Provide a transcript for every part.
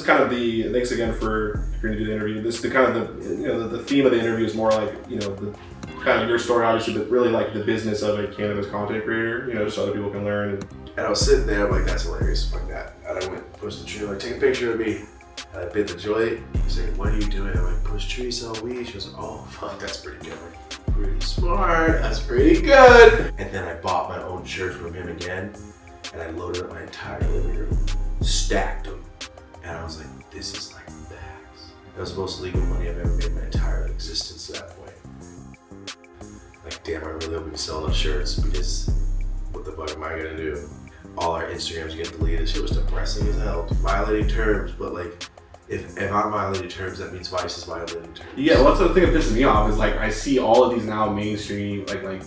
is kind of the, thanks again for agreeing to do the interview. This is the kind of the theme of the interview is more like, the kind of your story, obviously, but really like the business of a cannabis content creator, just so other people can learn. And I was sitting there, I'm like, that's hilarious, fuck that. And I went, pushed the tree, like, take a picture of me. And I bit the joint. She's like, what are you doing? I'm like, push trees, sell weed. She goes, oh, fuck, that's pretty good. Like, pretty smart, that's pretty good. And then I bought my own shirts from him again, and I loaded up my entire living room, stacked them. And I was like, this is like bags. That was the most legal money I've ever made in my entire existence to that point. Like, damn, I really hope we can sell those shirts, because what the fuck am I gonna do? All our Instagrams get deleted. Shit was depressing as hell. Violating terms, but like, if I'm violating terms, that means Vice is violating terms. Yeah, well, that's the thing that pisses me off is like I see all of these now mainstream like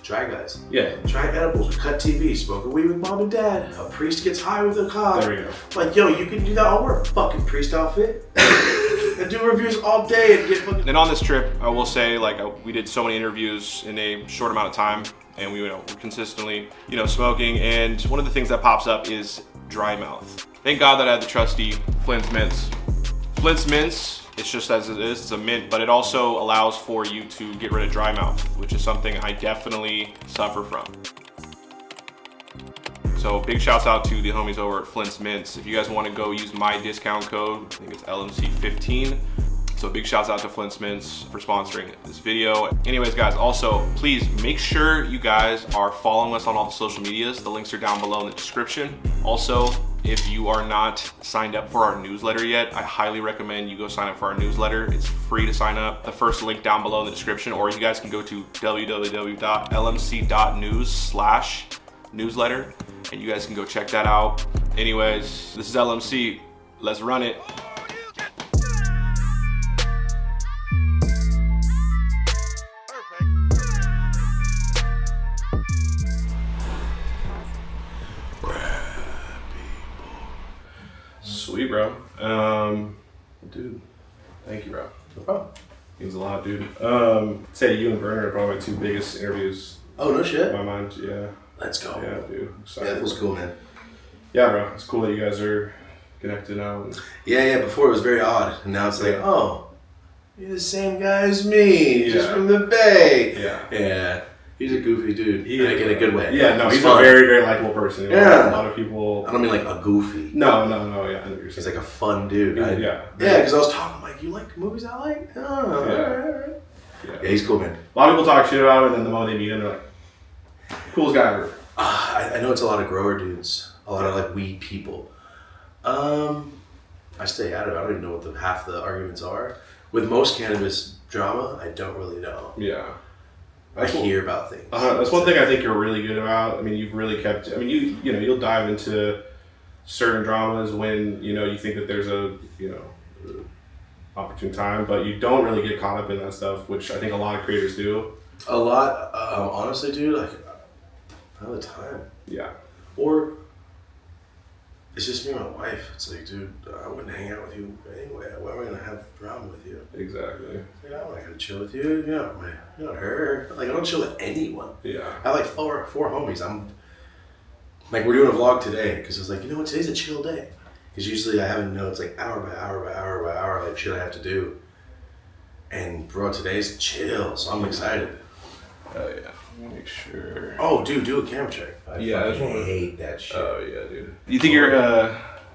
Try guys. Yeah. Try edibles, cut TV, smoking weed with mom and dad. A priest gets high with a cop. There we go. Like, yo, you can do that. I'll wear a fucking priest outfit and do reviews all day and get fucking. And on this trip, I will say, we did so many interviews in a short amount of time, and we were consistently, smoking. And one of the things that pops up is dry mouth. Thank God that I had the trusty Flint's Mints. Flint's Mints, it's just as it is, it's a mint, but it also allows for you to get rid of dry mouth, which is something I definitely suffer from. So big shouts out to the homies over at Flint's Mints. If you guys want to go use my discount code, I think it's LMC15. So big shouts out to Flint's Mints for sponsoring this video. Anyways, guys, also please make sure you guys are following us on all the social medias. The links are down below in the description. Also, if you are not signed up for our newsletter yet, I highly recommend you go sign up for our newsletter. It's free to sign up. The first link down below in the description, or you guys can go to www.lmc.news/newsletter, and you guys can go check that out. Anyways, this is LMC. Let's run it. Sweet, bro. Dude, thank you, bro. No problem. Means a lot, dude. Say you and Berner are probably my two biggest interviews. Oh, no shit. In my mind, yeah. Let's go. Yeah, dude. Yeah, that was cool, man. Yeah, bro. It's cool that you guys are connected now. Yeah. Before it was very odd, and now it's like, oh, you're the same guy as me, just from the Bay. Yeah. He's a goofy dude. In a good way. Yeah, no, he's a very, very likable person. Yeah. A lot of people. I don't mean like a goofy. No, yeah. I know what you're saying. He's like a fun dude. Yeah, because I was talking, I'm like, you like movies I like? Oh, all right. Yeah, he's cool, man. A lot of people talk shit about him, and then the moment they meet him, they're like, coolest guy ever. I know it's a lot of grower dudes, a lot of like weed people. I stay out of it. I don't even know what half the arguments are. With most cannabis drama, I don't really know. Yeah. I hear about things. That's one thing I think you're really good about. I mean, you've really kept. I mean, you'll dive into certain dramas when you think that there's a opportune time, but you don't really get caught up in that stuff, which I think a lot of creators do. A lot, honestly, dude. Like, not the time. Yeah. Or it's just me and my wife. It's like, dude, I wouldn't hang out with you anyway. Why am I gonna have drama with you? Exactly. Yeah, I'm not gonna chill with you. You're not her. Like, I don't chill with anyone. Yeah. I have like four homies. We're doing a vlog today because I was like, today's a chill day. Because usually I have it's like hour by hour by hour by hour, like shit I have to do. And bro, today's chill, so I'm excited. Oh yeah. Make sure. Oh, dude, do a camera check. I hate that shit. Oh yeah, dude. You think you're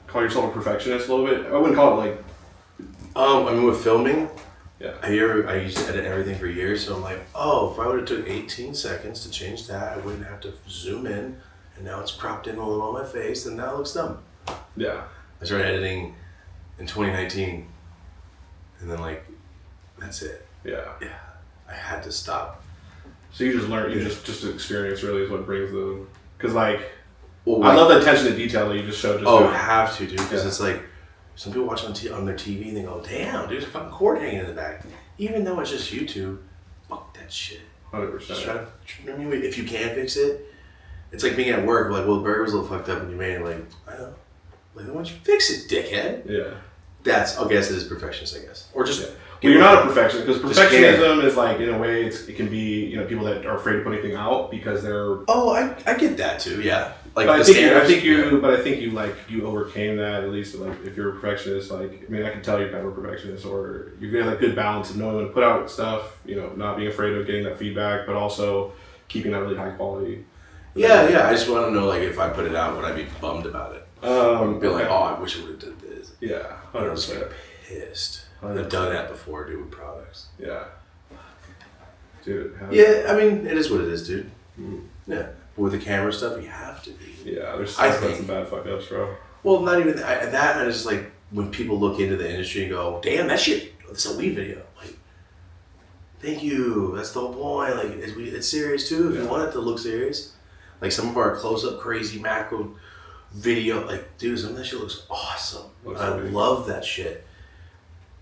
call yourself a perfectionist a little bit? I wouldn't call it like. I mean, with filming. Yeah. I used to edit everything for years, so I'm like, if I would have took 18 seconds to change that, I wouldn't have to zoom in, and now it's cropped in a little on my face, and now it looks dumb. Yeah. I started editing in 2019, and then that's it. Yeah. Yeah. I had to stop. So you just learn, just experience really is what brings because I Well, love the attention to detail that you just showed. Have to, dude, because it's like, some people watch on their TV and they go, damn, dude, there's a fucking cord hanging in the back. Even though it's just YouTube, fuck that shit. 100%. Just try to, if you can fix it, it's like being at work, the burger was a little fucked up and you made it, I know. Why don't you fix it, dickhead? Yeah. That's, I guess it is perfectionist, I guess. Or just... Yeah. Well, you're not a perfectionist, because perfectionism is like, in a way, it can be, you know, people that are afraid to put anything out because they're... Oh, I get that too, yeah. Like, but I think you overcame that, at least, like, if you're a perfectionist, like, I mean, I can tell you're kind of a perfectionist, or you're getting a good balance of knowing when to put out stuff, you know, not being afraid of getting that feedback, but also keeping that really high quality. Yeah, I just want to know, like, if I put it out, would I be bummed about it? Be like, oh, I wish I would have done this. Yeah, 100%. I'm pissed. I've done that before, dude, with products. Yeah. Dude. Yeah, I mean, it is what it is, dude. Mm. Yeah. But with the camera stuff, you have to be. Yeah, there's some bad fuck ups, bro. Well, not even that. And it's just like, when people look into the industry and go, damn, that shit, it's a weed video. Like, thank you. That's the whole point. Like, it's serious, too, if you want it to look serious. Like, some of our close-up, crazy macro video, like, dude, some of that shit looks awesome. I love that shit.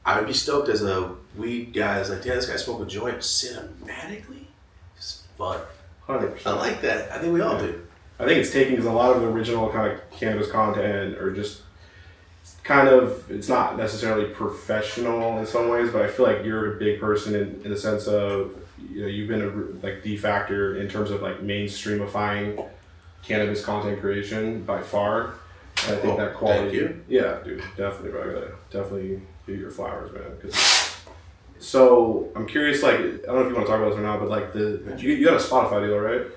I would be stoked as a weed guy. It's like, damn, this guy smoked a joint cinematically. It's fun. 100%. I like that. I think we all do. I think it's taking, because a lot of the original kind of cannabis content are just kind of, it's not necessarily professional in some ways, but I feel like you're a big person in the sense of, you know, you've been the factor in terms of like mainstreamifying cannabis content creation by far. And I think that quality. Thank you. Yeah, dude, definitely, bro. I gotta definitely give you your flowers, man. So I'm curious, like, I don't know if you want to talk about this or not, but like you got a Spotify deal, right?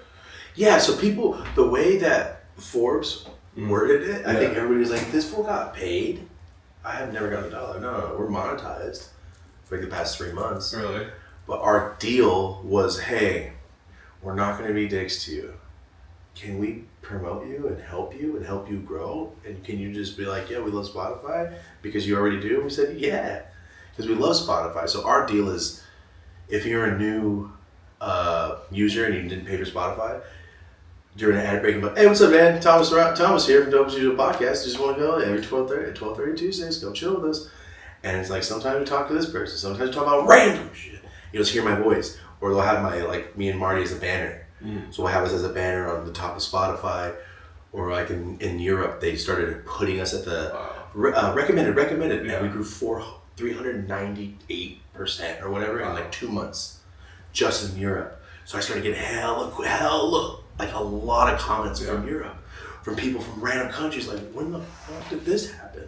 Yeah. So people, the way that Forbes worded it, I think everybody's like, this fool got paid. I have never gotten $1. No, we're monetized for like the past 3 months. Really? But our deal was, hey, we're not going to be dicks to you. Can we promote you and help you grow? And can you just be like, yeah, we love Spotify because you already do? And we said, yeah, because we love Spotify. So our deal is, if you're a new user and you didn't pay for Spotify, during an ad break, but hey, what's up, man? Thomas here from Dope As Yola podcast. Just want to go every 12:30 at 12:30 Tuesdays. Go chill with us. And it's like, sometimes we talk to this person, sometimes we talk about random shit. You just hear my voice, or they'll have my, like, me and Marty as a banner. So we'll have us as a banner on the top of Spotify, or like in Europe, they started putting us at the recommended, and we grew 398% or whatever in like 2 months, just in Europe. So I started getting hella, like a lot of comments from Europe, from people from random countries, like, when the fuck did this happen?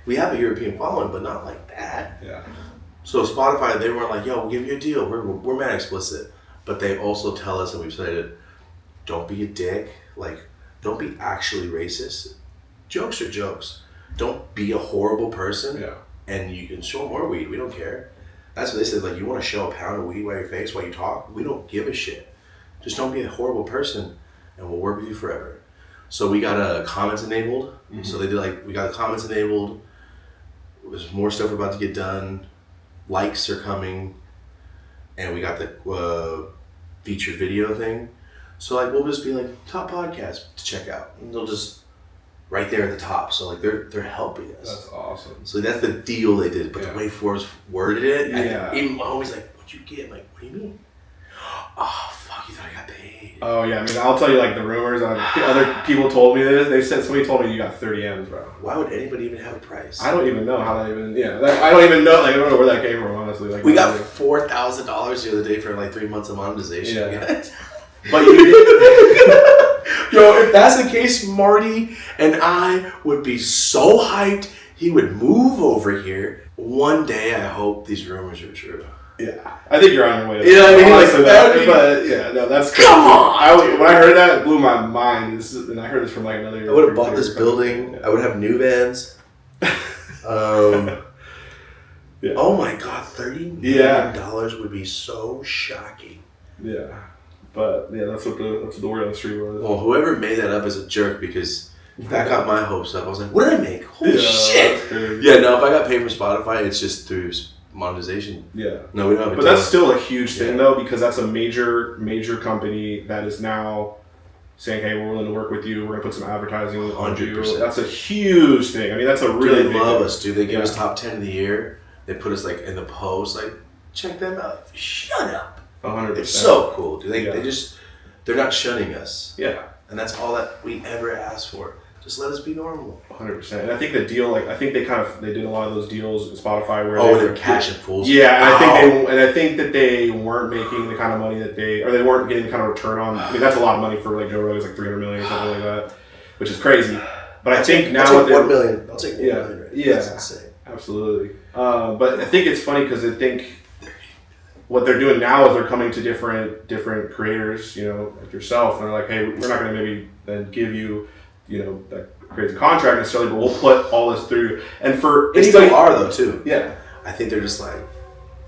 We have a European following, but not like that. Yeah. So Spotify, they weren't like, yo, we'll give you a deal. We're mad explicit. But they also tell us, and we've said it, don't be a dick. Like, don't be actually racist. Jokes are jokes. Don't be a horrible person. Yeah. And you can show more weed. We don't care. That's what they said. Like, you want to show a pound of weed by your face while you talk? We don't give a shit. Just don't be a horrible person, and we'll work with you forever. So we got comments enabled. Mm-hmm. So they did, like, we got comments enabled. There's more stuff about to get done. Likes are coming. And we got the featured video thing. So, like, we'll just be like, top podcast to check out. And they'll just, right there at the top. So, like, they're helping us. That's awesome. So that's the deal they did. But the way Forbes worded it, even my homie's like, what'd you get? I'm like, what do you mean? Oh, fuck, you thought I got paid. Oh, yeah. I mean, I'll tell you, like, the rumors. Other people told me this. Somebody told me you got 30 M's, bro. Why would anybody even have a price? I don't even know how that even, I don't even know, like, I don't know where that came from, honestly. Like, we got $4,000 the other day for, like, 3 months of monetization. Yeah. But you did. Yo, if that's the case, Marty and I would be so hyped. He would move over here. One day, I hope these rumors are true. Yeah, I think you're on your way to that. You know what I mean? Like, but yeah, no, that's crazy. Come on! When I heard that, it blew my mind. And I heard this from like another. I would have bought this building. Yeah. I would have new vans. Oh my God, $30 million would be so shocking. Yeah, but yeah, that's what the word on the street was. Well, whoever made that up is a jerk, because that got my hopes up. I was like, what did I make? Holy shit! Yeah, no, if I got paid from Spotify, it's just through monetization. Yeah. No, we don't have a But that's still a huge thing, though, because that's a major company that is now saying, hey, we're willing to work with you. We're going to put some advertising on you. That's a huge thing. I mean, that's a really big They love us, dude. They give us top 10 of the year. They put us, like, in the post. Like, check them out. Shut up. 100%. It's so cool, dude. They're not shunning us. Yeah. And that's all that we ever ask for. Just let us be normal. 100%. And I think the deal, like, I think they did a lot of those deals in Spotify where they're cash and pools. Yeah, and I think that they weren't making the kind of money that they weren't getting the kind of return on. I mean, that's a lot of money for like Joe Rogan's like 300 million or something like that, which is crazy. But I think now I'll take 1 million. I'll take 1 million. Right? Yeah, that's insane. Absolutely. But I think it's funny because I think what they're doing now is they're coming to different creators, you know, like yourself, and they're like, hey, we're not going to maybe then give you, you know, that crazy contract necessarily, but we'll put all this through. And for they anybody, still are though too. Yeah, I think they're just like,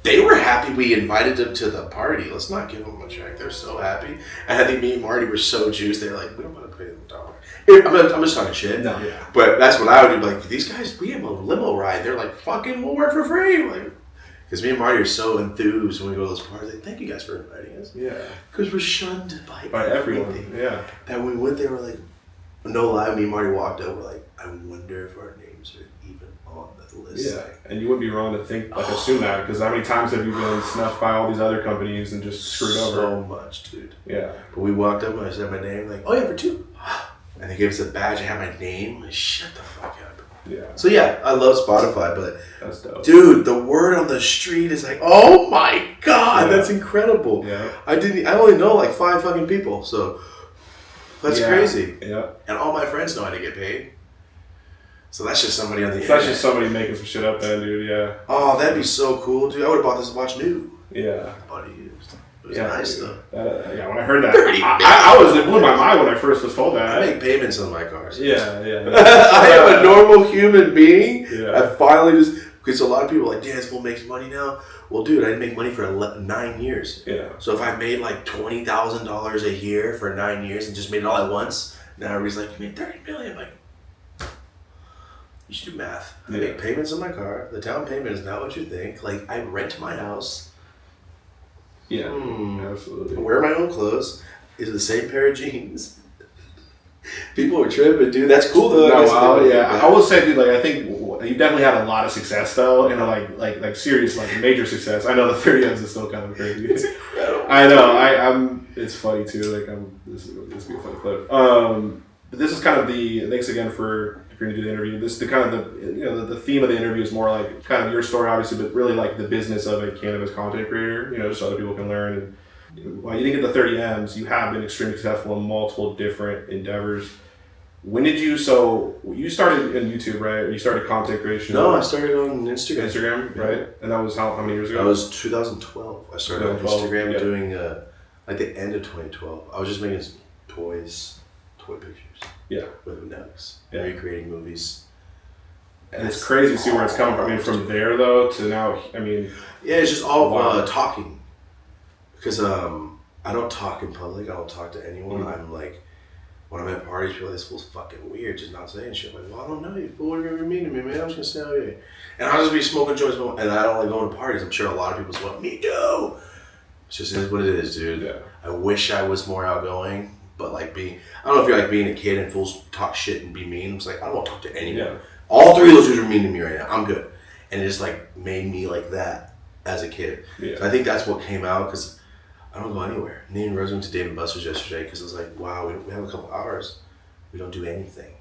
they were happy we invited them to the party. Let's not give them a check. They're so happy. And I think me and Marty were so juiced. They're like, we don't want to pay them $1. I'm just talking shit. No, yeah. But that's what I would do. Like, these guys, we have a limo ride. They're like, fucking, we'll work for free. Like, because me and Marty are so enthused when we go to those parties. Like, thank you guys for inviting us. Yeah. Because we're shunned by everyone. Yeah. That when we went there, we're like, no lie, me and Marty walked up, we're like, I wonder if our names are even on the list. Yeah, and you wouldn't be wrong to think, like, assume that, because how many times have you been snuffed by all these other companies and just screwed over? So much, dude. Yeah. But we walked up and I said my name, like, oh yeah, for 2. And they gave us a badge and had my name. Like, shut the fuck up. Yeah. So yeah, I love Spotify, but that's dope. Dude, the word on the street is like, oh my god, that's incredible. Yeah. I only know like 5 fucking people, so that's crazy. Yeah. And all my friends know how to get paid. So that's just somebody on the internet. That's just somebody making some shit up then, dude, yeah. Oh, that'd be so cool, dude. I would have bought this watch new. Yeah. I bought it used. It was nice, though. Yeah, when I heard that, it blew my mind when I first was told that. I make payments on my cars. Yeah. I am a normal human being. Yeah. I finally because a lot of people are like, Dance Bull makes money now. Well, dude, I didn't make money for 9 years. Yeah. So if I made like $20,000 a year for 9 years and just made it all at once, now everybody's like, you made $30 million. I'm like, you should do math. I make payments on my car. The down payment is not what you think. Like, I rent my house. Yeah, absolutely. I wear my own clothes. Is the same pair of jeans. People are tripping, dude. That's cool though. I will say, dude, like, I think you definitely had a lot of success though, and like serious, like major success. I know the 30 M's is still kind of crazy. It's incredible. I know. I'm. It's funny too. Like, this will be a funny clip. But this is kind of the. Thanks again for agreeing to do the interview. This is the kind of the theme of the interview is more like kind of your story, obviously, but really like the business of a cannabis content creator. You know, just so other people can learn. And while you didn't get the 30 M's, you have been extremely successful in multiple different endeavors. When did you? So you started in YouTube, right? Or you started content creation? No, I started on Instagram. Instagram, right? And that was how many years ago? That was 2012. I started on Instagram doing like the end of 2012. I was just making toy pictures. Yeah. With nugs. Yeah. Recreating movies. And it's crazy to see where it's coming from. I mean, from there though to now. I mean. Yeah, it's just all talking. Because I don't talk in public. I don't talk to anyone. Mm-hmm. I'm like, when I'm at parties, people are like, this fool's fucking weird, just not saying shit. I'm like, well, I don't know you, fool. What are you mean to me, man? I'm just gonna say, oh yeah. And I'll just be smoking joints, and I don't like going to parties. I'm sure a lot of people say, me too. It's just is what it is, dude. Yeah. I wish I was more outgoing, but like I don't know if you're like being a kid and fools talk shit and be mean. It's like, I don't want to talk to anyone. Yeah. All 3 of those dudes are mean to me right now. I'm good. And it just like made me like that as a kid. Yeah. So I think that's what came out because I don't go anywhere. Me and Rose went to Dave & Buster's yesterday because it was like, wow, we have a couple hours. We don't do anything.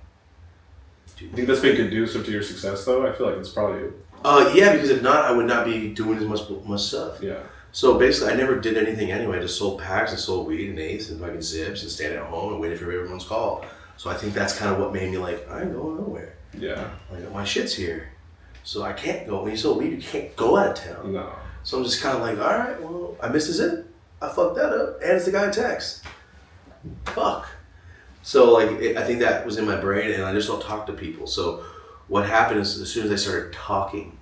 You think that's been conducive to your success though? I feel like it's probably... Yeah, because if not, I would not be doing as much stuff. Yeah. So basically, I never did anything anyway. I just sold packs and sold weed and eighths and fucking zips and stayed at home and waited for everyone's call. So I think that's kind of what made me like, I ain't going nowhere. Yeah. Like, my shit's here. So I can't go. When you sell weed, you can't go out of town. No. So I'm just kind of like, all right, well, I missed a zip. I fucked that up. And it's the guy in text. Fuck. So like, I think that was in my brain and I just don't talk to people. So what happened is as soon as I started talking,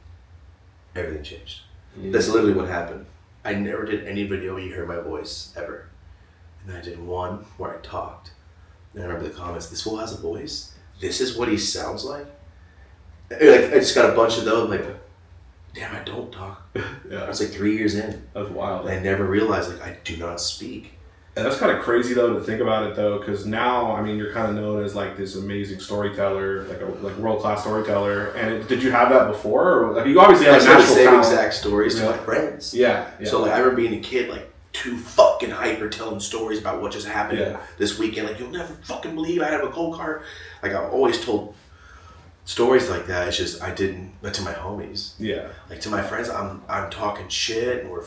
everything changed. Mm-hmm. That's literally what happened. I never did any video where you heard my voice, ever. And then I did one where I talked. And I remember the comments, this fool has a voice? This is what he sounds like? Like I just got a bunch of those, like, damn, I don't talk. Yeah. I was like 3 years in. That's wild. And I never realized, like, I do not speak. And that's kind of crazy, though, to think about it, though, because now, I mean, you're kind of known as, like, this amazing storyteller, like world-class storyteller. And did you have that before? Or, like, you obviously have natural talent. I the same exact stories to my friends. Yeah. So, like, I remember being a kid, like, too fucking hyper telling stories about what just happened Yeah. this weekend. Like, you'll never fucking believe I had a go-kart. Like, I've always told stories like that. It's just, I didn't, but to my homies. Yeah. Like, to my friends, I'm talking shit, and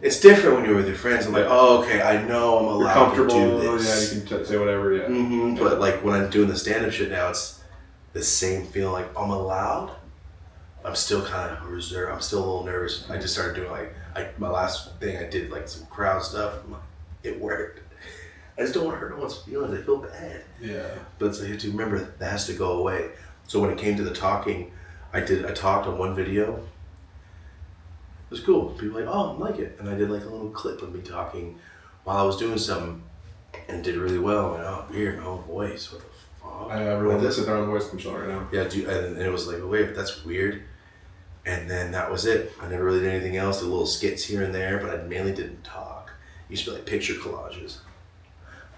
it's different when you're with your friends. I'm like, oh, okay, I know I'm You're allowed comfortable. to do this. Yeah, you can say whatever. Yeah. Mm-hmm. But like when I'm doing the stand-up shit now, it's the same feeling. Like, I'm allowed. I'm still kind of reserved. I'm still a little nervous. I just started doing my last thing I did, like some crowd stuff. It worked. I just don't want to hurt no one's feelings. I feel bad. Yeah. But it's like, you have to remember that has to go away. So when it came to the talking, I talked on one video. It was cool. People were like, oh, I like it. And I did like a little clip of me talking while I was doing something and did really well. And oh, weird, my own voice. What the fuck? I really listen to their own voice control right now. Yeah, and it was like, wait, that's weird. And then that was it. I never really did anything else. Did little skits here and there, but I mainly didn't talk. It used to be like picture collages.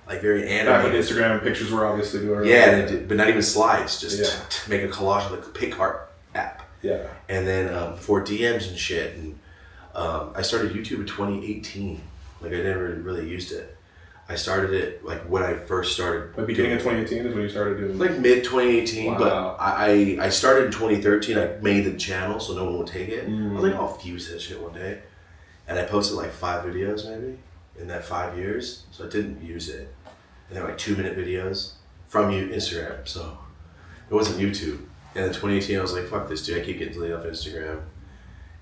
Like very Back when animated. Instagram pictures were obviously doing it. Yeah, but not even slides. Just Yeah. to make a collage of the PicArt app. Yeah. And then for DMs and shit. And I started YouTube in 2018. Like, I never really used it. I started it like when I first started. But beginning of 2018 is when you started doing. Like mid 2018, Wow. but I started in 2013. I made the channel so no one would take it. I was like, I'll fuse that shit one day, and I posted like 5 videos maybe in that 5 years. So I didn't use it, and they're like 2-minute videos from Instagram. So it wasn't YouTube. And in 2018, I was like, fuck this, dude. I keep getting deleted off Instagram.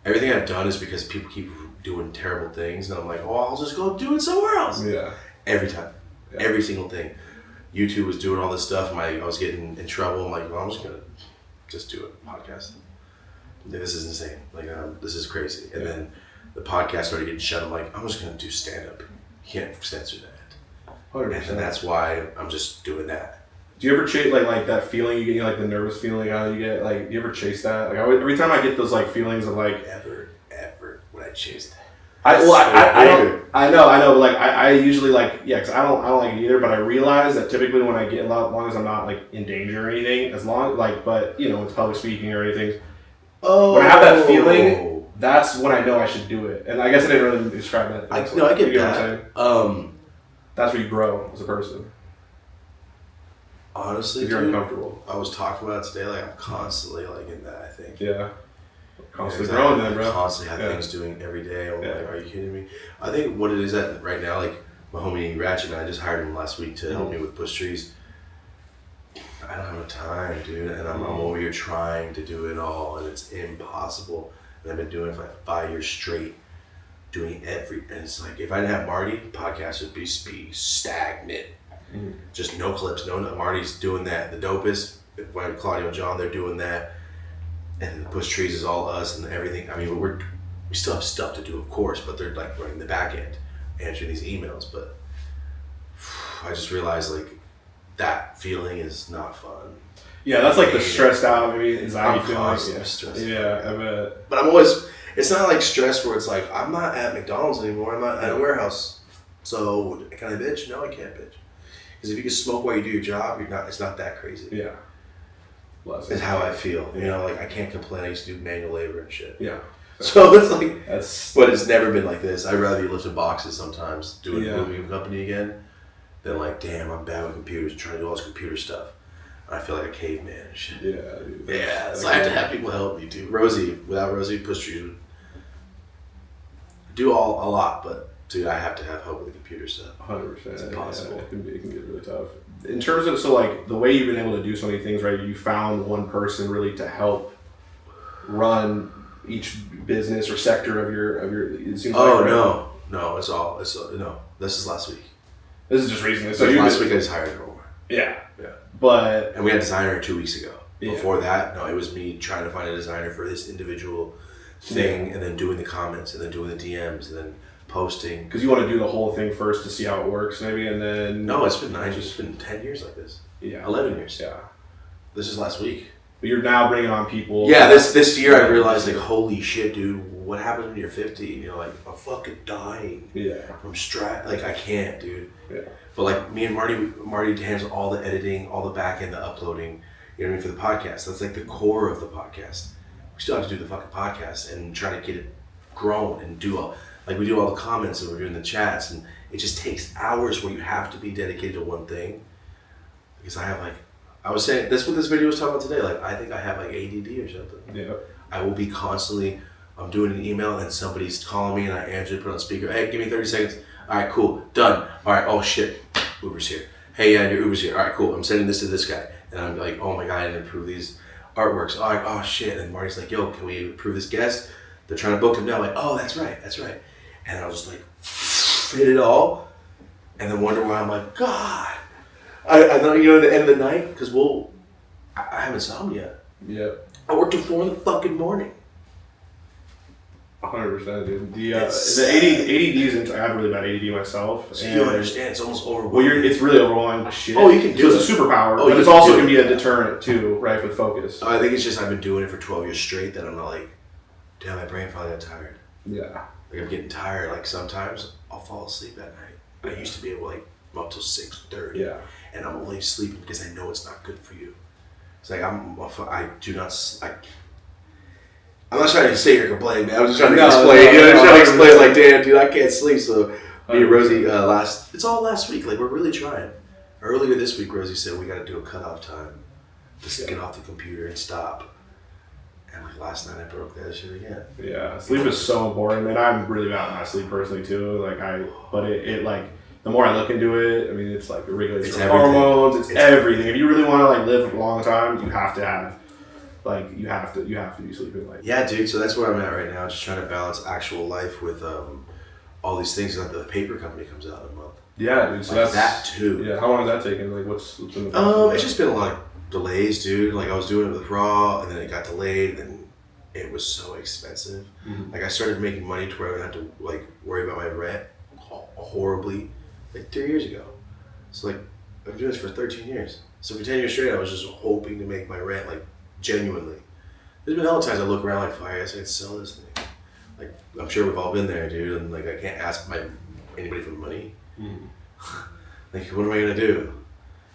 Everything I've done is because people keep doing terrible things, and I'm like, oh, I'll just go do it somewhere else. Yeah. Every time. Yeah. Every single thing. YouTube was doing all this stuff, and I was getting in trouble. I'm like, well, I'm just going to just do a podcast. This is insane. Like, this is crazy. And then the podcast started getting shut. I'm like, I'm just going to do stand-up. You can't censor that. 100%. And that's why I'm just doing that. Do you ever chase like that feeling you get, like the nervous feeling you get? Like, do you ever chase that? Like, every time I get those like feelings of like, Ever would I chase that. I don't. I know, but like I usually like, yeah, because I don't like it either. But I realize that typically when I get, as long as I'm not like in danger or anything, as long like, but you know, with public speaking or anything, when I have that feeling, that's when I know I should do it. And I guess I didn't really describe that. I get that. What I'm saying? That's where you grow as a person. Honestly, You're dude, uncomfortable. I was talking about it today. Like, I'm constantly like in that. I think. Yeah. Constantly exactly. growing then, bro. I constantly have Yeah. things doing every day. I'm Yeah. like, are you kidding me? I think what it is that right now, like my homie Ratchet and I just hired him last week to help me with Push Trees. I don't have time, dude, and I'm over here trying to do it all, and it's impossible. And I've been doing it for like 5 years straight, doing and it's like, if I didn't have Marty, podcast would be stagnant. Just no clips, no. Marty's doing that. The Dopest, Claudio and John, they're doing that. And the Push Trees is all us and everything. I mean, we still have stuff to do, of course, but they're like running the back end, answering these emails. But I just realized like that feeling is not fun. Yeah, that's like the stressed out, maybe anxiety I'm feeling. constantly stressed. Yeah, I bet. But I'm always, it's not like stress where it's like, I'm not at McDonald's anymore, I'm not at a warehouse. So can I bitch? No, I can't bitch. Because if you can smoke while you do your job, it's not that crazy. Yeah. It's how I feel. You know, like I can't complain. I used to do manual labor and shit. Yeah. So it's like, That's. but it's never been like this. I'd rather be lifting boxes sometimes, doing Yeah. a moving company again, than like, damn, I'm bad with computers, trying to do all this computer stuff. I feel like a caveman and shit. Yeah, dude. Yeah, so I have to have people help me too. Without Rosie, Push Trees would do a lot, but dude, I have to have help with the computer stuff. 100%. It's impossible. Yeah, it can get really tough. In terms of, so like the way you've been able to do so many things, right? You found one person really to help run each business or sector of your. It seems like, right? No, This is last week. This is just recently. So So last week I just hired her. Yeah. Yeah. But And we had a designer 2 weeks ago. Yeah. Before that, no, it was me trying to find a designer for this individual thing, and then doing the comments, and then doing the DMs, and then posting. because you want to do the whole thing first to see how it works, maybe, and then No, it's been 9 years. It's been 10 years like this. yeah, 11 years. Yeah. This is last week. But you're now bringing on people. Yeah, this year I realized, like, holy shit, dude, what happens when you're 50? And you're like, I'm fucking dying. Yeah. I'm strapped. Like, I can't, dude. Yeah. But, like, me and Marty handles all the editing, all the back end, the uploading, you know what I mean, for the podcast. That's, like, the core of the podcast. We still have to do the fucking podcast and try to get it grown and do like we do all the comments and we're doing the chats, and it just takes hours where you have to be dedicated to one thing. Because I have like, I was saying, that's what this video was talking about today. Like, I think I have like ADD or something. Yeah. I will be constantly, I'm doing an email and then somebody's calling me and I answer, put on speaker. Hey, give me 30 seconds. All right, cool, done. All right, oh shit, Uber's here. Hey, yeah, your Uber's here. All right, cool. I'm sending this to this guy. And I'm like, oh my God, I didn't approve these artworks. All right, oh shit. And Marty's like, yo, can we approve this guest? They're trying to book him now. I'm like, oh, that's right. And I was like, hit it all. And then wonder why I'm like, God. I know, you know, at the end of the night, because I have insomnia. Yeah. I work till 4 in the fucking morning. 100%, dude. The ADD is, I have really bad ADD myself. So you don't understand, it's almost overwhelming. Well, it's really overwhelming shit. Oh, you can do so it. It's a superpower, Oh, but it's also can be a deterrent too, right, with focus. I think it's just I've been doing it for 12 years straight that I'm not like, damn, my brain finally got tired. Yeah. Like I'm getting tired. Like sometimes I'll fall asleep at night. I used to be able to like up till 6:30. Yeah. And I'm only sleeping because I know it's not good for you. It's like I'm not trying to sit here and complain, man. I'm just trying to explain. I'm trying to explain like, damn, dude, I can't sleep. So me and Rosie it's all last week. Like we're really trying. Earlier this week, Rosie said we got to do a cutoff time. Just get off the computer and stop. And like last night, I broke that shit again. Yeah, sleep is so important, and I'm really bad at my sleep personally too. But it like the more I look into it, I mean, it's like it regulates your hormones. It's everything. If you really want to like live a long time, you have to have like you have to be sleeping like. Yeah, dude. So that's where I'm at right now. Just trying to balance actual life with all these things. Like the paper company comes out in a month. Yeah, dude. So like that's that too. Yeah, how long has that taken? Like, what's in the it's just been a lot of delays, dude. Like I was doing it with Raw, and then it got delayed, and it was so expensive. Mm-hmm. Like I started making money to where I didn't have to like worry about my rent horribly, like 3 years ago. So like I've been doing this for 13 years. So for 10 years straight, I was just hoping to make my rent like genuinely. There's been all the times I look around like, fuck, I guess I could sell this thing. Like I'm sure we've all been there, dude. And like I can't ask anybody for money. Mm. Like what am I gonna do?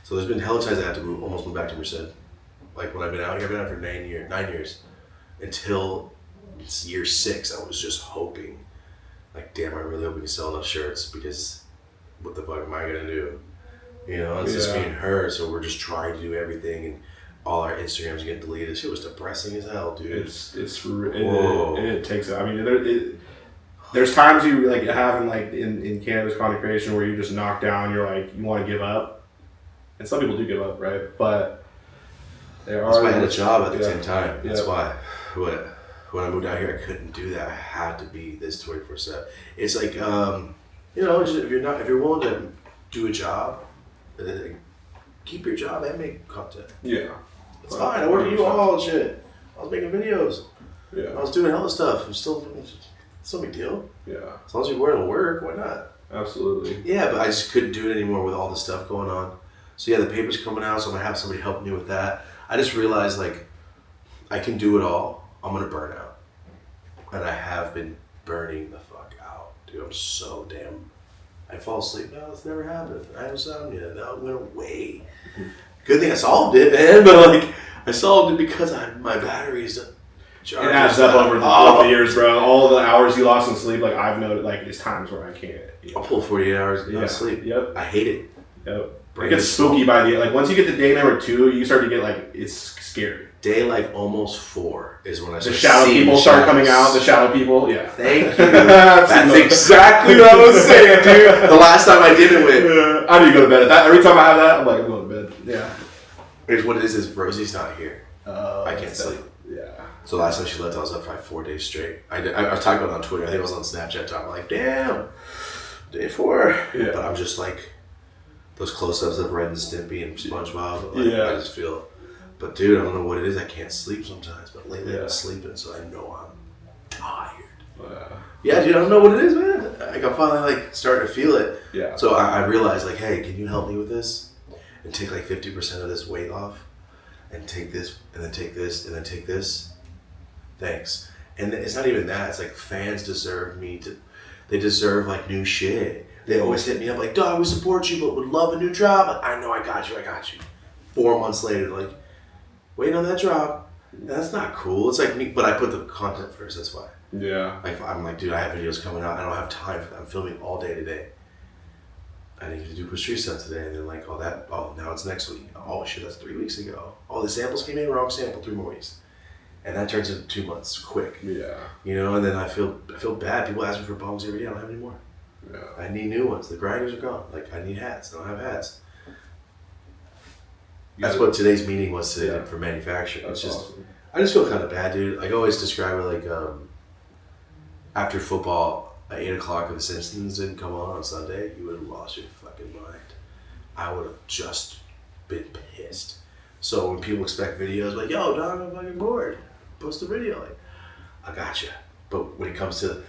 So there's been hella times I had to almost move back to Merced. Like when I've been out for 9 years. Until year 6, I was just hoping, like, damn, I really hope we can sell enough shirts because what the fuck am I gonna do? You know, it's just me and her, so we're just trying to do everything, and all our Instagrams get deleted. Shit was depressing as hell, dude. It takes. I mean, there's times you like have in cannabis content creation where you just knock down. You're like you want to give up, and some people do give up, right? But that's why I had a job at the same time. That's why. When I moved out here, I couldn't do that. I had to be this 24/7. It's like, you know, if you're willing to do a job, keep your job and make content. Yeah, it's fine. I worked at U-Haul and shit. I was making videos. Yeah, I was doing hella stuff. It's no big deal. Yeah, as long as you're willing to work, why not? Absolutely. Yeah, but I just couldn't do it anymore with all the stuff going on. So yeah, the paper's coming out, so I'm gonna have somebody help me with that. I just realized like I can do it all. I'm gonna burn out. And I have been burning the fuck out. Dude, I'm so damn... I fall asleep. No, it's never happened. I have insomnia. Now it went away. Mm-hmm. Good thing I solved it, man. But like, I solved it because my batteries... It adds up over the years, bro. All the hours you lost in sleep, like I've noted, like there's times where I can't. I'll pull 48 hours of sleep. Yep. I hate it. Yep. It gets spooky by the... Like once you get to day number 2, you start to get like... It's scary. Day like almost 4 is when I start the shadow people start coming out. The shadow people, yeah. Thank you. That's exactly what I was saying, dude. The last time I did it with, I need to go to bed. Every time I have that, I'm like, I'm going to bed. Yeah. Here's what it is Rosie's not here. I can't sleep. Yeah. So last time she left, I was up for like 4 days straight. I was talking about it on Twitter. I think I was on Snapchat talking like, damn, day 4. Yeah. But I'm just like those close-ups of Ren and Stimpy and SpongeBob. Like, I just feel. But dude, I don't know what it is. I can't sleep sometimes. But lately I've been sleeping, so I know I'm tired. Yeah, dude, I don't know what it is, man. Like I'm finally like starting to feel it. Yeah. So I realized like, hey, can you help me with this? And take like 50% of this weight off, and take this, and then take this, and then take this. Thanks. And it's not even that. It's like fans deserve me to. They deserve like new shit. They always hit me up like, dog, we support you, but would love a new drop. I know, I got you. 4 months later, like. Waiting on that drop. That's not cool. It's like me, but I put the content first. That's why. Yeah. Like I'm like, dude, I have videos coming out. I don't have time for that. I'm filming all day today. I need to do Push Trees stuff today, and then like now it's next week. Oh shit, that's 3 weeks ago. Oh, the samples came in, wrong sample, 3 more weeks, and that turns into 2 months quick. Yeah. You know, and then I feel bad. People ask me for bongs every day. I don't have any more. Yeah. I need new ones. The grinders are gone. Like I need hats. I don't have hats. That's what today's meeting was today for manufacturing. That's it's just, awesome. I just feel kind of bad, dude. I always describe it like after football at 8 o'clock if the Simpsons didn't come on Sunday, you would have lost your fucking mind. I would have just been pissed. So when people expect videos, like, yo, Don, I'm fucking bored. Post a video. Like, I gotcha. But when it comes to,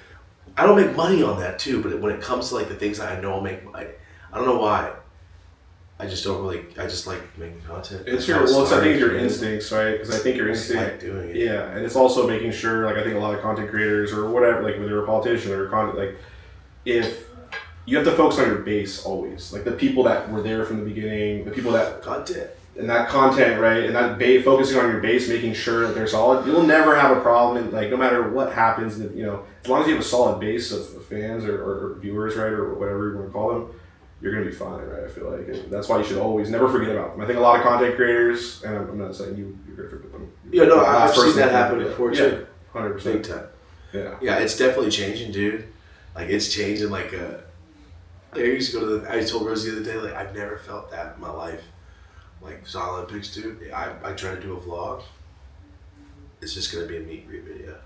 I don't make money on that too, but when it comes to like the things that I know I'll make, I don't know why. I just don't really. I just like making content. It's your. Well, I think your instincts, right? Because I think your instinct. I like doing it. Yeah, and it's also making sure. Like I think a lot of content creators or whatever, like whether you're a politician or content, like if you have to focus on your base always, like the people that were there from the beginning, the people that Content. And that content, right, and that focusing on your base, making sure that they're solid, you'll never have a problem. And like no matter what happens, you know, as long as you have a solid base of fans or viewers, right, or whatever you want to call them, you're gonna be fine, right? I feel like and that's why you should always never forget about them. I think a lot of content creators, and I'm not saying you're gonna forget them. Yeah, no, I've seen that happen before too. 100%. Big time. Yeah. Yeah, it's definitely changing, dude. Like it's changing. Like I used to go to I told Rose the other day, like I've never felt that in my life. Like Zalympix, dude. I try to do a vlog. It's just gonna be a meet and greet video.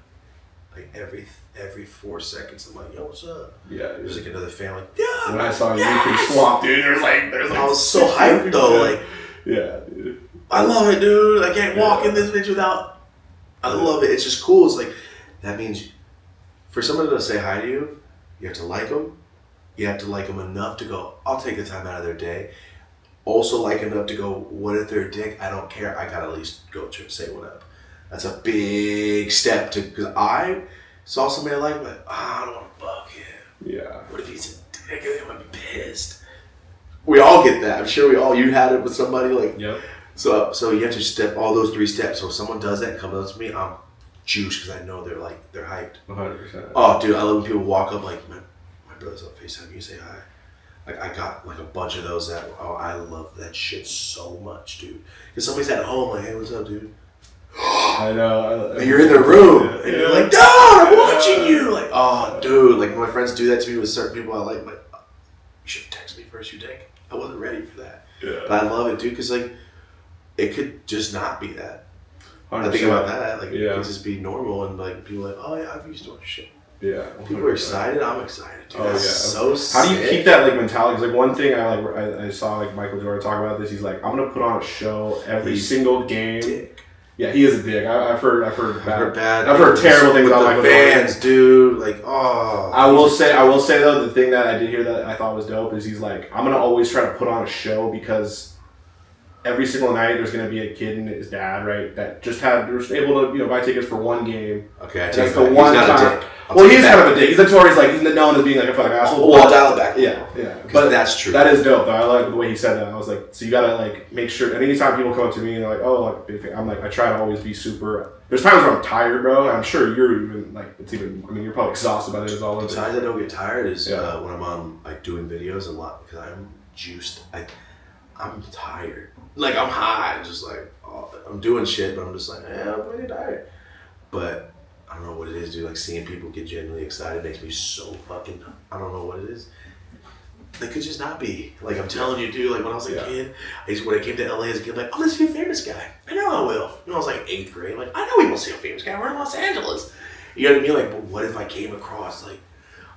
Like every 4 seconds, I'm like, yo, what's up? Yeah. There's like another fan, like, yeah. When I saw you in Swamp, dude, there's like I was so hyped though, like, yeah, dude. I love it, dude. I can't walk in this bitch without. I love it. It's just cool. It's like that means for someone to say hi to you, you have to like them. You have to like them enough to go, I'll take the time out of their day. Also like enough to go, what if they're a dick? I don't care. I gotta at least go to say what up. That's a big step to, because I saw somebody I like, but I don't want to bug him. Yeah. What if he's a dick? They might be pissed. We all get that. I'm sure you had it with somebody like. Yep. So you have to step all those 3 steps. So if someone does that, comes up to me, I'm juiced because I know they're hyped. 100%. Oh, dude, I love when people walk up like, my brother's on FaceTime. You say hi. Like I got like a bunch of those that I love that shit so much, dude. Because somebody's at home like, hey, what's up, dude? I know. And you're in the room and you're like, dude, I'm watching you. Like, oh, dude. Like my friends do that to me with certain people I like. Like, you should text me first, you dick. I wasn't ready for that. Yeah. But I love it, dude, because like it could just not be that. 100%. I think about that. Like it could just be normal and like people are like, oh yeah, I've used to watch shit. Yeah. 100%. People are excited. I'm excited, dude. Oh, That's yeah. so sick. How do you keep that like mentality? Because like one thing I saw like Michael Jordan talk about this. He's like, I'm gonna put on a show every single game. Dick. Yeah, he is a dick. I've heard bad. I've heard things terrible things with about the Michael fans, Jordan. dude. Like, oh. I will say though, the thing that I did hear that I thought was dope is he's like, I'm gonna always try to put on a show because every single night there's gonna be a kid and his dad, right, that just was able to buy tickets for one game. Okay, I And take that's that. the one He's not time. a dick. Well, he's kind of a dick. He's notorious, like he's known as being like a fucking asshole. Well, I'll dial it back. Yeah. But that's true. That is dope though. I like the way he said that. I was like, so you gotta like make sure. And anytime people come up to me and they're like, oh, like big fan, I'm like, I try to always be super. There's times where I'm tired, bro. And I'm sure you're even like you're probably exhausted by this all. The times I don't get tired is when I'm on like doing videos a lot because I'm juiced. I'm tired. Like I'm high, just like I'm doing shit, but I'm just like, I'm pretty tired. But I don't know what it is, dude. Like seeing people get genuinely excited makes me so fucking. I don't know what it is. They could just not be. Like I'm telling you, dude. Like when I was a kid, when I came to LA as a kid, like I'm gonna see a famous guy. I know I will. When I was like 8th grade, like I know we will see a famous guy. We're in Los Angeles. You know what I mean? Like, but what if I came across like,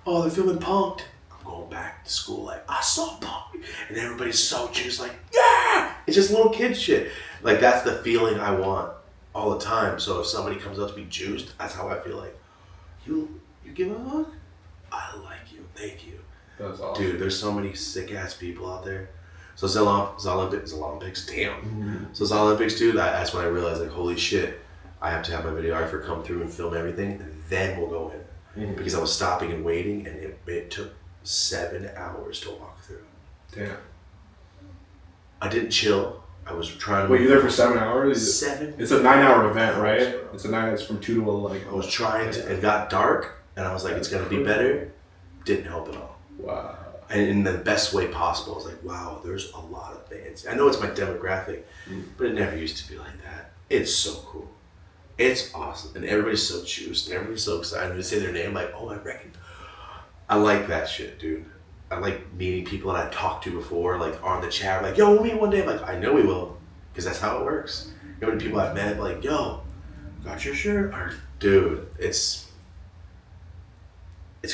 oh, they're filming Punk'd. Going back to school like I saw Punk and everybody's so juiced like yeah, it's just little kid shit. Like that's the feeling I want all the time. So if somebody comes up to me juiced, that's how I feel. Like you give a fuck? I like you, thank you. That's awesome. Dude, there's so many sick ass people out there. So Zalympix, damn. Mm-hmm. So Zalympix, dude, that's when I realized like holy shit, I have to have my videographer come through and film everything and then we'll go in. Mm-hmm. Because I was stopping and waiting and it took 7 hours to walk through. Damn. I didn't chill. I was trying to. Wait, you're there for 7 hours? 7. It's a 9-hour event, right? It's a 9. It's from 2 to like. I was trying to. It got dark, and I was like, "It's gonna be better." Didn't help at all. Wow. And in the best way possible. I was like, "Wow, there's a lot of bands." I know it's my demographic, but it never used to be like that. It's so cool. It's awesome, and everybody's so juiced, and everybody's so excited to say their name. Like, oh, I reckon. I like that shit, dude. I like meeting people that I talked to before, like on the chat, like, yo, we'll meet one day. I'm like, I know we will, because that's how it works. You know, many people I've met, like, yo, got your shirt? Or, dude, it's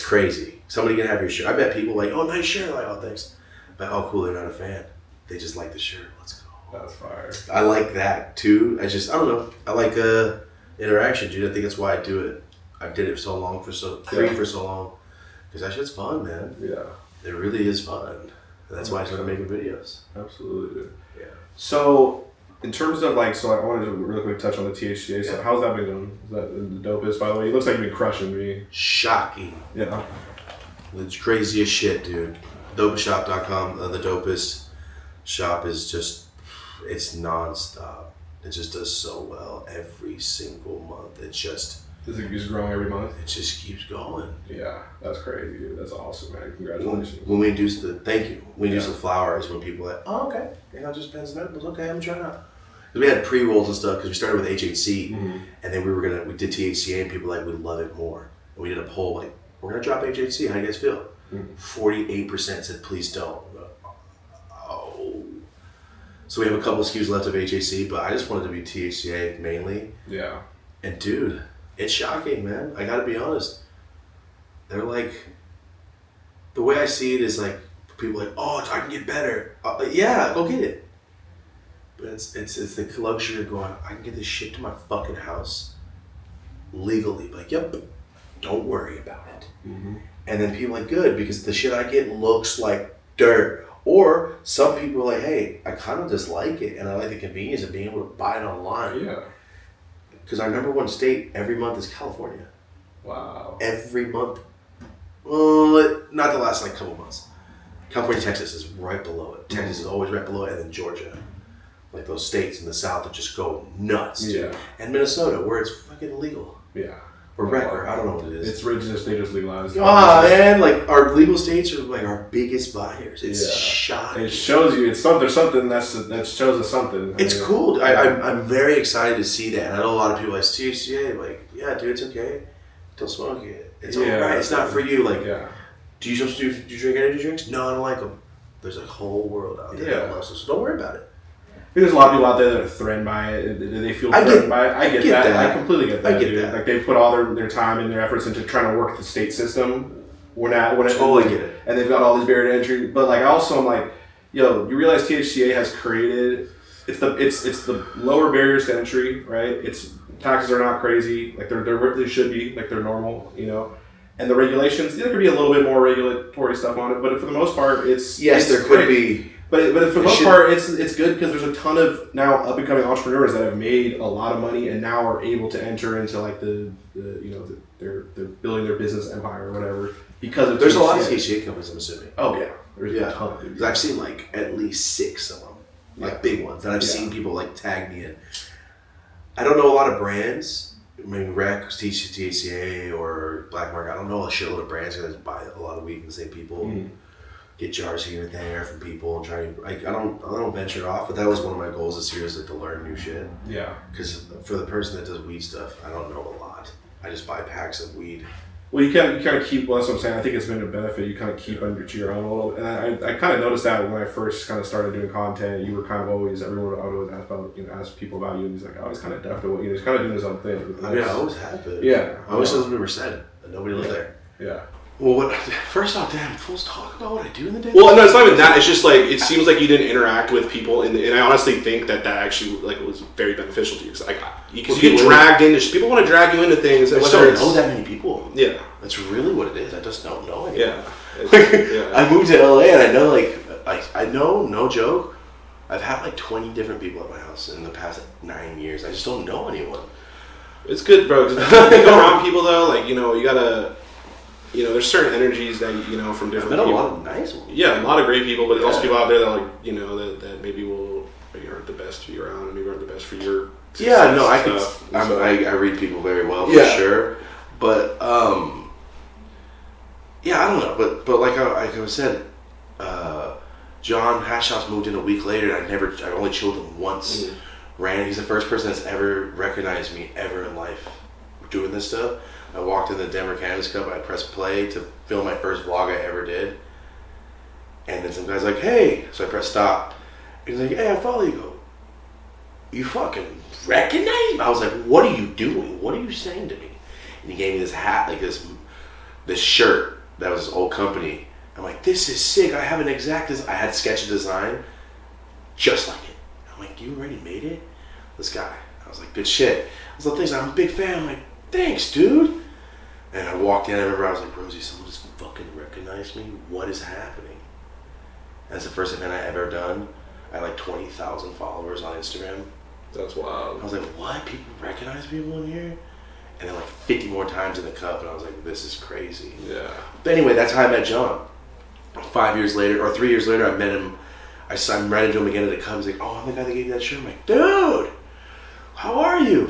crazy. Somebody can have your shirt. I met people like, oh, nice shirt. Like, oh, thanks. But, oh, cool, they're not a fan. They just like the shirt. Let's go. That's fire. I like that, too. I don't know. I like interaction, dude. I think that's why I do it. I did it for so long, for so long. Because that shit's fun, man. Yeah. It really is fun. And that's why I started making videos. Absolutely, dude. Yeah. So, in terms of like, I wanted to really quick touch on the THCA. So, how's that been going? Is that the dopest, by the way? It looks like you've been crushing me. Shocking. Yeah. It's crazy as shit, dude. Dopeshop.com, the dopest shop is just, it's nonstop. It just does so well every single month. It just growing every month? It just keeps going. Yeah, that's crazy, dude. That's awesome, man. Congratulations. When we introduce the flowers, when people are like, oh, okay, just pens and edibles. Okay, I'm trying out. Because we had pre-rolls and stuff, because we started with HHC, and then we did THCA, and people were like, we love it more. And we did a poll, like, we're going to drop HHC. How do you guys feel? 48% said, please don't. Oh. So we have a couple SKUs left of HHC, but I just wanted to be THCA mainly. Yeah. And dude, it's shocking, man. I gotta be honest. They're like, the way I see it is like, people are like, oh, I can get better. Yeah, go get it. But it's the luxury of going, I can get this shit to my fucking house legally. Like, yep, don't worry about it. And then people are like, good, because the shit I get looks like dirt. Or some people are like, hey, I kind of dislike it, and I like the convenience of being able to buy it online. Yeah. Because our number one state every month is California. Wow. Every month. Well, not the last couple months. California, Texas is right below it. Texas is always right below it, and then Georgia. Like those states in the south that just go nuts, dude. Yeah. And Minnesota, where it's fucking illegal. Yeah. Or rec, or I don't know what it is. It's just they just legalized. Man, like our legal states are like our biggest buyers. It's shocking. It shows you there's something that shows us something. It's cool. I'm very excited to see that. I know a lot of people like THCA, like, yeah, dude, it's okay. Don't smoke it. It's alright. It's not for you. Like, do you drink energy drinks? No, I don't like them. There's a whole world out there that loves us, so don't worry about it. There's a lot of people out there that are threatened by it. They feel threatened by it. I get that. I completely get that. Dude. Like they put all their time and their efforts into trying to work the state system. Totally get it. And they've got all these barrier to entry. But like I'm like, yo, you realize THCA has created it's the lower barriers to entry, right? It's taxes are not crazy. Like they should be, like they're normal, you know. And the regulations, there could be a little bit more regulatory stuff on it, but for the most part, there could be. But for the most part, it's good because there's a ton of now up and coming entrepreneurs that have made a lot of money and now are able to enter into like they're building their business empire or whatever because of there's a lot of THCA companies, I'm assuming. Oh yeah, there's a ton of them. I've seen like at least 6 of them, like big ones that I've seen people like tag me in. I don't know a lot of brands. I mean, Rec, THCA, or Black Market. I don't know a shitload of brands because I buy a lot of weed from the same people. Get jars here and there from people and try to, like, I don't venture off, but that was one of my goals this year is like to learn new shit. Yeah. Because for the person that does weed stuff, I don't know a lot. I just buy packs of weed. Well, you kind of keep. Well, that's what I'm saying. I think it's been a benefit. You kind of keep under to your own a little. And I kind of noticed that when I first kind of started doing content, you were kind of always everyone would always ask people about you, and he's like, oh, he's kind of deaf to what he's kind of doing his own thing. I mean, I always have been. Yeah. I always never said that nobody lived there. Yeah. Well, first off, damn, fools talk about what I do in the day. Well, no, it's not even that. It's just like it seems like you didn't interact with people, and I honestly think that actually like was very beneficial to you because you get dragged into. People want to drag you into things. I just don't know that many people. Yeah, that's really what it is. I just don't know anyone. Yeah. I moved to LA, and I know I know, no joke. I've had like 20 different people at my house in the past 9 years. I just don't know anyone. It's good, bro. When you go around people though, like you gotta. There's certain energies that, from different people. A lot of nice ones. Yeah, a lot of great people, but there's also people out there that, like, that maybe will, aren't the best to be around and maybe aren't the best for your Yeah, no, I read people very well for sure, but yeah, I don't know, but like I said, John Hashhouse moved in a week later, and I only chilled him once. He's the first person that's ever recognized me ever in life doing this stuff. I walked in the Denver Cannabis Cup, I pressed play to film my first vlog I ever did, and then some guy's like, hey, so I pressed stop. He's like, hey, I follow you. Go, you fucking recognize me? I was like, what are you doing? What are you saying to me? And he gave me this hat, like this shirt that was his old company. I'm like, this is sick. I have an exact I had sketched a design just like it. I'm like, you already made it? This guy. I was like, good shit. I was like, thanks, I'm a big fan. I'm like, thanks, dude. And I walked in, I remember I was like, Rosie, someone just fucking recognized me? What is happening? That's the first event I ever done. I had like 20,000 followers on Instagram. That's wild. I was like, what? People recognize people in here? And then like 50 more times in the cup, and I was like, this is crazy. Yeah. But anyway, that's how I met John. 3 years later, I met him. I ran into him again at the cup. He's like, oh, I'm the guy that gave you that shirt. I'm like, dude, how are you?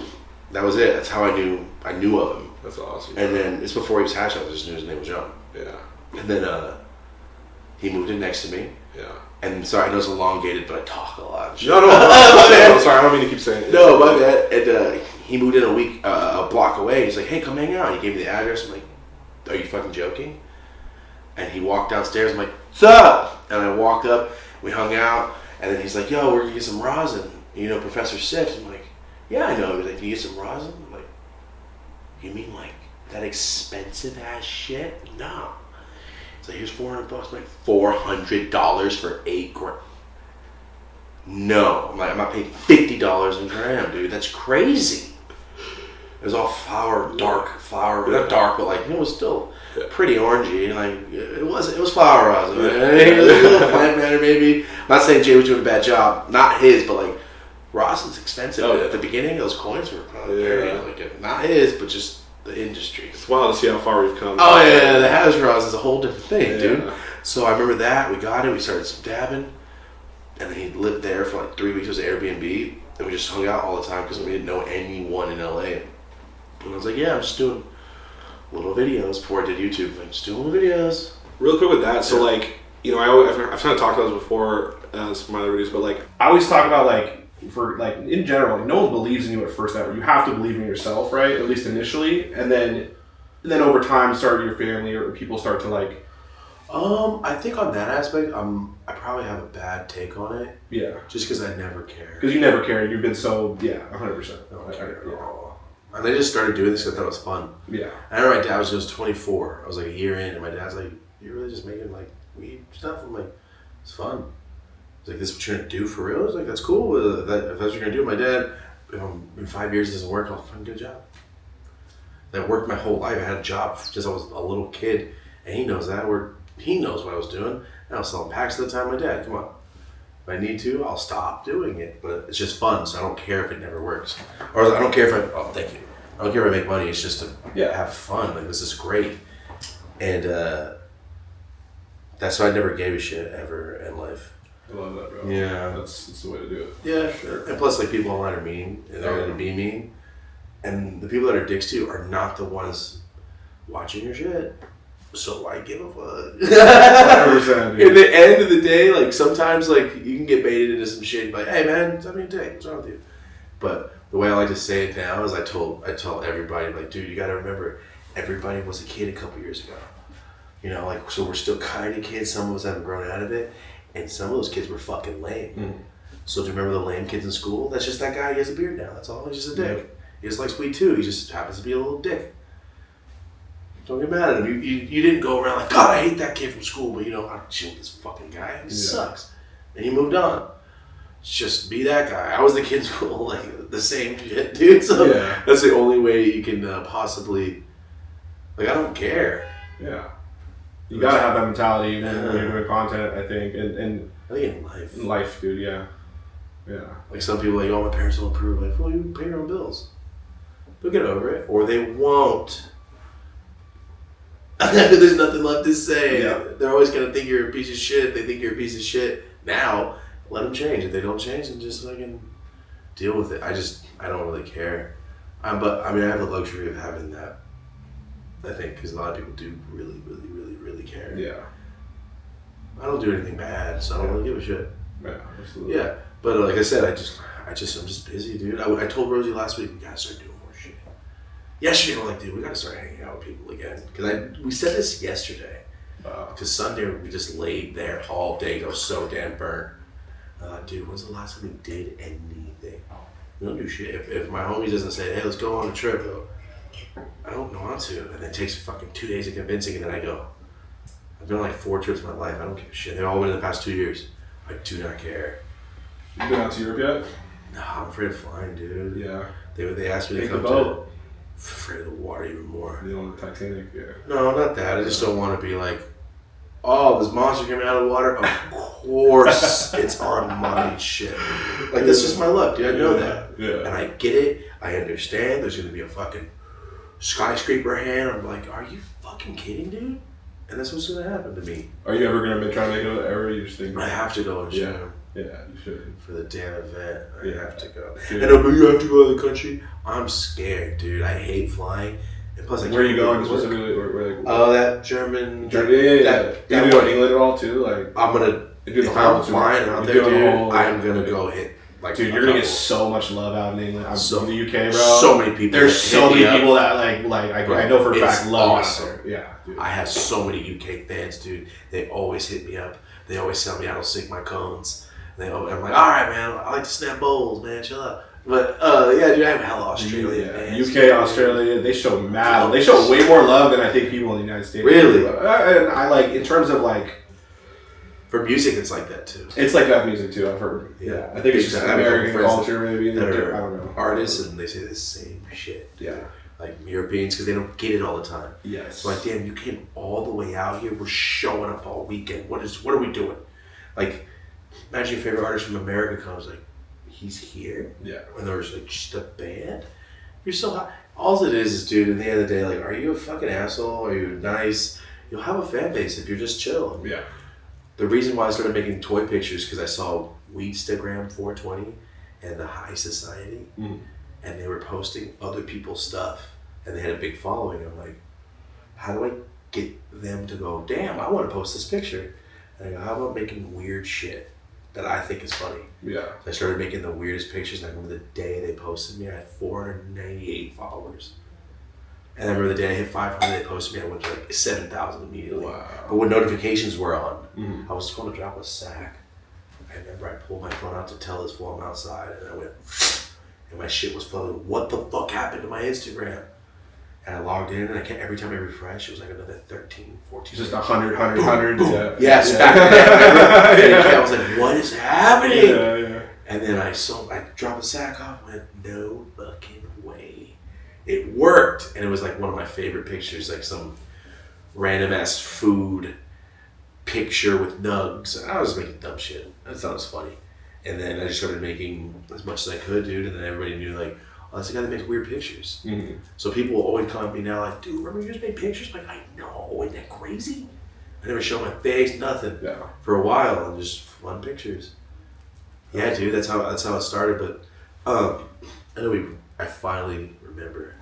That was it. That's how I knew of him. That's awesome. And then it's before he was Hash. I just knew his name was John. Yeah. And then he moved in next to me. Yeah. And sorry, I know it's elongated, but I talk a lot. No, sorry, I don't mean to keep saying it. No, my bad. And he moved in a block away. He's like, hey, come hang out. He gave me the address. I'm like, are you fucking joking? And he walked downstairs. I'm like, what's up? And I walked up. We hung out. And then he's like, yo, we're going to get some rosin. You know Professor Sips? I'm like, yeah, I know. He's like, can you get some rosin? I'm like, you mean like that expensive ass shit? No. He's like, here's $400. I'm like, $400 for 8 grams? No. I'm like, I'm not paying $50 a gram, dude. That's crazy. It was all dark flower. Not dark, but like, it was still pretty orangey. Like, it was flower rosin. It was a little plant matter, maybe. I'm not saying Jay was doing a bad job. Not his, but like, rosin's expensive. At the beginning, those coins were probably like, not his, but just the industry. It's wild to see how far we've come. Oh yeah, the hash rosin is a whole different thing, dude. So I remember that. We got it. We started some dabbing. And then he lived there for like 3 weeks. It was Airbnb. And we just hung out all the time because we didn't know anyone in LA. And I was like, yeah, I'm just doing little videos before I did YouTube. I'm just doing little videos. Real quick with that, so like, you know, I've kind of talked about this before in some of my other videos, but like, I always talk about like, for like, in general, like, no one believes in you at first ever. You have to believe in yourself, right? At least initially. And then over time, start your family or people start to like, I think on that aspect, I probably have a bad take on it. Yeah. Just because I never cared. Because you never cared. You've been so, 100%. No, I cared at all. And I just started doing this because I thought it was fun. Yeah. I remember my dad was just 24. I was like a year in, and my dad's like, you're really just making like weed stuff? I'm like, it's fun. He's like, this is what you're going to do for real? I was like, that's cool. If that's what you're going to do, my dad, in 5 years it doesn't work, I'll find a good job. I worked my whole life. I had a job since I was a little kid, and he knows that. He knows what I was doing. And I was selling packs at the time. My dad, come on. If I need to, I'll stop doing it. But it's just fun, so I don't care if it never works. Or I don't care thank you. I don't care if I make money. It's just to have fun. Like, this is great. And that's why I never gave a shit ever in life. I love that, bro. Yeah. That's the way to do it. Yeah, sure. And plus, like, people online are mean, and they're going to be mean. And the people that are dicks to you are not the ones watching your shit. So I give a fuck. 100%, dude. At the end of the day, like, sometimes, like, you can get baited into some shit, like, hey, man, send me a dick. What's wrong with you? But the way I like to say it now is I tell everybody, like, dude, you got to remember, everybody was a kid a couple years ago. You know, like, so we're still kind of kids. Some of us haven't grown out of it. And some of those kids were fucking lame. Mm. So do you remember the lame kids in school? That's just that guy. He has a beard now. That's all. He's just a dick. Yeah. He just likes weed too. He just happens to be a little dick. Don't get mad at him. You didn't go around like, God, I hate that kid from school, but you know, I'm chill with this fucking guy. He sucks. And he moved on. Just be that guy. I was the kid in school, like, the same shit, dude. So that's the only way you can possibly, like, I don't care. Yeah. You gotta have that mentality when you're doing content, I think. And I think in life. In life, dude, yeah. Like, some people are like, oh, my parents don't approve. Like, well, you pay your own bills. They'll get over it. Or they won't. There's nothing left to say. Yeah. They're always going to think you're a piece of shit. They think you're a piece of shit now. let them change. If they don't change, then just fucking deal with it. I don't really care. But I mean, I have the luxury of having that. I think because a lot of people do really care. Yeah. I don't do anything bad, so I don't really give a shit. Yeah, absolutely. Yeah, but like I said, I'm just busy, dude. I told Rosie last week, we gotta start doing more shit. Yesterday, I'm like, dude, we gotta start hanging out with people again. Because we said this yesterday. Because Sunday, we just laid there all day. I was so damn burnt. Dude, when's the last time we did anything? We don't do shit. If my homie doesn't say, hey, let's go on a trip, though, I don't want to. And it takes fucking 2 days of convincing, and then I go. I've been on like 4 trips in my life. I don't give a shit. They all went in the past 2 years. I do not care. You been out to Europe yet? No, I'm afraid of flying, dude. Yeah. They asked me to Take come the boat. I'm afraid of the water even more. You on the Titanic, yeah. No, not that. I just don't want to be like, oh, this monster came out of the water. Of course, it's on my shit. Like that's just my luck, dude. I know that. Yeah. And I get it. I understand. There's gonna be a fucking skyscraper hand. I'm like, are you fucking kidding, dude? And that's what's gonna happen to me. Are you ever gonna try to make it ever? You just think I have to go and show him. Yeah, you should. For the damn event, I have to go. Yeah. I know, but you have to go out of the country. I'm scared, dude. I hate flying. And plus, where are you going specifically? Where, oh, that German. Yeah. That you go to England at all too? Like I'm gonna. If I'm flying out there, dude, I'm gonna go hit. Like, dude, you're gonna get so much love out in England. I'm so, in the UK, bro. So many people. There's so many people that I know for a fact love awesome. Yeah, dude. I have so many UK fans, dude. They always hit me up. They always tell me I don't sink my cones. I'm like, all right, man. I like to snap bowls, man. Chill out. But yeah, dude, I have hella Australian fans. UK, Australia, they show mad. They show way more love than I think people in the United States. Really? And I like in terms of like. For music, it's like that too. It's like that music too. I've heard. Yeah, I think it's just American culture, maybe. That are, I don't know. Artists, and they say the same shit. Yeah. Like Europeans, because they don't get it all the time. Yes. So like, damn, you came all the way out here. We're showing up all weekend. What are we doing? Like, imagine your favorite artist from America comes. Like, he's here. Yeah. When there's like just a band. You're so hot. All it is, dude. At the end of the day, like, are you a fucking asshole? Are you nice? You'll have a fan base if you're just chill. Yeah. The reason why I started making toy pictures because I saw Weedstagram 420 and the High Society, and they were posting other people's stuff, and they had a big following. I'm like, how do I get them to go, damn, I want to post this picture? And I go, how about making weird shit that I think is funny? Yeah. So I started making the weirdest pictures, and I remember the day they posted me, I had 498 followers. And I remember the day I hit 500, they posted me, I went to like 7,000 immediately. Wow. But when notifications were on, I was going to drop a sack. I remember I pulled my phone out to tell this fool I'm outside, and I went, and my shit was flooded. What the fuck happened to my Instagram? And I logged in, and every time I refreshed, it was like another 13, 14. Just 100. Yeah. Yes, back then. And I was like, what is happening? Yeah. And then I dropped a sack off, and went, no fucking way. It worked, and it was like one of my favorite pictures, like some random ass food picture with nugs. I was making dumb shit. I thought it was funny. And then I just started making as much as I could, dude, and then everybody knew, like, oh, that's the guy that makes weird pictures. So people will always come at me now like, dude, remember you just made pictures? I'm like, I know, isn't that crazy? I never showed my face, nothing. Yeah. For a while, and just fun pictures. Yeah, dude, that's how it started. But I finally remember.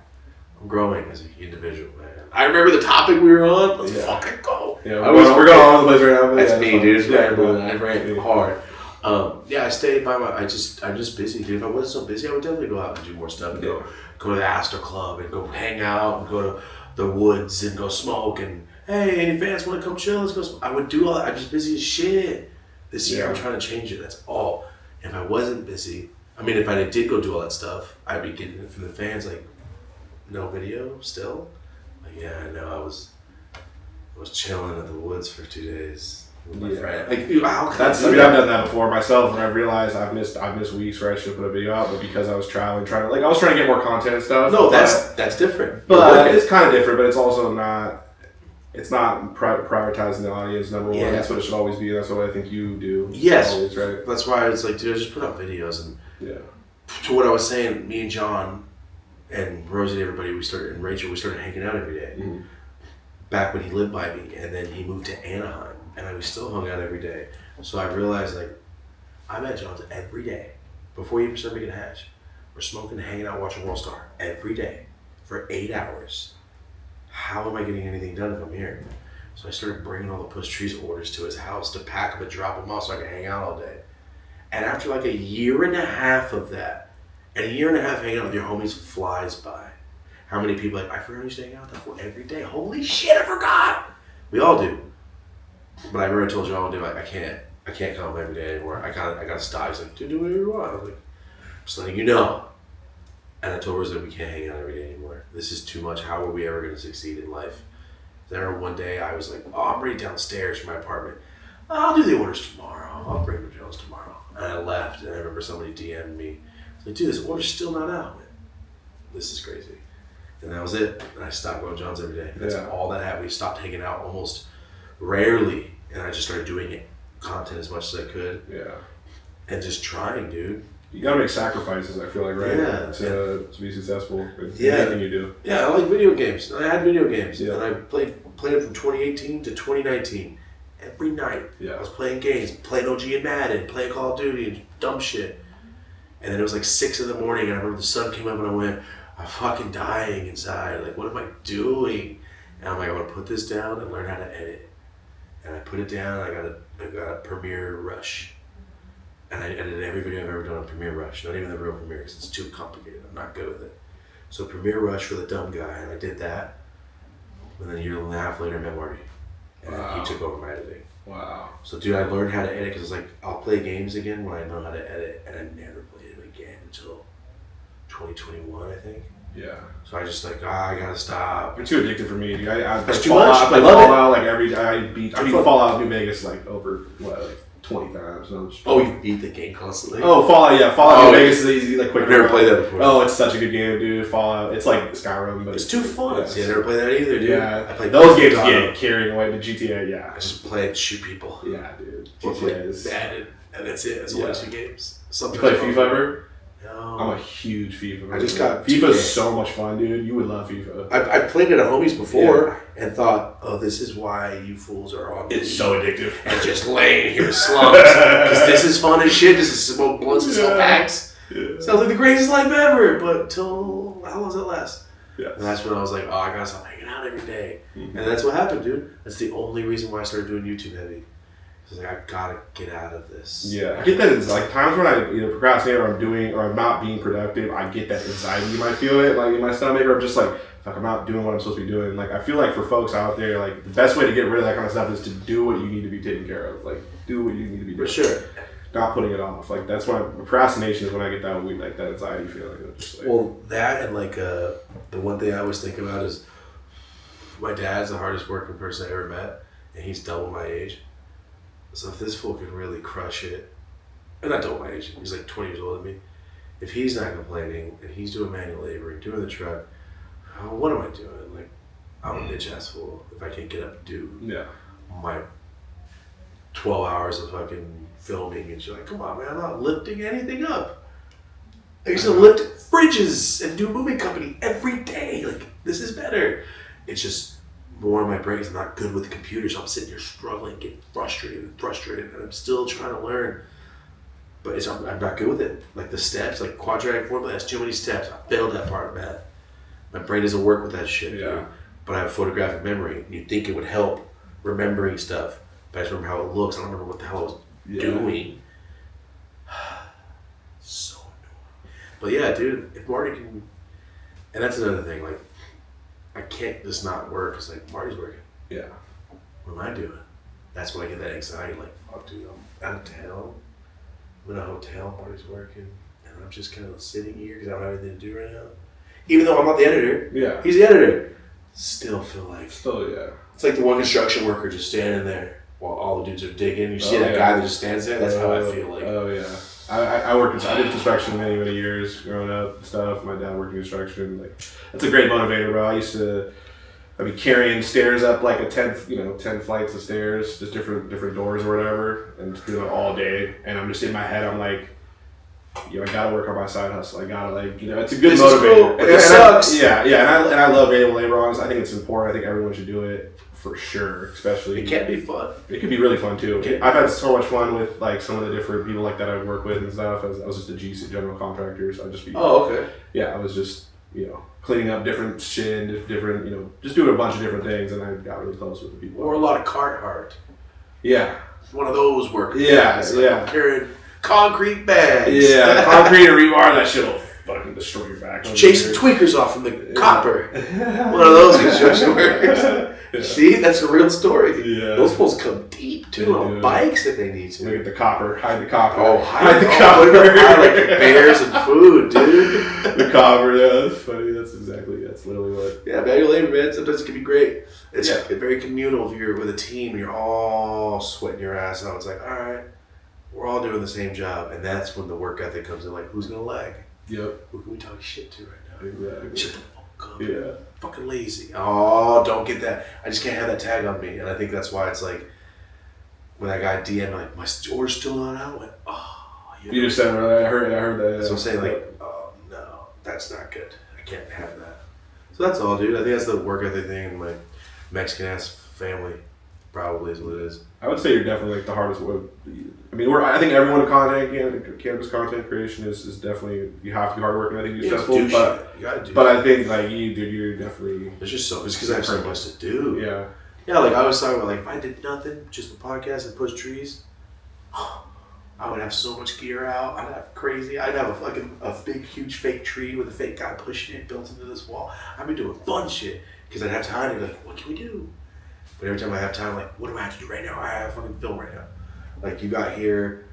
I'm growing as an individual, man. I remember the topic we were on. Let's fucking go. Yeah, we're going all over the place right now. That's me, dude. It's rambling. I ran hard. Yeah, I stayed by I'm just busy, dude. If I wasn't so busy, I would definitely go out and do more stuff. And go to the Astor Club and go hang out and go to the woods and go smoke and hey, any fans want to come chill? Let's go. I would do all that. I'm just busy as shit. This year I'm trying to change it. That's all. If I wasn't busy, I mean, if I did go do all that stuff, I'd be getting it from the fans like, no video still. Like, yeah, I know. I was chilling in the woods for 2 days. With my friend. Like, I've done that before myself, and I've realized I've missed weeks where I should put a video out, but because I was traveling, I was trying to get more content and stuff. No, that's different. But it's kind of different, but it's also not. It's not prioritizing the audience, number one. That's what it should always be. That's what I think you do. Yes, always, right? That's why it's like, dude, I just put out videos, and to what I was saying, me and John and Rosie and everybody, we started hanging out every day. Back when he lived by me, and then he moved to Anaheim. And we still hung out every day. So I realized, like, I'm at John's every day before you even start making hash. We're smoking, hanging out, watching World Star every day for 8 hours. How am I getting anything done if I'm here? So I started bringing all the Push Trees orders to his house to pack them and drop them off so I could hang out all day. And after like a year and a half of that, and a year and a half hanging out with your homies flies by. How many people like, I forgot I used to hang out with that fool every day. Holy shit, I forgot. We all do. But I remember I told John one day, like, I can't come every day anymore. I gotta stop. He's like, dude, do whatever you want. I was like, just letting you know. And I told her that we can't hang out every day anymore. This is too much. How are we ever gonna succeed in life? Then one day I was like, oh, I'm ready downstairs from my apartment. I'll do the orders tomorrow. I'll bring the Jones tomorrow. And I left, and I remember somebody DM'd me. I was like, dude, this order's still not out. Man. This is crazy. And that was it. And I stopped going to John's every day. That's all that happened. We stopped hanging out almost rarely. And I just started doing it, content as much as I could. Yeah. And just trying, dude. You gotta make sacrifices, I feel like, right? Yeah. To be successful in anything you do. Yeah, I like video games. I had video games. Yeah. And I played it from 2018 to 2019. Every night. Yeah. I was playing games, playing OG and Madden, playing Call of Duty and dumb shit. And then it was like 6 in the morning and I remember the sun came up and I went, I'm fucking dying inside. Like, what am I doing? And I'm like, I'm gonna put this down and learn how to edit. And I put it down and I got a Premiere Rush. And I edited every video I've ever done on Premiere Rush. Not even the real Premiere because it's too complicated. I'm not good with it. So Premiere Rush for the dumb guy, and I did that. And then a year and a half later, I met Marty. And he took over my editing. Wow. So dude, I learned how to edit because it's like, I'll play games again when I know how to edit. And I never played them again until 2021, I think. Yeah. So I just like, I gotta stop. You're too addicted for me, dude. I That's play too Fallout, much. I play I love Fallout like every day. I beat Fallout New Vegas like over, like 20 times. So Oh, you beat the game constantly? Oh, Fallout, yeah. Fallout New Vegas is easy, like quick. I've never played that before. Oh, it's such a good game, dude. Fallout. It's like Skyrim, but It's too fun. Yeah. See, I never played that either, dude. Yeah. I played those games get carrying away, but GTA, yeah. I just play and shoot people. Yeah, dude. Or play GTA is... Madden, and that's it. That's only 2 games. You play FIFA ever? No. I'm a huge FIFA. I just got FIFA is so much fun, dude. You would love FIFA. I played it at homies before and thought, oh, this is why you fools are on. It's so addictive. And just laying here slumped because this is fun as shit. This is smoke blunts and sell packs. Yeah. Sounds like the greatest life ever. But till how long does it last? Yeah. And that's when I was like, oh, I gotta stop hanging out every day. Mm-hmm. And that's what happened, dude. That's the only reason why I started doing YouTube heavy. Like, I gotta get out of this. Yeah, I get that. It's like times when I either procrastinate or I'm not being productive. I get that anxiety. You might feel it like in my stomach, or I'm just like, fuck, I'm not doing what I'm supposed to be doing. Like I feel like for folks out there, like the best way to get rid of that kind of stuff is to do what you need to be taken care of. Like do what you need to be doing. For sure. Not putting it off. Like that's when procrastination is when I get that like that anxiety feeling. Just like, well, that and like the one thing I always think about is my dad's the hardest working person I ever met, and he's double my age. So if this fool can really crush it, and not double my age, he's like 20 years older than me. If he's not complaining and he's doing manual labor and doing the truck, what am I doing? Like, I'm a bitch ass fool if I can't get up and do my 12 hours of fucking filming and shit. Like, come on, man, I'm not lifting anything up. I used to lift fridges and do moving company every day. Like, this is better. It's just more in my brain. I'm not good with computers. So I'm sitting here struggling, getting frustrated, and I'm still trying to learn. But I'm not good with it. Like the steps, like quadratic formula has too many steps. I failed that part of math. My brain doesn't work with that shit. Yeah. Dude. But I have photographic memory. And you'd think it would help remembering stuff. But I just remember how it looks. I don't remember what the hell I was doing. So annoying. But yeah, dude, if Marty can... And that's another thing. Like, I can't just not work. It's like, Marty's working. Yeah. What am I doing? That's when I get that anxiety. Like, fuck, dude, I'm out of town. I'm in a hotel. Marty's working. And I'm just kind of sitting here because I don't have anything to do right now. Even though I'm not the editor. Yeah. He's the editor. Still feel like... Still, yeah. It's like the one construction worker just standing there while all the dudes are digging. You see that guy that just stands there? That's how I feel like. Oh, yeah. I did construction many years growing up and stuff. My dad worked in construction. Like, that's a great motivator, bro. I'd be carrying stairs up like 10 flights of stairs, just different doors or whatever, and just doing it all day. And I'm just in my head, I'm like, I gotta work on my side hustle. I gotta it's a good this motivator. Is cool, but it sucks. And I love manual labor. Honestly, I think it's important. I think everyone should do it for sure. Especially it can be fun. It can be really fun too. I've had so much fun with like some of the different people like that I work with and stuff. I was just a GC general contractor, so I'd just be. Oh, okay. Yeah, I was just cleaning up different shit, different just doing a bunch of different things, and I got really close with the people. Or a lot of cart art. Yeah. One of those workers. Yeah, I'm carrying concrete bags. Yeah, concrete and rebar, that shit will fucking destroy your back. Chasing tweakers off from the copper. One of those construction workers. Yeah. See, that's a real story. Yeah. Those fools come deep too on bikes if they need to. Look at the copper, hide the copper. Oh, hide the copper. Hide like bears and food, dude. The copper, yeah, that's funny. That's literally what. Yeah, manual labor, man. Sometimes it can be great. It's very communal if you're with a team and you're all sweating your ass out. It's like, all right, we're all doing the same job, and that's when the work ethic comes in. Like, who's gonna lag? Yep. Who can we talk shit to right now? Exactly. Shut the fuck up. Yeah. Fucking lazy. Oh, don't get that. I just can't have that tag on me, and I think that's why it's like when that guy DM'd like, my order's still not out. I went, oh. You just said I heard that. That's what I'm saying. Like, oh no, that's not good. I can't have that. So that's all, dude. I think that's the work ethic thing, and my Mexican ass family probably is what it is. I would say you're definitely like the hardest work. I mean, I think everyone in cannabis content creation is definitely, you have to be hardworking. I think you're successful, you gotta do. But I think like you, dude, you're definitely. It's just because I have so much to do. Yeah. Yeah, like I was talking about, like if I did nothing, just the podcast and Push Trees, I would have so much gear out. I'd have a big, huge fake tree with a fake guy pushing it built into this wall. I'd be doing fun shit because I'd have time to be like, what can we do? But every time I have time, like, what do I have to do right now? I have fucking film right now. Like you got here,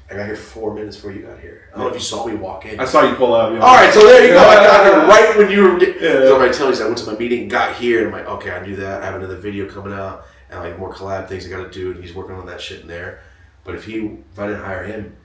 I got here 4 minutes before you got here. I don't know if you saw me walk in. I saw you pull up. All right, so there you go. I got here right when you were. So I'm telling you, I went to my meeting, got here, and I'm like, okay, I do that. I have another video coming out, and like more collab things I got to do, and he's working on that shit in there. But if I didn't hire him,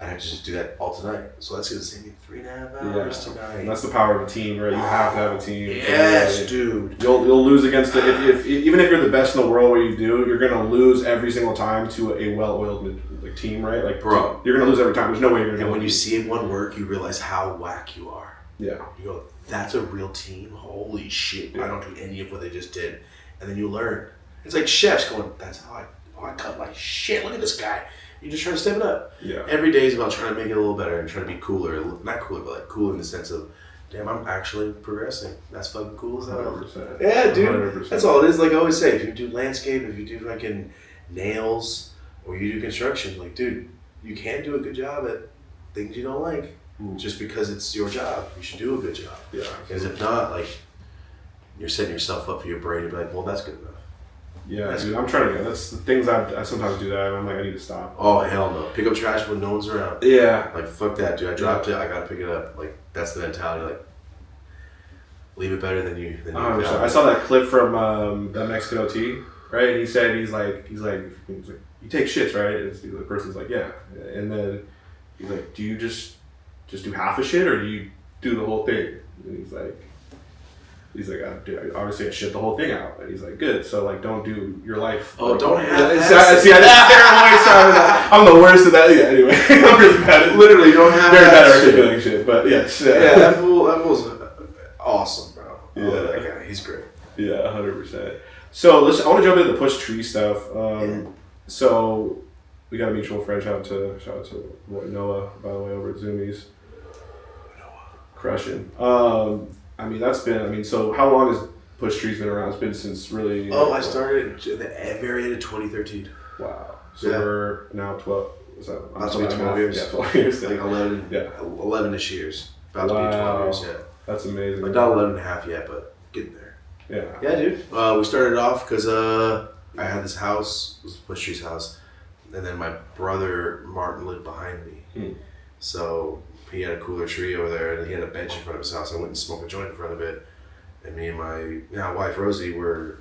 I'd have to just do that all tonight. So that's gonna save me 3.5 hours tonight. And that's the power of a team, right? You have to have a team. Yes, dude. You'll lose against it even if you're the best in the world. What you do, you're gonna lose every single time to a well-oiled team, right? Like, bro, you're gonna lose every time. There's no way you're gonna. And when you see one work, you realize how whack you are. Yeah. You go, that's a real team. Holy shit! Yeah. I don't do any of what they just did, and then you learn. It's like chefs going, that's how I cut my shit. Look at this guy. You just try to step it up. Yeah. Every day is about trying to make it a little better and trying to be cooler. Not cooler, but like cool in the sense of, damn, I'm actually progressing. That's fucking cool as hell. 100%. Yeah, dude. 100%. That's all it is. Like I always say, if you do landscape, if you do fucking nails, or you do construction, like, dude, you can do a good job at things you don't like. Just because it's your job. You should do a good job. Yeah. Because if not, like, you're setting yourself up for your brain to be like, well, that's good enough. Yeah, dude, I'm trying to. That's the things I sometimes do that, and I'm like, I need to stop. Oh hell no! Pick up trash when no one's around. Yeah. Like fuck that, dude. I dropped it. I gotta pick it up. Like that's the mentality. Like leave it better than you. I saw that clip from that Mexican OT, right? And he said he's like you take shits, right? And the person's like, yeah, and then he's like, do you just do half a shit or do you do the whole thing? And he's like, obviously I shit the whole thing out. And he's like, good. So like, don't do your life. Oh, don't have. See, I'm the worst at that. Yeah. Anyway, I'm really bad at. Literally, don't have. Very bad at articulating shit. But yes. Yeah, that fool's awesome, bro. Yeah, that guy, he's great. Yeah, 100%. So I want to jump into the Push Tree stuff. So we got a mutual friend. Shout out to Noah, by the way, over at Zumiez. Crushing. So how long has Push Trees been around? It's been since really. I started at the very end of 2013. Wow. So we're now 12. What's that? That's only 12 years. Yeah, 12 years. Like 11. Yeah. 11-ish years. About to be 12 years. Yeah. That's amazing. Like not 11 and a half yet, but getting there. Yeah. Yeah, dude. We started off because I had this house. It was Push Trees' house, and then my brother Martin lived behind me. So he had a cooler tree over there, and he had a bench in front of his house. I went and smoked a joint in front of it, and me and my now wife Rosie were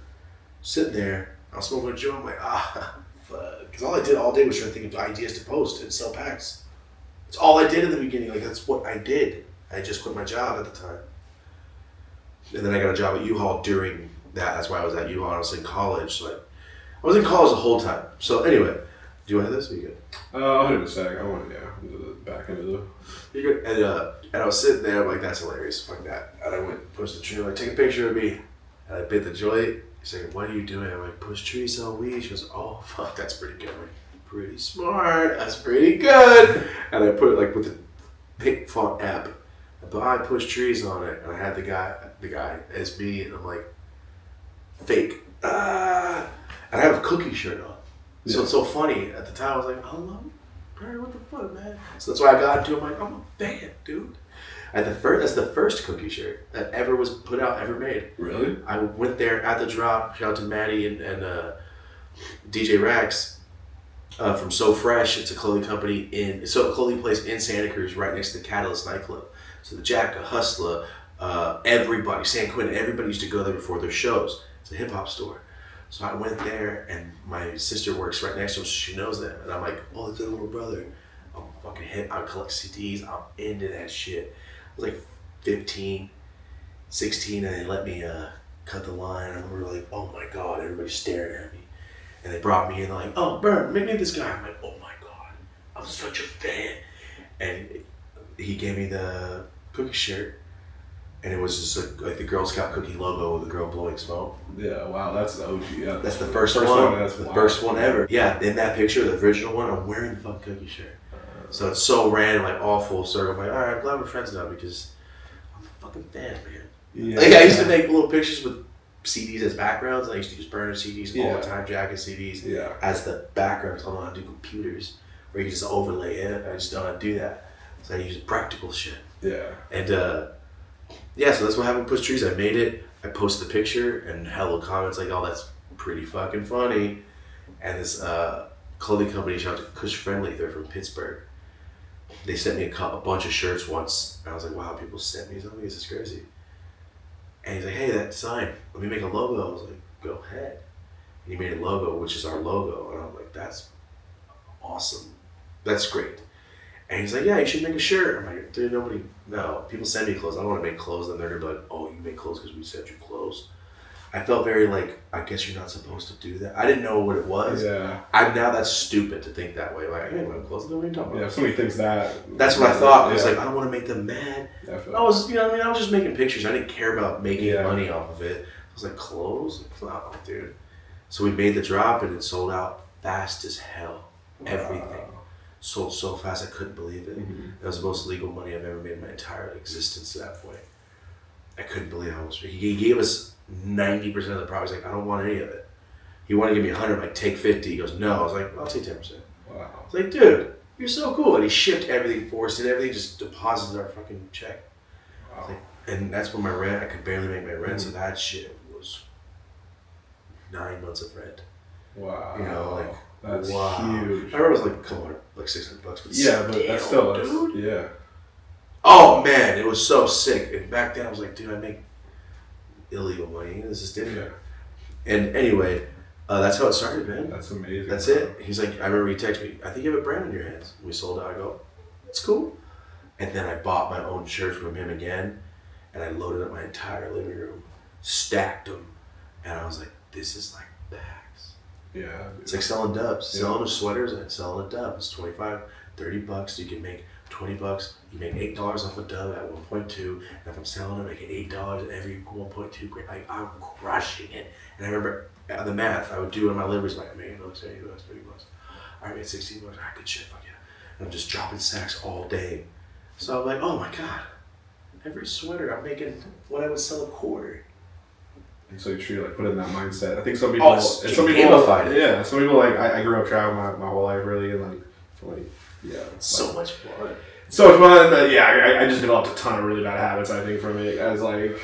sitting there. I was smoking a joint. I'm like, fuck, because all I did all day was trying to think of ideas to post and sell packs. It's all I did in the beginning. Like that's what I did. I just quit my job at the time, and then I got a job at U-Haul during that. That's why I was at U-Haul. I was in college. Like I was in college the whole time. So anyway, Do you want this? Or you good? I'll hit it in a sec. I want to, into the back end of the... You're good. And I was sitting there, I'm like, that's hilarious. Fuck that. And I went, pushed the tree, like, take a picture of me. And I bit the joint. He's like, what are you doing? I'm like, push trees, sell weed. She goes, oh, fuck, that's pretty good. I'm like, pretty smart. That's pretty good. And I put it, like, with the pink font app. But I push trees on it. And I had the guy as me. And I'm like, fake. And I have a cookie shirt on. Yeah. So it's so funny. At the time, I was like, oh, what the fuck, man? So that's why I got into it. I'm like, I'm a fan, dude. That's the first cookie shirt that ever was put out, ever made. Really? I went there at the drop. Shout out to Maddie and DJ Rax from So Fresh. It's a clothing company a clothing place in Santa Cruz, right next to the Catalyst nightclub. So the Jacka, Hustler, everybody, San Quentin, everybody used to go there before their shows. It's a hip hop store. So I went there, and my sister works right next to him, so she knows them. And I'm like, oh, it's their little brother. I'm fucking hip. I collect CDs. I'm into that shit. I was like 15, 16, and they let me cut the line. And we were like, oh my God, everybody's staring at me. And they brought me in, they're like, oh, Berner, make me this guy. I'm like, oh my God, I'm such a fan. And he gave me the cookie shirt. And it was just like the Girl Scout cookie logo with the girl blowing smoke. Yeah, wow, that's the OG. Yeah, that's the first one. That's the first one ever. Yeah, in that picture, the original one, I'm wearing the fucking cookie shirt. So it's so random, like all full circle. I'm like, all right, I'm glad we're friends now because I'm a fucking fan, man. Yeah. Like I used to make little pictures with CDs as backgrounds. I used to use Berner CDs all the time, Jacka CDs as the backgrounds. I don't know how to do computers where you just overlay it. I just don't know how to do that. So I use practical shit. Yeah. And so that's what happened with Push Trees. I made it. I posted the picture and hella comments like, oh, that's pretty fucking funny. And this clothing company, shout out to Kush Friendly, they're from Pittsburgh. They sent me a bunch of shirts once. And I was like, wow, people sent me something? This is crazy. And he's like, hey, that sign, let me make a logo. I was like, go ahead. And he made a logo, which is our logo. And I was like, that's awesome. That's great. And he's like, yeah, you should make a shirt. I'm like, dude, no, people send me clothes. I don't want to make clothes. Then they're going to be like, oh, you make clothes because we sent you clothes. I felt very like, I guess you're not supposed to do that. I didn't know what it was. Yeah. Now that's stupid to think that way. Like, I ain't wearing clothes. What are you talking about? Yeah, if somebody thinks that. That's what I thought. I was like, I don't want to make them mad. Definitely. I was just making pictures. I didn't care about making money off of it. I was like, clothes? No, dude. So we made the drop and it sold out fast as hell. Everything. Sold so fast I couldn't believe it. Mm-hmm. That was the most legal money I've ever made in my entire existence to that point. I couldn't believe how much. He gave us 90% of the profit. He's like, I don't want any of it. He wanted to give me 100. I'm like, take 50. He goes, no. I was like, I'll take 10%. Wow. I was like, dude, you're so cool. And he shipped everything for us, did everything, just deposited our fucking check. Wow. Like, and that's when my rent, I could barely make my rent, so that shit was 9 months of rent. Wow. You know, like, that's huge. I remember it was like, come on, like $600, but but that's still, dude. Yeah. Oh man, it was so sick. And back then I was like, dude, I make illegal money. This is different. Yeah. And anyway, that's how it started, man. That's amazing. That's it. He's like, I remember he texted me, I think you have a brand in your hands. We sold it. I go, it's cool. And then I bought my own shirts from him again, and I loaded up my entire living room, stacked them, and I was like, this is like packs. Yeah. It's like selling dubs. Selling the sweaters and selling a dub. It's $25, $30. You can make $20. You make $8 off a dub at 1.2. And if I'm selling it, I make $8 at every 1.2 grand. Like, I'm crushing it. And I remember the math I would do in my deliveries, like, I made $8, $80, $30. I made $16. I could shit, fuck yeah. And I'm just dropping sacks all day. So I'm like, oh my God. Every sweater I'm making what I would sell a quarter. And so you like put in that mindset. I think some people, gamified it. Yeah, some people like I grew up traveling my whole life really, and so much fun. So much fun. But yeah, I just developed a ton of really bad habits. I think from it as like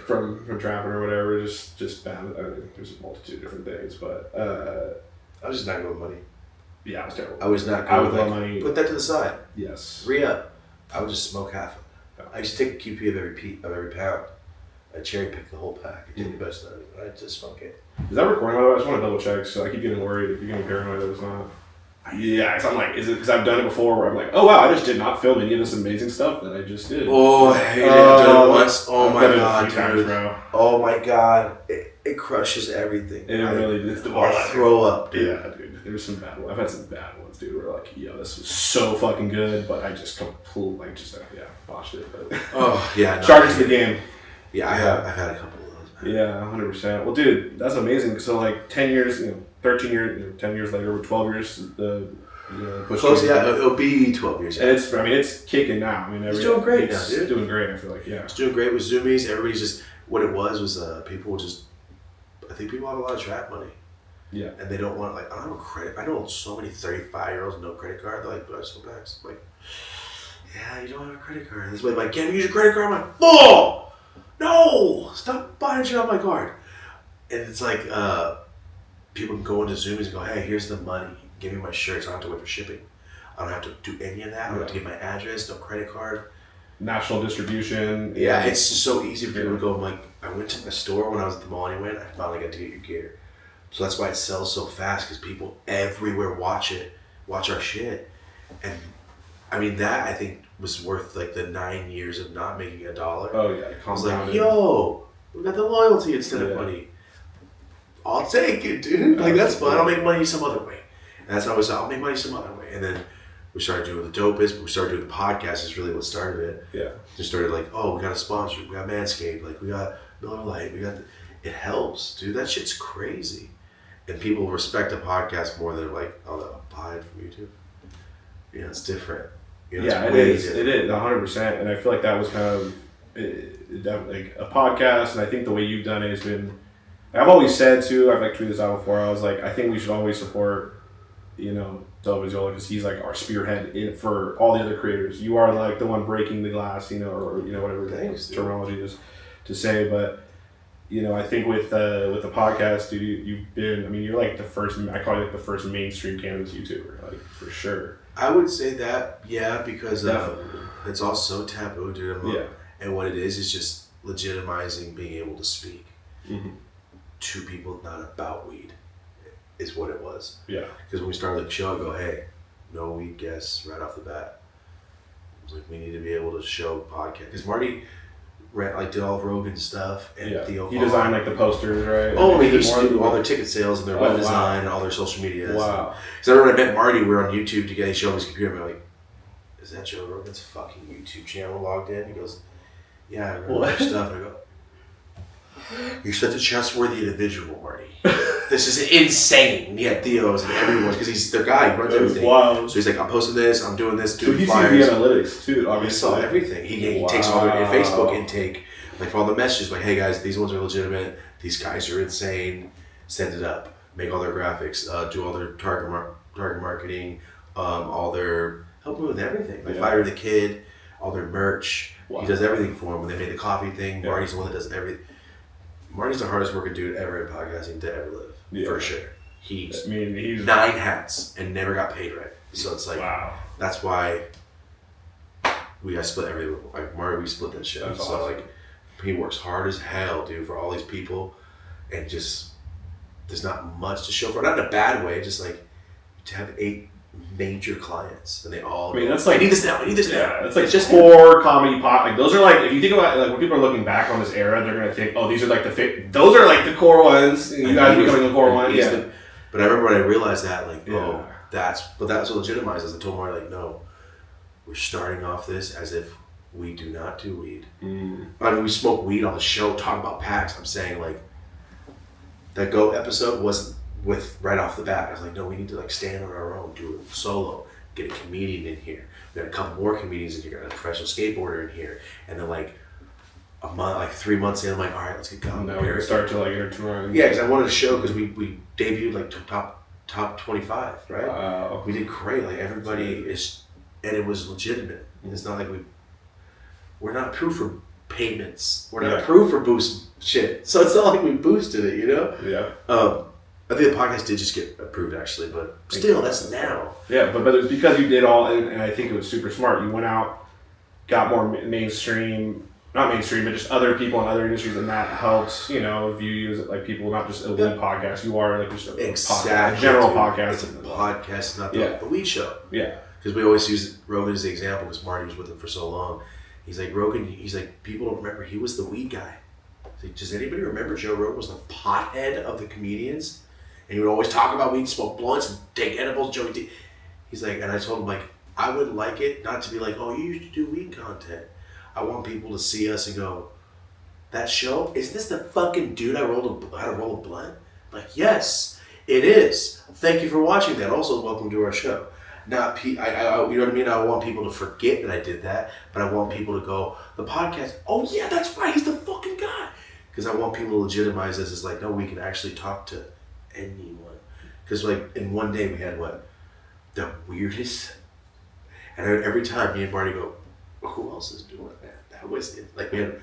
from trapping or whatever. Just bad. I mean, there's a multitude of different things, but I was just not good with money. Yeah, I was terrible. I was not good with money. Put that to the side. Yes. Re-up. I would just smoke half of it. Yeah. I used to take a QP of every pound. I cherry pick the whole pack. I take the best of it. I just smoke it. Is that recording, by the way? I just want to double check. So I keep getting worried if you're getting paranoid that it's not. Yeah, because I'm like, is it because I've done it before where I'm like, oh wow, I just did not film any of this amazing stuff that I just did. Oh, I hate it. I've done it once. Oh I've my done God, it a few times, bro. Oh my God. It crushes everything. It really is. I throw up, dude. Yeah, dude. There's some bad ones. I've had some bad ones, dude. Where like, yo, this was so fucking good, but I just completely botched it. But Oh yeah, charge it to the game. Yeah, I've had a couple of those. Man. Yeah, 100%. Well, dude, that's amazing. So like 10 years, 13 years, 10 years later, 12 years, the Push Close, Trees. yeah, it'll be 12 years. And it's kicking now. I mean, it's doing great now, dude. It's doing great. I feel like, yeah. It's doing great with Zumiez. Everybody's just what it was people just. I think people have a lot of trap money. Yeah. And they don't want, like, I don't have a credit. I know so many 35-year-olds with no credit card. They're like, but I still backs. I'm like, yeah, you don't have a credit card. This way, like, can't you use your credit card? I'm like, oh, no, stop buying shit on my card. And it's like, people can go into Zumiez and go, hey, here's the money. Give me my shirts. I don't have to wait for shipping. I don't have to do any of that. I don't have to give my address, no credit card. National distribution. Yeah, it's just so easy for people to go. I'm like, I went to my store when I was at the mall anyway, and I finally got to get your gear. So that's why it sells so fast, because people everywhere watch our shit. And I mean, that I think was worth like the 9 years of not making $1. Oh yeah, I was like, yo, we got the loyalty instead of money. I'll take it, dude. Like, that's fine. I'll make money some other way. And that's how I was, I'll make money some other way. And then we started doing the dopest, we started doing the podcast is really what started it. Yeah. Just started like, oh, we got a sponsor, we got Manscaped, like we got Miller Lite, it helps, dude. That shit's crazy. And people respect a podcast more than like, oh, they'll buy it from YouTube. Yeah, it's different. It is. It is 100%. And I feel like that was kind of like a podcast. And I think the way you've done it has been. I've always said too. I've like tweeted this out before. I was like, I think we should always support, Dope As Yola, because he's like our spearhead for all the other creators. You are like the one breaking the glass, or whatever terminology is to say. But I think with the podcast, dude, you've been. I mean, you're like the first. I call you like the first mainstream cannabis YouTuber, like for sure. I would say that, yeah, because it's all so taboo, dude. And what it is just legitimizing being able to speak to people not about weed. Is what it was. Yeah. Because when we started the show, I go, hey, no weed guests right off the bat. I was like, we need to be able to show podcast. Because Marty did all of Rogan's stuff. And Theo he designed like the posters, right? Oh, I mean, he used to do all their ticket sales and their web design and all their social media. Wow. Because I remember when I met Marty, we were on YouTube together. He showed me his computer. I'm like, is that Joe Rogan's fucking YouTube channel logged in? He goes, yeah, I read all their stuff. And I go, you're such a trustworthy individual, Marty. This is insane. He had Theo's and everyone's because he's their guy. He runs everything. Wow. So he's like, I'm posting this, I'm doing this, doing flyers. So he sees the analytics too, obviously. He saw everything. He takes all their Facebook intake, like for all the messages, like, hey guys, these ones are legitimate. These guys are insane. Send it up. Make all their graphics. Do all their target marketing. All their help them with everything. Like Fire the Kid, all their merch. Wow. He does everything for them. When they made the coffee thing, Marty's the one that does everything. Marty's the hardest working dude ever in podcasting to ever live, for sure. He's 9 hats and never got paid right. So it's like, that's why we got split everything. Like Marty, we split that shit. So awesome. Like, he works hard as hell, dude, for all these people, and just there's not much to show for it. Not in a bad way, just like to have 8 major clients and they all that's like, I need this now. Yeah, it's like just core comedy pop. Like those are like, if you think about like when people are looking back on this era, they're gonna think, oh, these are like those are like the core ones. You guys are becoming the core one. Yeah. But I remember when I realized that, like, that's what legitimized. I told Marty, like, no, we're starting off this as if we do not do weed. I mean, we smoke weed on the show, talk about packs. I'm saying like that Go episode wasn't with right off the bat. I was like, no, we need to like stand on our own, do it solo, get a comedian in here. We got a couple more comedians in here, got a professional skateboarder in here, and then like a month, like 3 months in, I'm like, all right, let's get going. Now we're gonna start to like intertwine. Yeah, because I wanted to show because we debuted like top 25, right? Wow. We did great. Like everybody is, and it was legitimate. It's not like we're not approved for payments. We're not approved for boost shit. So it's not like we boosted it, Yeah. I think the podcast did just get approved actually, but still, that's now. Yeah, but it was because you did all, and I think it was super smart. You went out, got more mainstream, not mainstream, but just other people in other industries, and that helps, view you as like people, not just a weed podcast. You are like just a podcast, a general podcast. It's a podcast, not the weed show. Yeah. Because we always use Rogan as the example because Marty was with him for so long. He's like, Rogan, people don't remember, he was the weed guy. He's like, does anybody remember Joe Rogan was the pothead of the comedians? And he would always talk about weed, smoke blunts, and take edibles. Joey D. He's like, and I told him, like, I would like it not to be like, oh, you used to do weed content. I want people to see us and go, that show? Is this the fucking dude I had to roll a blunt? Like, yes, it is. Thank you for watching that. Also, welcome to our show. Not, you know what I mean? I want people to forget that I did that, but I want people to go, the podcast, oh yeah, that's right, he's the fucking guy. Because I want people to legitimize this as like, no, we can actually talk to anyone. Because like, in one day we had what? The weirdest. And every time me and Barney go, well, who else is doing that? That was it. Like we had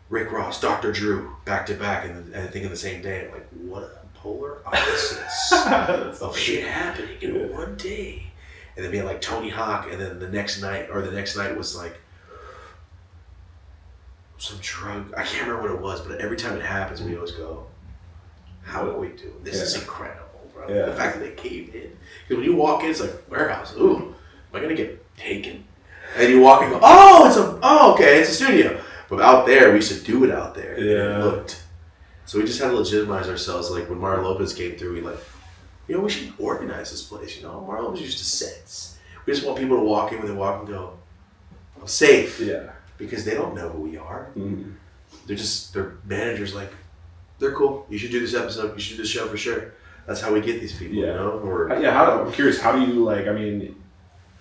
Rick Ross, Dr. Drew, back to back, and I think in the same day. I'm like, what a polar opposites of shit happening in one day. And then we had like Tony Hawk, and then the next night was like some drug. I can't remember what it was, but every time it happens, we always go, how are we doing? This is incredible, bro. Yeah. The fact that they caved in. Because when you walk in, it's like, warehouse. Ooh, am I going to get taken? And you walk in and go, okay, it's a studio. But out there, we used to do it out there. Yeah. And it looked. So we just had to legitimize ourselves. Like when Mario Lopez came through, we like, you know, we should organize this place. You know, Mario Lopez used to sets. We just want people to walk in when they walk and go, I'm safe. Yeah. Because they don't know who we are. Mm-hmm. They're managers like, they're cool. You should do this episode. You should do this show for sure. That's how we get these people, you know? I'm curious, how do you, like, I mean,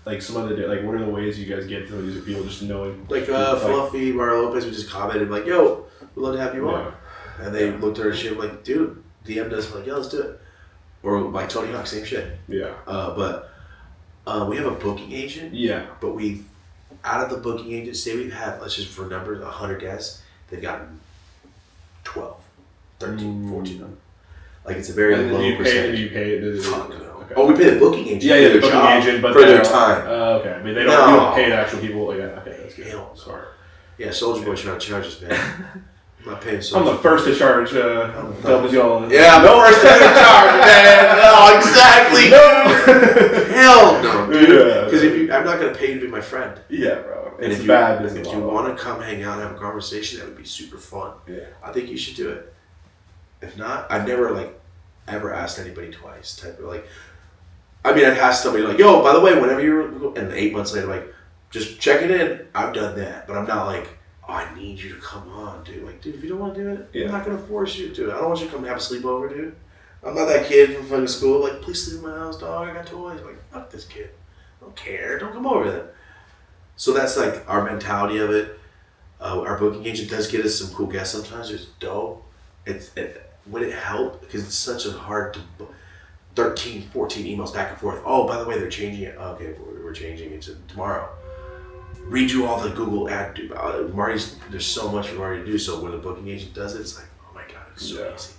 like some of the, like, what are the ways you guys get to these people just knowing? Like, Fluffy, Mario Lopez, we just commented, like, yo, we'd love to have you on. And they looked at our shit like, dude, DM'd us, like, yo, let's do it. Or like Tony Hawk, same shit. Yeah. But we have a booking agent. Yeah. But out of the booking agent, say we've had, let's just for numbers, 100 guests, they've gotten 12, 13, 14. Like it's a very low percentage. You pay Fuck no. Okay. Oh, we pay the booking agent. Yeah, the booking agent, but for their time. Okay, I mean they don't pay the actual people. Yeah, okay, that's good. Sorry. Yeah, Soldier Boy trying to charge us, man. I'm not paying Soldier. I'm the first to charge. Dope As Yola. Yeah, no first to charge, man. No, exactly. No. Hell no, dude. Because I'm not gonna pay you to be my friend. Yeah, bro. And it's bad business. If you want to come hang out and have a conversation, that would be super fun. Yeah. I think you should do it. If not, I've never ever asked anybody twice. Type of like, I mean, I'd ask somebody like, yo, by the way, whenever you're, and 8 months later, like, just checking in. I've done that, but I'm not like, oh, I need you to come on, dude. Like, dude, if you don't want to do it, I'm not gonna force you to do it. I don't want you to come have a sleepover, dude. I'm not that kid from fucking school. Like, please sleep in my house, dog. I got toys. I'm like, fuck this kid. I don't care. Don't come over then. So that's like our mentality of it. Our booking agent does get us some cool guests sometimes. It's dope. Would it help? Because it's such a hard 13, 14 emails back and forth. Oh, by the way, they're changing it. Okay, we're changing it to tomorrow. Redo all the Google ad. There's so much for Marty to do. So when the booking agent does it, it's like, oh my God, it's so easy.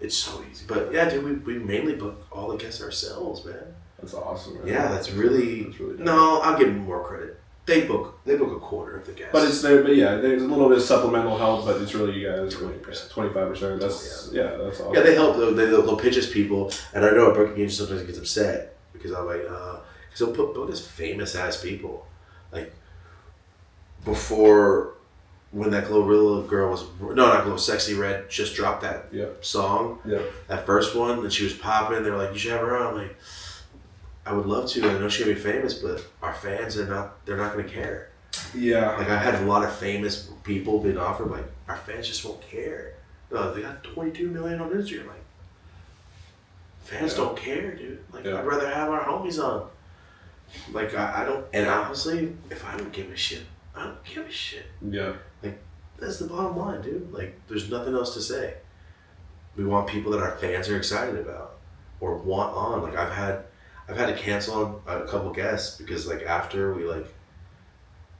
It's so easy. But yeah, dude, we mainly book all the guests ourselves, man. That's awesome, man. Yeah, that's really no, I'll give them more credit. They book a quarter of the guests. But it's there. But yeah, there's a little bit of supplemental help, but it's really you guys 20%, 25%. That's that's awesome. Yeah, they help though. They'll pitch us people, and I know a booking agent sometimes gets upset because I'm like, because they'll book us famous ass people, like before when that Glorilla girl was Sexy Red just dropped that song. Yeah. That first one that she was popping. They're like, you should have her on. I'm like, I would love to. I know she's gonna be famous, but our fans they're not gonna care. Yeah. Like I had a lot of famous people being offered, like our fans just won't care. They got 22 million on Instagram. Like fans don't care, dude. Like I'd rather have our homies on. Like I don't. And honestly, if I don't give a shit, I don't give a shit. Yeah. Like that's the bottom line, dude. Like there's nothing else to say. We want people that our fans are excited about or want on. Like I've had to cancel on a couple guests because like after we like,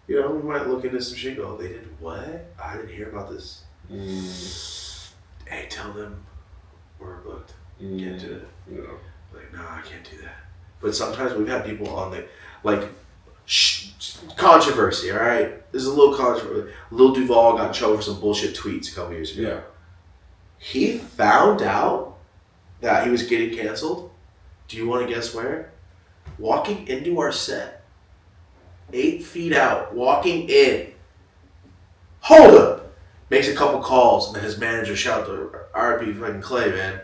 you know, we might look into some shit and go, they did what? I didn't hear about this. Hey, tell them we're booked. Can't do it. Yeah. Like, no, I can't do that. But sometimes we've had people on the, like, controversy, all right? There's a little controversy. Lil Duval got in trouble for some bullshit tweets a couple years ago. Yeah. He found out that he was getting canceled. Do you want to guess where? Walking into our set. 8 feet out. Walking in. Hold up. makes a couple calls, and then his manager, shout out to R.I.P. fucking Clay, man.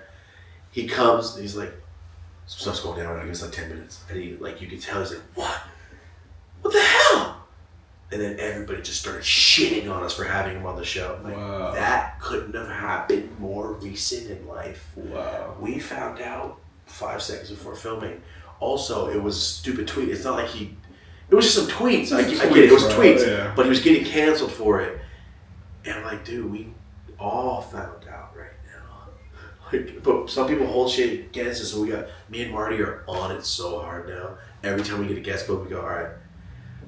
He comes, and he's like, some stuff's going down. I guess like 10 minutes, and he like you can tell he's like, what the hell? And then everybody just started shitting on us for having him on the show. Like, wow. That couldn't have happened more recent in life. Wow. We found out 5 seconds before filming. Also, it was a stupid tweet. It's not like it was just some tweets. I get it. It was tweets, yeah. but he was getting canceled for it. And I'm like, dude, we all found out right now. Like, but some people hold shit against us. So me and Marty are on it so hard now. Every time we get a guest book, we go, all right,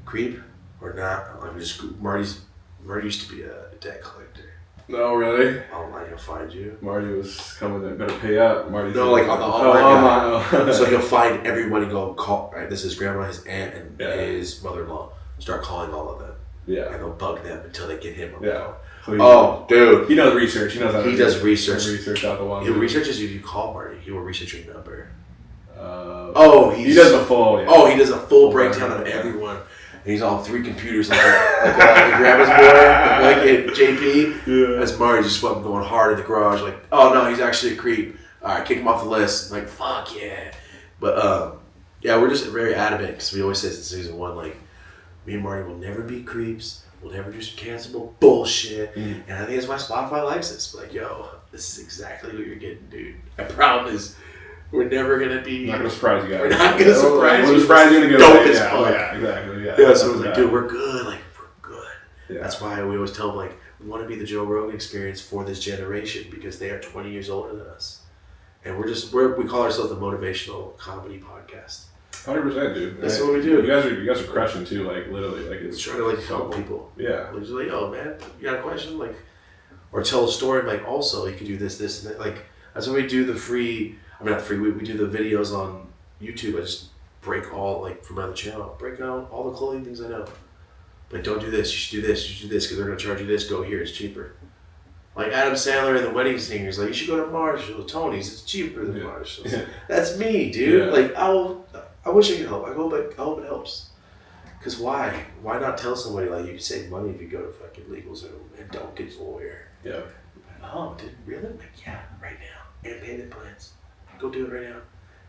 creep or not. Like, Marty used to be a debt collector. No, really? Online, he'll find you. Marty was coming in. Better pay up. Marty's No, like on the online guy. So he'll find everyone and go call. Right, this is grandma, his aunt, and Yeah. his mother-in-law. Start calling all of them. Yeah. And they'll bug them until they get him on the phone. So Dude. He knows research. He knows how to He does research. Research out the He researches if you call Marty. He will research your number. He does a full. Yeah. He does a full breakdown of everyone. And he's on 3 computers like grandma's boy, like JP. Yeah. That's Marty just fucking going hard in the garage. Like, oh no, he's actually a creep. All right, kick him off the list. Like, fuck yeah. But yeah, we're just very adamant because we always say this in season 1, like, me and Marty will never be creeps. We'll never do some cancelable bullshit. And I think that's why Spotify likes us. Like, yo, this is exactly what you're getting, dude. I promise. We're never gonna be. Not gonna surprise you guys. We're not gonna surprise you. We're surprised you in a good Dope way. as Yeah, fuck. yeah, exactly. Yeah. Yeah, so we're like, dude, we're good. Like, we're good. Yeah. That's why we always tell them, like, we want to be the Joe Rogan experience for this generation because they are 20 years older than us. And we call ourselves the motivational comedy podcast. 100%, dude. That's what we do. You guys are crushing too, like literally, like it's Trying to like so help cool. people. Yeah. Like, just like, oh man, you got a question? Like, or tell a story. Like, also you could do this, and that. Like, that's when we do the free. I mean, not free. We do the videos on YouTube. I just break all like from another channel. Break down all the clothing things I know. Like, don't do this. You should do this. You should do this because they're gonna charge you this. Go here. It's cheaper. Like Adam Sandler and the Wedding Singers. Like, you should go to Marshall, Tony's. It's cheaper than Marshall's. Yeah. That's me, dude. Yeah. Like, I wish I could help. I hope it helps. Because why? Why not tell somebody, like, you can save money if you go to fucking LegalZoom and don't get a lawyer? Yeah. Oh, dude, really? Like, yeah, right now. And payment plans. Go do it right now.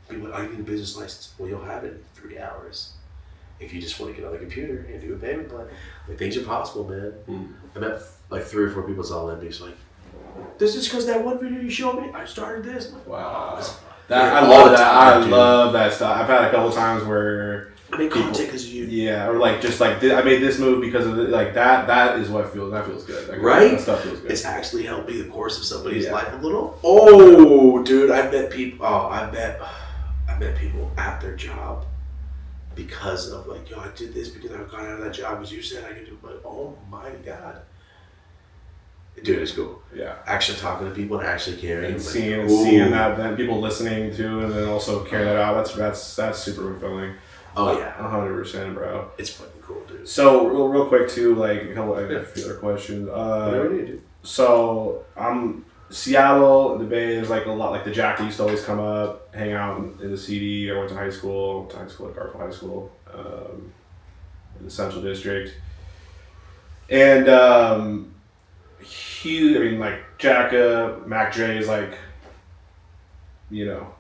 People, oh, you need a business license. Well, you'll have it in 3 hours. If you just want to get on the computer and do a payment plan. Like, things are possible, man. I met, like, 3 or 4 people at Zalympix, like, this is because that one video you showed me, I started this. Like, Wow. I I love that. I love that stuff. I've had a couple times where I made content because of you. Yeah, or like just like I made this move because of it. Like that. That is what feels good. Like, right? That stuff feels good. It's actually helped be the course of somebody's Yeah. life a little. Oh, dude, I've met people. I met people at their job because of like, yo, I did this because I got out of that job because you said I could do. But oh my god, dude, it's cool. Yeah. Actually talking to people and actually caring. And like, seeing that, then people listening to, and then also carrying that out. That's super fulfilling. Oh yeah, 100%, bro. it's fucking cool, dude. So real quick too, like a couple a few other questions. Whatever you do. So Seattle, the Bay is like a lot. Like the Jacka used to always come up, hang out in the CD. I went to high school at Garfield High School, in the Central District, and huge. I mean, like Jacka, Mac Dre is like, you know,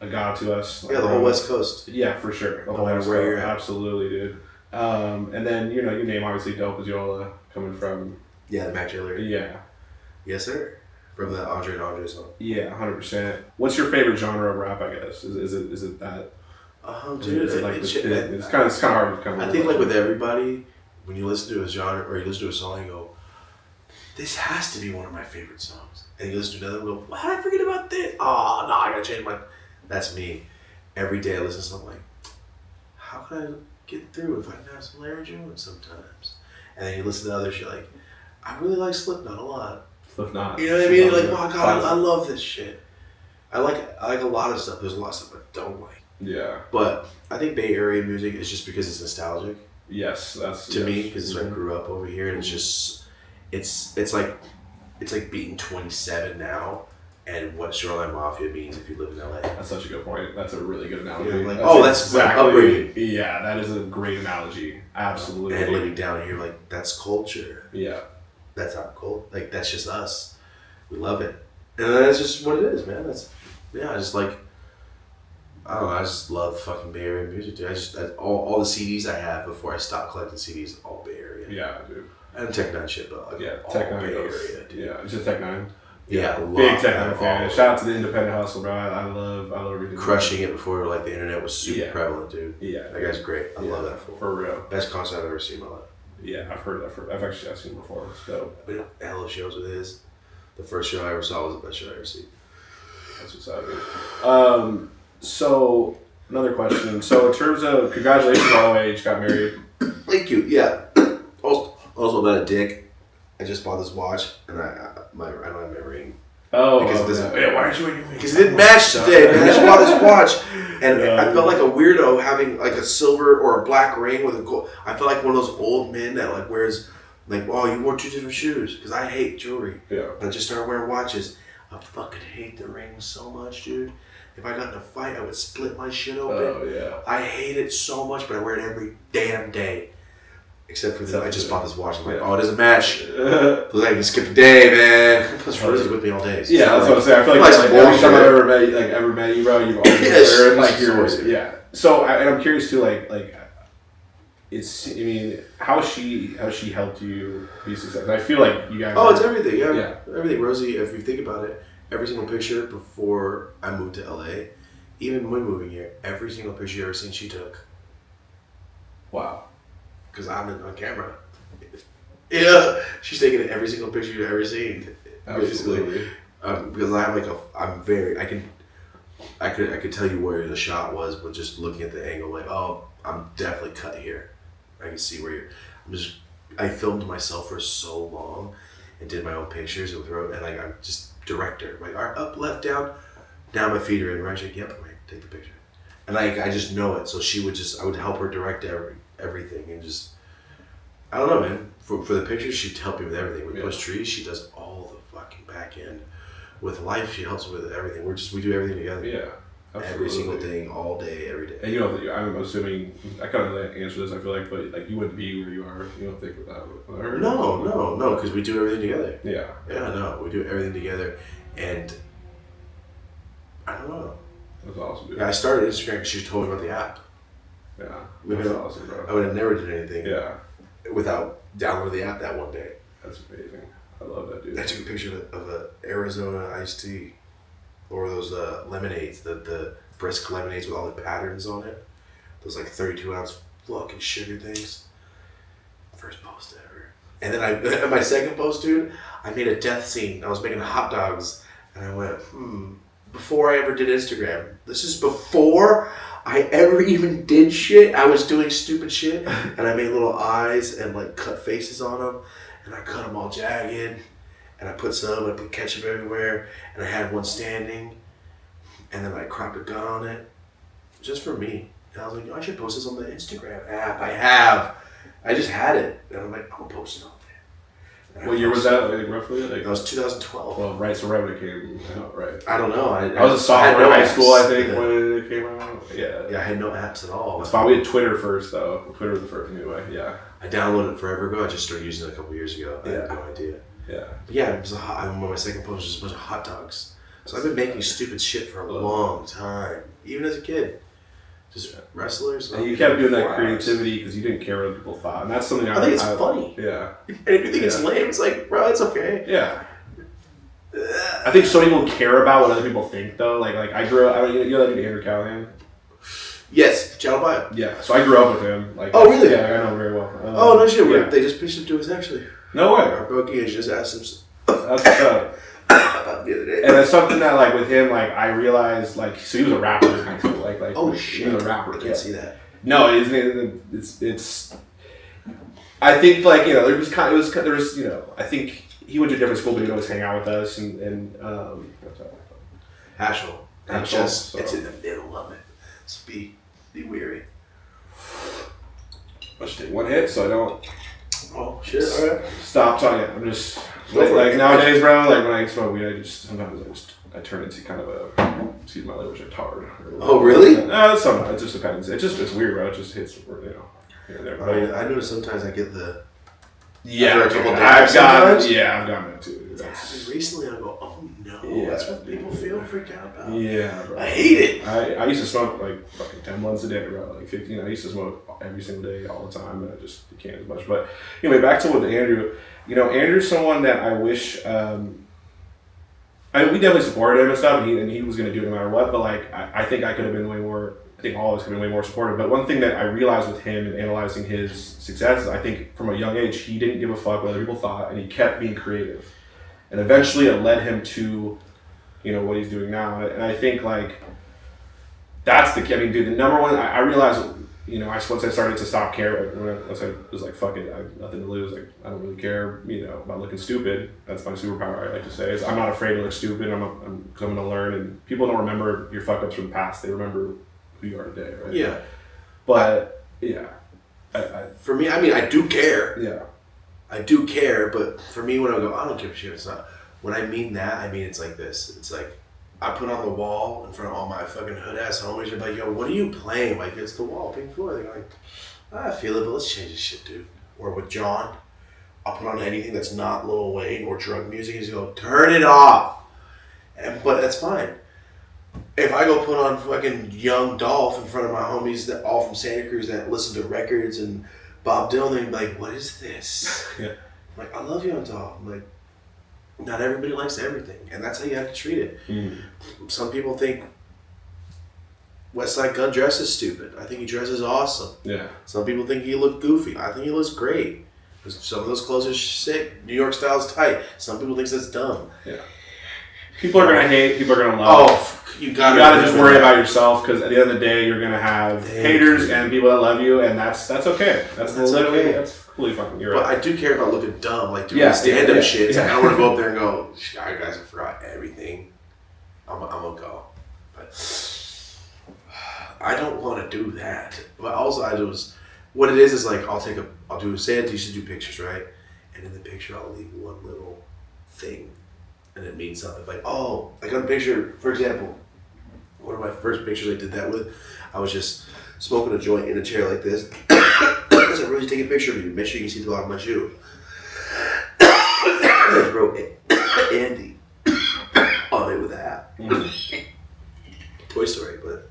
a god to us. Yeah, the whole West Coast. Yeah, for sure. The No whole matter West where Coast. you're at. Absolutely, dude. And then you name obviously Dope As Yola coming from. Yeah, the Mac Jailer. Yeah. Yes, sir. From the Andre and Andre song. Yeah, 100%. What's your favorite genre of rap? I guess is it that? Dude, Is it like it's kind of hard to come. I think like with everybody, when you listen to a genre or you listen to a song, you go, "This has to be one of my favorite songs." And you listen to another, and go, "Why did I forget about this? Oh no, I gotta change my." That's me. Every day I listen to something like, "How can I get through if I can have some laryngeal sometimes?" And then you listen to others, you're like, "I really like Slipknot a lot." Slipknot. You know what I mean? Like, oh god, I love this shit. I like a lot of stuff. There's a lot of stuff I don't like. Yeah. But I think Bay Area music is just because it's nostalgic. Yes, that's To me, because I grew up over here, and it's just, it's like being 27 now, and what Shoreline Mafia means if you live in LA. That's such a good point. That's a really good analogy. Yeah, like, that's upbringing. Yeah, that is a great analogy. Absolutely. And living down here, like, that's culture. Yeah. that's not cool. Like, that's just us. We love it. And that's just what it is, man. I just like, I don't know, I just love fucking Bay Area music, dude. All the CDs I have before I stopped collecting CDs, all Bay Area. Yeah, dude. And Tech Nine shit, but like, all Tech Nine Bay goes. Area, dude. Yeah, just Tech Nine. Yeah, big Tech Nine fan. Shout out to the independent hustle, bro. I love everything. Crushing it before like the internet was super prevalent, dude. Yeah, that guy's great. I love that for real. Best concert I've ever seen in my life. Yeah, I've heard that. I've seen it before. It's dope. I've been to hella shows with his. The first show I ever saw was the best show I ever seen. That's what's up, dude. So another question. So in terms of congratulations all the way, you just got married. Thank you. Yeah. Also about a dick. I just bought this watch and I don't have my ring. Oh, because it doesn't. Yeah, why aren't you wearing your ring? Because it didn't match today. Man. I just bought this watch, and I felt like a weirdo having like a silver or a black ring with a gold. I felt like one of those old men that like wears like, oh, you wore 2 different shoes. Because I hate jewelry. Yeah. And I just started wearing watches. I fucking hate the ring so much, dude. If I got in a fight, I would split my shit open. Oh yeah. I hate it so much, but I wear it every damn day. Except for that, I just bought this watch. I'm like, oh, it doesn't match. Looks like you skipped a day, man. Plus, Rosie's with me all day. So yeah, that's what I'm saying. I feel like every time I've ever met you, bro, you've always been there. Like you're, So, and I'm curious too, like, it's. I mean, how she helped you be successful? I feel like you guys. Oh, it's everything. Yeah, everything. Rosie, if you think about it, every single picture before I moved to LA, even when moving here, every single picture you ever seen, she took. Wow. Because I'm on camera. Yeah, she's taking every single picture you've ever seen. Absolutely. Because I have like I could tell you where the shot was, but just looking at the angle, like, oh, I'm definitely cut here. I can see where I filmed myself for so long and did my own pictures and like I'm just director. Like, all right, up, left, down my feet are in, right? She's like, yep, right, take the picture. And like I just know it, so I would help her direct everything and just, I don't know, man. For the pictures, she'd help me with everything. With Push Trees, she does all the fucking back end. With Life, she helps with everything. We do everything together. Yeah, absolutely. Every single thing, all day, every day. And I'm assuming, I kind of know the answer to this, I feel like, but like you wouldn't be where you are, you don't think about it. No, because we do everything together. Yeah. Yeah, no, we do everything together, and I don't know. That's awesome, dude. Yeah, I started Instagram because she told me about the app. Yeah, that's awesome, bro. I would have never did anything. Yeah. Without downloading the app that one day. That's amazing. I love that, dude. I took a picture of a Arizona iced tea, or those lemonades, the brisk lemonades with all the patterns on it. Those like 32-ounce fucking sugar things. First post ever. And then my second post, dude, I made a death scene. I was making hot dogs, and I went, before I ever did Instagram. This is before I ever even did shit. I was doing stupid shit, and I made little eyes and like cut faces on them, and I cut them all jagged, and I put ketchup everywhere, and I had one standing, and then I cropped a gun on it, just for me. And I was like, I should post this on the Instagram app. I just had it, and I'm like, I'll post it on there. What year was that, like, roughly? Like, that was 2012. Well, right, so right when it came out, right? I don't know. I was a sophomore in high school, I think, when it came out. Yeah. Yeah, I had no apps at all. That's fine. We had Twitter first, though. Twitter was the first, anyway, yeah. I downloaded it forever ago. I just started using it a couple years ago. I had no idea. Yeah. But yeah, it was my second post was just a bunch of hot dogs. So I've been making stupid shit for a long time, even as a kid. Just wrestlers. And you kept doing that creativity because you didn't care what people thought, and that's something I think it's funny. Yeah. And if you think it's lame, it's like, bro, it's okay. Yeah. I think so many people care about what other people think, though. Like I grew up. You know that dude Andrew Callaghan? Yes, Channel 5. Yeah. So I grew up with him. Like. Oh really? Yeah, I know him very well. Oh no shit! Yeah. They just pitched him to us actually. No way. Our bookie and just asked him. That's what's up. The other day. And it's something that like with him, like I realized, like, so he was a rapper in high school, like oh shit, he was a rapper. I can't see that. No, it's. I think like there was I think he went to a different school, but he'd always hang out with us and Hashel. It's in the middle of it. So be weary. Let's take one hit so I don't. Oh shit! All right. Stop talking. I'm just like nowadays, bro. Like when I smoke weed, sometimes I turn into kind of a, excuse my language, a tard. Oh really? No, sometimes it just depends. It's weird, bro. It just hits, here and there. I notice sometimes I get the Yeah, After a couple I've days gotten sometimes? that too. And recently I go, oh no, Yeah. that's what people feel freaked out about. Yeah, bro. I hate it. I used to smoke like fucking 10 blunts a day, bro. Like 15. I used to smoke every single day, all the time, and I just can't as much. But anyway, back to with Andrew. You know, Andrew's someone that I wish. We definitely supported him and stuff, and he was going to do it no matter what. But like, I think I could have been way more. I think all of us could have been way more supportive. But one thing that I realized with him and analyzing his successes, I think from a young age, he didn't give a fuck what other people thought, and he kept being creative. And eventually, it led him to, you know, what he's doing now. And I think like that's the. I mean, dude, the number one. I realized, you know, once I started to stop caring, once I was like, fuck it, I have nothing to lose. Like, I don't really care, you know, about looking stupid. That's my superpower. I like to say is I'm not afraid to look stupid. Because I'm going to learn, and people don't remember your fuck ups from the past. They remember who you are today, right? Yeah. But yeah, For me, I mean, I do care. Yeah. I do care, but for me, when I go, I don't give a shit. It's not. When I mean that, I mean it's like this. It's like I put on the wall in front of all my fucking hood ass homies. They're like, yo, what are you playing? Like, it's the wall, Pink Floyd. They're like, I feel it, but let's change this shit, dude. Or with John, I'll put on anything that's not Lil Wayne or drug music and just go, turn it off. But that's fine. If I go put on fucking Young Dolph in front of my homies that all from Santa Cruz that listen to records and Bob Dylan, they'd be like, what is this? Yeah. I'm like, I love Young Dolph. I'm like, not everybody likes everything, and that's how you have to treat it. Some people think West Side Gun dresses stupid. I think he dresses awesome. Yeah. Some people think he looked goofy. I think he looks great. Some of those clothes are sick. New York style's tight. Some people think that's dumb. Yeah. People are gonna hate. People are gonna love. Oh, you gotta just worry about yourself, because at the end of the day, you're gonna have haters and people that love you, and that's okay. That's literally okay. That's completely fucking. You're But right. I do care about looking dumb, like doing stand-up shit. It's like, I don't want to go up there and go, "Sorry guys, I forgot everything." I'm gonna go, but I don't want to do that. But also, I do is what it is like I'll do say I used to do pictures, right? And in the picture, I'll leave one little thing. And it means something like, oh, like on a picture, for example, one of my first pictures I did that with, I was just smoking a joint in a chair like this. I said, really take a picture of you. Make sure you can see the bottom of my shoe. I wrote Andy on it with that. Toy Story, but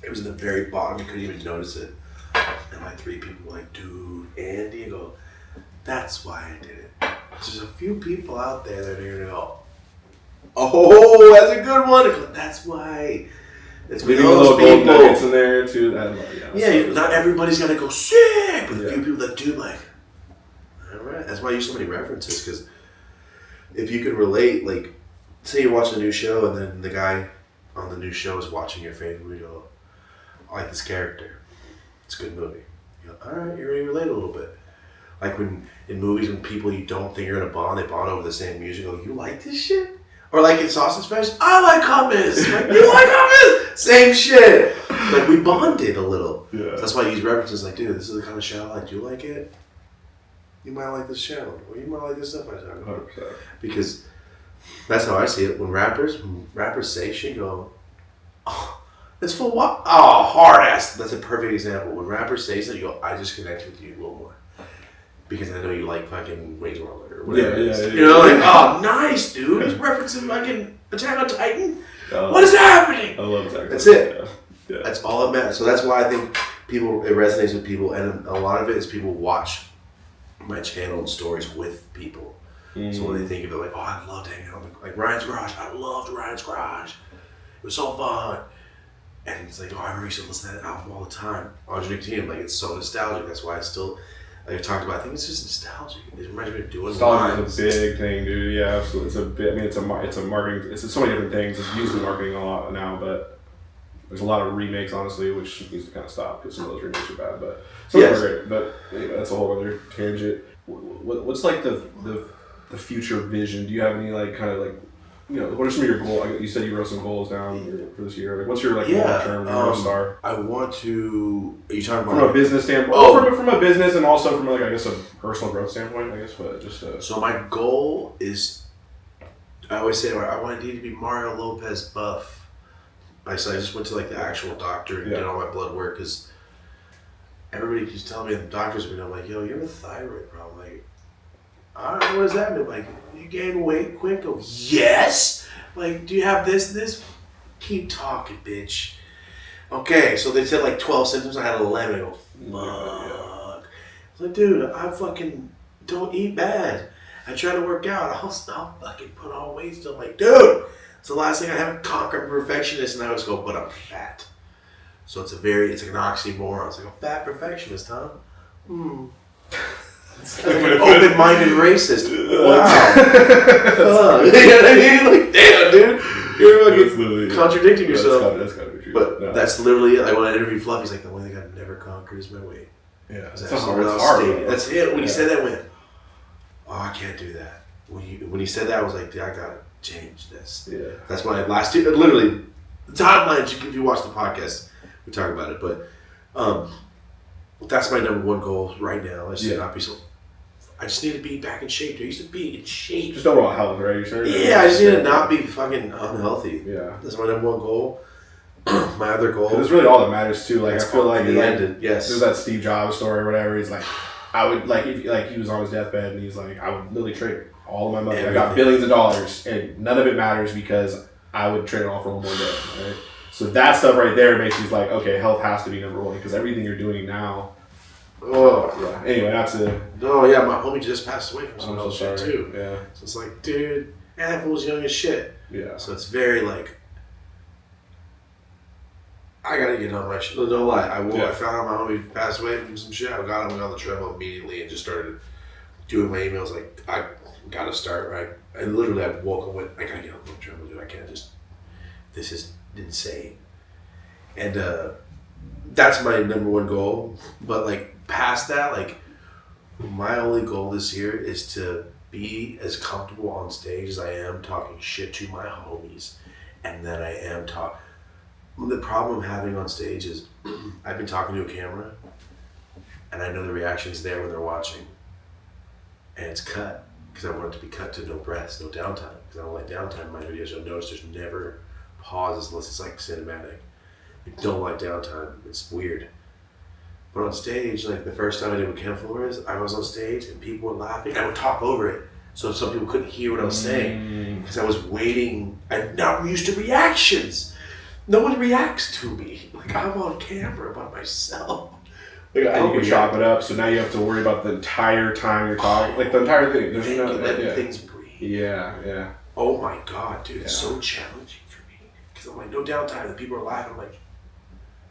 it was in the very bottom. You couldn't even notice it. And like 3 people were like, dude, Andy. I go, that's why I did it. There's a few people out there that are gonna go, oh, that's a good one. Go, that's why. It's with those people. Nuggets in there too. Yeah, not everybody's gonna go sick, but a few people that do, like, all right. That's why I use so many references, because if you can relate, like, say you're watching a new show and then the guy on the new show is watching your favorite movie, you go, I like this character. It's a good movie. You go, all right, you already relate a little bit. Like when in movies, when people you don't think you're gonna bond, they bond over the same music. Go, you like this shit? Or like in Sausage Fest, I like hummus. Like, you like hummus? Same shit. Like we bonded a little. Yeah. So that's why I use references like, dude, this is the kind of show I like. Do you like it? You might like this show, or you might like this stuff I talk about. 100%. Because that's how I see it. When rappers say shit, go, oh, it's for what? Oh, hard ass. That's a perfect example. When rappers say something, you go, I just connect with you a little more. Because I know you like fucking Wayne's World or whatever. Yeah. You know, like, oh, nice, dude. He's referencing fucking Attack on Titan. What is happening? I love Attack on Titan. That's it. Yeah. That's all that matters. So that's why I think it resonates with people. And a lot of it is people watch my channel and stories with people. So when they think of it, like, oh, I loved hanging out. Like Ryan's Garage. I loved Ryan's Garage. It was so fun. And it's like, oh, I remember used to listen to that album all the time. Andre Nicotine, like, it's so nostalgic. That's why I still... Like I talked about, I think it's just nostalgic. It reminds me of doing nostalgia is a big thing, dude. Yeah, absolutely. It's a bit. I mean, it's a marketing. It's so many different things. It's used in marketing a lot now, but there's a lot of remakes, honestly, which needs to kind of stop because some of those remakes are bad. But some of them are great. But anyway, that's a whole other tangent. What's like the future vision? Do you have any like kind of like, you know, what are some of your goals? You said you wrote some goals down for this year. Like, what's your like long term North Star? I want to. Are you talking about from a business standpoint? Oh, from a business and also from like I guess a personal growth standpoint. I guess, but just. So my goal is, I always say I want to be Mario Lopez buff. I just went to like the actual doctor and did all my blood work because everybody keeps telling me, the doctors, I'm like, yo, you have a thyroid problem. Like, all right, what does that mean? Like, you gain weight quick? Go, yes. Like, do you have this? Keep talking, bitch. Okay, so they said like 12 symptoms. I had 11. I go, fuck. I was like, dude, I fucking don't eat bad. I try to work out. I'll fucking put on weight still. I'm like, dude, it's the last thing I haven't conquered. Perfectionist. And I always go, but I'm fat. So it's like an oxymoron. It's like a fat perfectionist, huh? It's like an open-minded racist. Wow. You know what I mean? Like, damn, dude. You're fucking contradicting yourself. That's gotta be true. But that's literally, like, when I interviewed Fluffy, he's like, the one thing I've never conquered is my weight. Yeah. It's hard. That's it. When he said that, I went, oh, I can't do that. When he said that, I was like, dude, I gotta change this. Yeah. That's why last year, literally, the timeline, if you watch the podcast, we talk about it. But that's my number one goal right now. I just need to be back in shape. I used to be in shape. Just overall health, right? You sure? Yeah, I just need to not be fucking unhealthy. Yeah. That's my number one goal. My other goal. It's really all that matters too. Like, I feel like yes. There's that Steve Jobs story or whatever. He's like, I would like if like he was on his deathbed and he's like, I would literally trade all of my money. Everything. I got billions of dollars and none of it matters because I would trade it all for one more day. Right? So that stuff right there makes you like, okay, health has to be number one because everything you're doing now. Oh yeah. Anyway, that's it. No, yeah, my homie just passed away from some else shit too. Yeah. So it's like, dude, and that fool's young as shit. Yeah. So it's very like, I gotta get on my shit. No lie, I found out my homie passed away from some shit. I got him on the treadmill immediately and just started doing my emails. Like, I gotta start, right? I woke up and went, I gotta get on the treadmill, dude. I can't just. This is insane. And that's my number one goal. But like past that, like my only goal this year is to be as comfortable on stage as I am talking shit to my homies, and that I am talking. The problem I'm having on stage is I've been talking to a camera, and I know the reaction's there when they're watching, and it's cut because I want it to be cut to no breaths, no downtime. Because I don't like downtime in my videos. You'll notice there's never pauses unless it's like cinematic. I don't like downtime. It's weird. But on stage, like the first time I did with Ken Flores, I was on stage and people were laughing. I would talk over it, so some people couldn't hear what I was saying because I was waiting. I'm not used to reactions. No one reacts to me. Like, I'm on camera by myself. Like, and you can chop it up, so now you have to worry about the entire time you're talking. Like, the entire thing. There's letting things breathe. Yeah. Oh my God, dude. It's so challenging for me. Because I'm like, no downtime. And people are laughing. I'm like,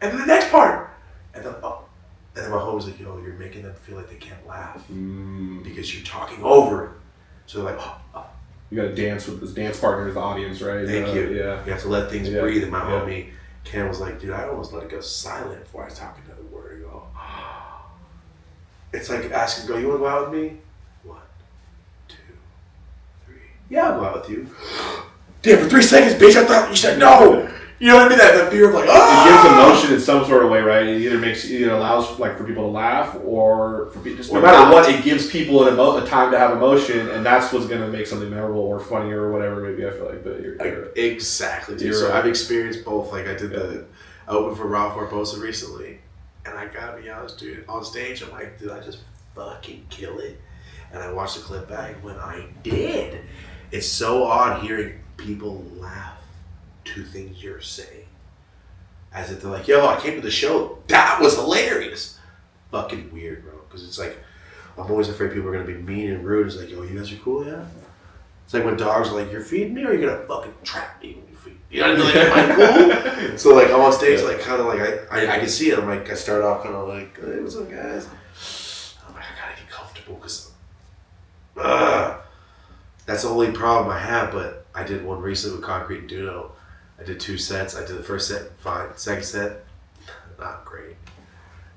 and then the next part. And then my homie's like, yo, you're making them feel like they can't laugh. Because you're talking over it. So they're like, You gotta dance with this dance partner as the audience, right? Thank you. Yeah. You have to let things breathe. And my homie, Ken, was like, dude, I almost let it go silent before I talk another word. I go, it's like asking, you want to go out with me? 1, 2, 3. Yeah, I'll go out with you. Damn, for 3 seconds, bitch, I thought you said no. You know what I mean? That fear of like, It gives emotion in some sort of way, right? It either allows like for people to laugh or for just no matter what, it gives people a time to have emotion, and that's what's gonna make something memorable or funnier or whatever. Maybe I feel like, but you're exactly. Dude. So I've experienced both. Like I did I opened for Ralph Barbosa recently, and I gotta be honest, dude. On stage, I'm like, did I just fucking kill it? And I watched the clip back when I did. It's so odd hearing people laugh to things you're saying. As if they're like, yo, I came to the show. That was hilarious. Fucking weird, bro. Because it's like, I'm always afraid people are going to be mean and rude. It's like, yo, you guys are cool, yeah? It's like when dogs are like, you're feeding me or are you going to fucking trap me when you feed me? You know what I mean? Like, am I cool? So like, I'm on stage, like, kind of like, I can see it. I'm like, I start off kind of like, hey, what's up, guys? I'm like, I got to get comfortable because that's the only problem I have. But I did one recently with Concrete and Duno. I did 2 sets. I did the first set, fine. Second set, not great.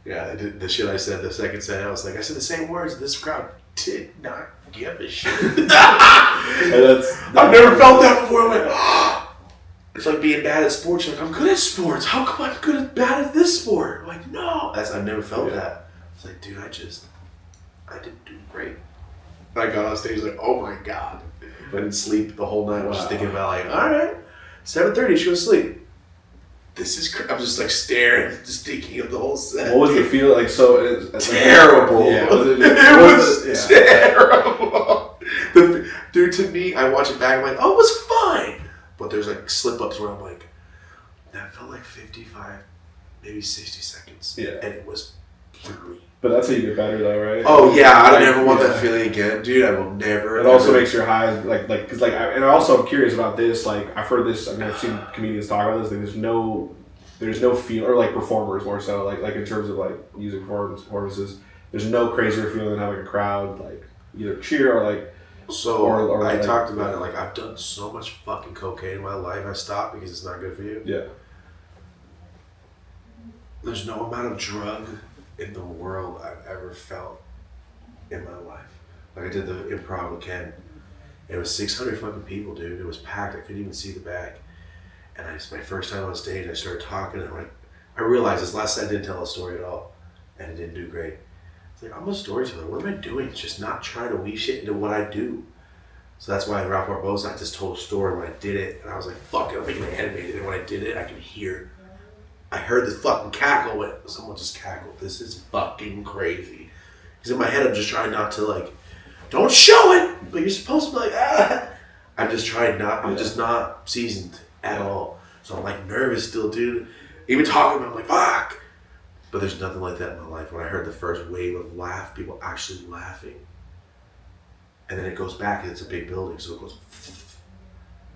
Yeah, I did the shit I said the second set. I was like, I said the same words, and this crowd did not give a shit. I've never felt that before. I went, it's like being bad at sports. You're like, I'm good at sports. How come I'm good at bad at this sport? I'm like, no. I've never felt that. It's like, dude, I didn't do great. I got on stage like, oh my God. I didn't sleep the whole night. I was just thinking about like, all right. 7:30, she was asleep. this is I'm just like staring, just thinking of the whole set. What was the feel like? So it's terrible. Yeah, it was terrible. Dude, to me, I watch it back. I'm like, oh, it was fine. But there's like slip ups where I'm like, that felt like 55, maybe 60 seconds. Yeah, and it was 3. But that's how you get better, though, right? Oh yeah, I never want that feeling again, dude. I will never. It also makes your highs because and also I'm curious about this. Like I've heard this. I mean, I've seen comedians talk about this. Like there's no feel, or like performers more so. Like in terms of like music performances, there's no crazier feeling than having a crowd like either cheer or like. So or I like, talked about it. Like I've done so much fucking cocaine in my life. I stopped because it's not good for you. Yeah. There's no amount of drug in the world I've ever felt in my life. Like I did the improv with Ken. It was 600 fucking people, dude. It was packed. I couldn't even see the back. And it's my first time on stage. I started talking and I realized this last set I didn't tell a story at all. And it didn't do great. It's like, I'm a storyteller. What am I doing? Just not trying to weave shit into what I do. So that's why in Ralph Barbosa, I just told a story when I did it. And I was like, fuck it, I'm making it animated. And when I did it, I could hear. I heard the fucking cackle when someone just cackled. This is fucking crazy. Because in my head, I'm just trying not to like, don't show it, but you're supposed to be like, ah. I'm just not seasoned at all. So I'm like nervous still, dude. Even talking about it, I'm like, fuck. But there's nothing like that in my life. When I heard the first wave of laugh, people actually laughing. And then it goes back and it's a big building, so it goes,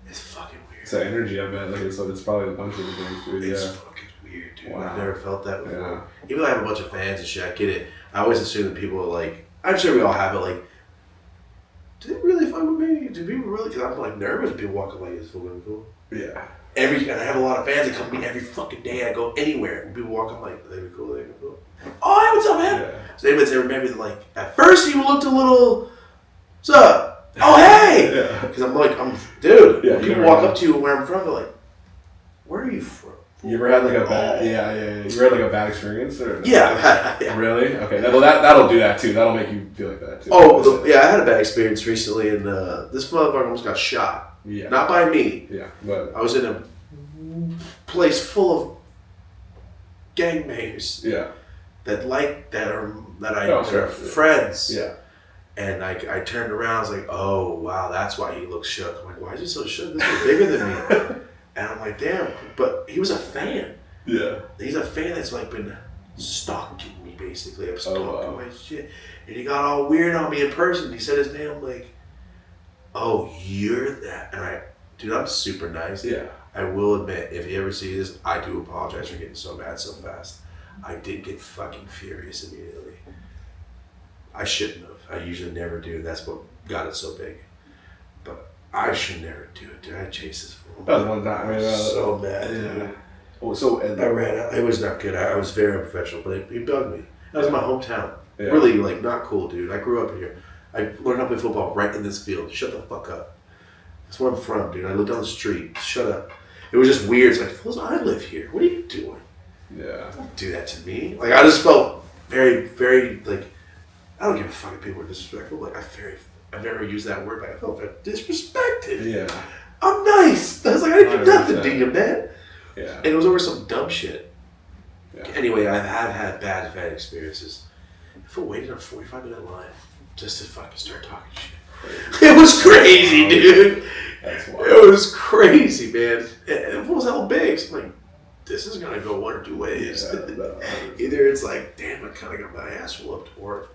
it's fucking weird. It's that energy, I bet. Like it's probably a bunch of things, dude. It's fucking weird, dude. Wow. I've never felt that before. Yeah. Even though I have a bunch of fans and shit, I get it. I always assume that people are like, I'm sure we all have it, like, do they really fuck with me? Do people really? Because I'm like nervous when people walk up like, is this fucking cool? Yeah. And I have a lot of fans that come to me every fucking day. I go anywhere. And people walk up like, they be cool, they be cool. Oh, hey, what's up, man? Yeah. So they remember that, like, at first you looked a little, what's up? Oh, hey! Yeah. Because dude, Yeah, when people walk up to you where I'm from, they're like, where are you from? You ever had like a bad, yeah. You ever had like a bad experience? Or Yeah. Really? Okay. Well, that'll do that too. That'll make you feel like that too. Oh, I had a bad experience recently, and this motherfucker almost got shot. Yeah. Not by me. Yeah, but I was in a place full of gangbangers. Yeah. That I sure. are friends. Yeah. And I turned around. I was like, oh wow, that's why he looks shook. I'm like, why is he so shook? This is bigger than me. And I'm like, damn. But he was a fan. Yeah. He's a fan that's like been stalking me basically. I'm stalking my shit. And he got all weird on me in person. He said his name. I'm like, oh, you're that. And dude, I'm super nice. Yeah. I will admit, if you ever see this, I do apologize for getting so mad so fast. I did get fucking furious immediately. I shouldn't have. I usually never do. That's what got it so big. But I should never do it, dude. I chased this fool. That was one time. I mean, so mad, dude. Yeah. Oh, so I ran out. It was not good. I was very unprofessional, but it bugged me. That was my hometown. Yeah. Really, like, not cool, dude. I grew up here. I learned how to play football right in this field. Shut the fuck up. That's where I'm from, dude. I lived down the street. Shut up. It was just weird. It's like, fools, I live here. What are you doing? Yeah. Don't do that to me. Like, I just felt very, very, like, I don't give a fuck if people are disrespectful. Like, I've never used that word, but I felt disrespected. Yeah. I'm nice. I was like, I didn't do nothing to you, man. Yeah. And it was over some dumb shit. Yeah. Anyway, I have had bad experiences. If I waited a 45-minute line just to fucking start talking shit. It was crazy, dude. That's wild. It was crazy, man. And it was hella big. So I'm like, this is going to go one or two ways. Yeah, Either it's like, damn, I kind of got my ass whooped, or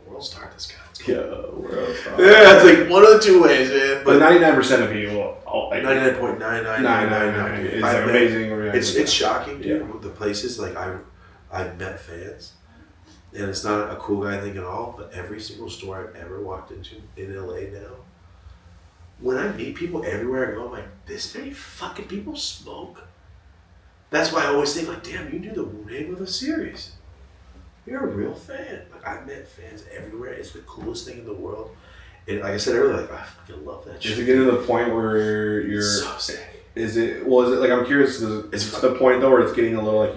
world star this guy. World star. Yeah, it's like one of the two ways, man. But 99% of people, like 99.99999. It's amazing. It's shocking, dude. Yeah. The places like I've met fans, and it's not a cool guy thing at all. But every single store I've ever walked into in LA now, when I meet people everywhere I go, I'm like, this many fucking people smoke. That's why I always think like, damn, you knew the name of the series. You're a real fan. Like, I've met fans everywhere. It's the coolest thing in the world. And like I said earlier, like, I fucking love that shit. Is it getting to the point where you're so sick? Is it like, I'm curious, because it's to the point though where it's getting a little like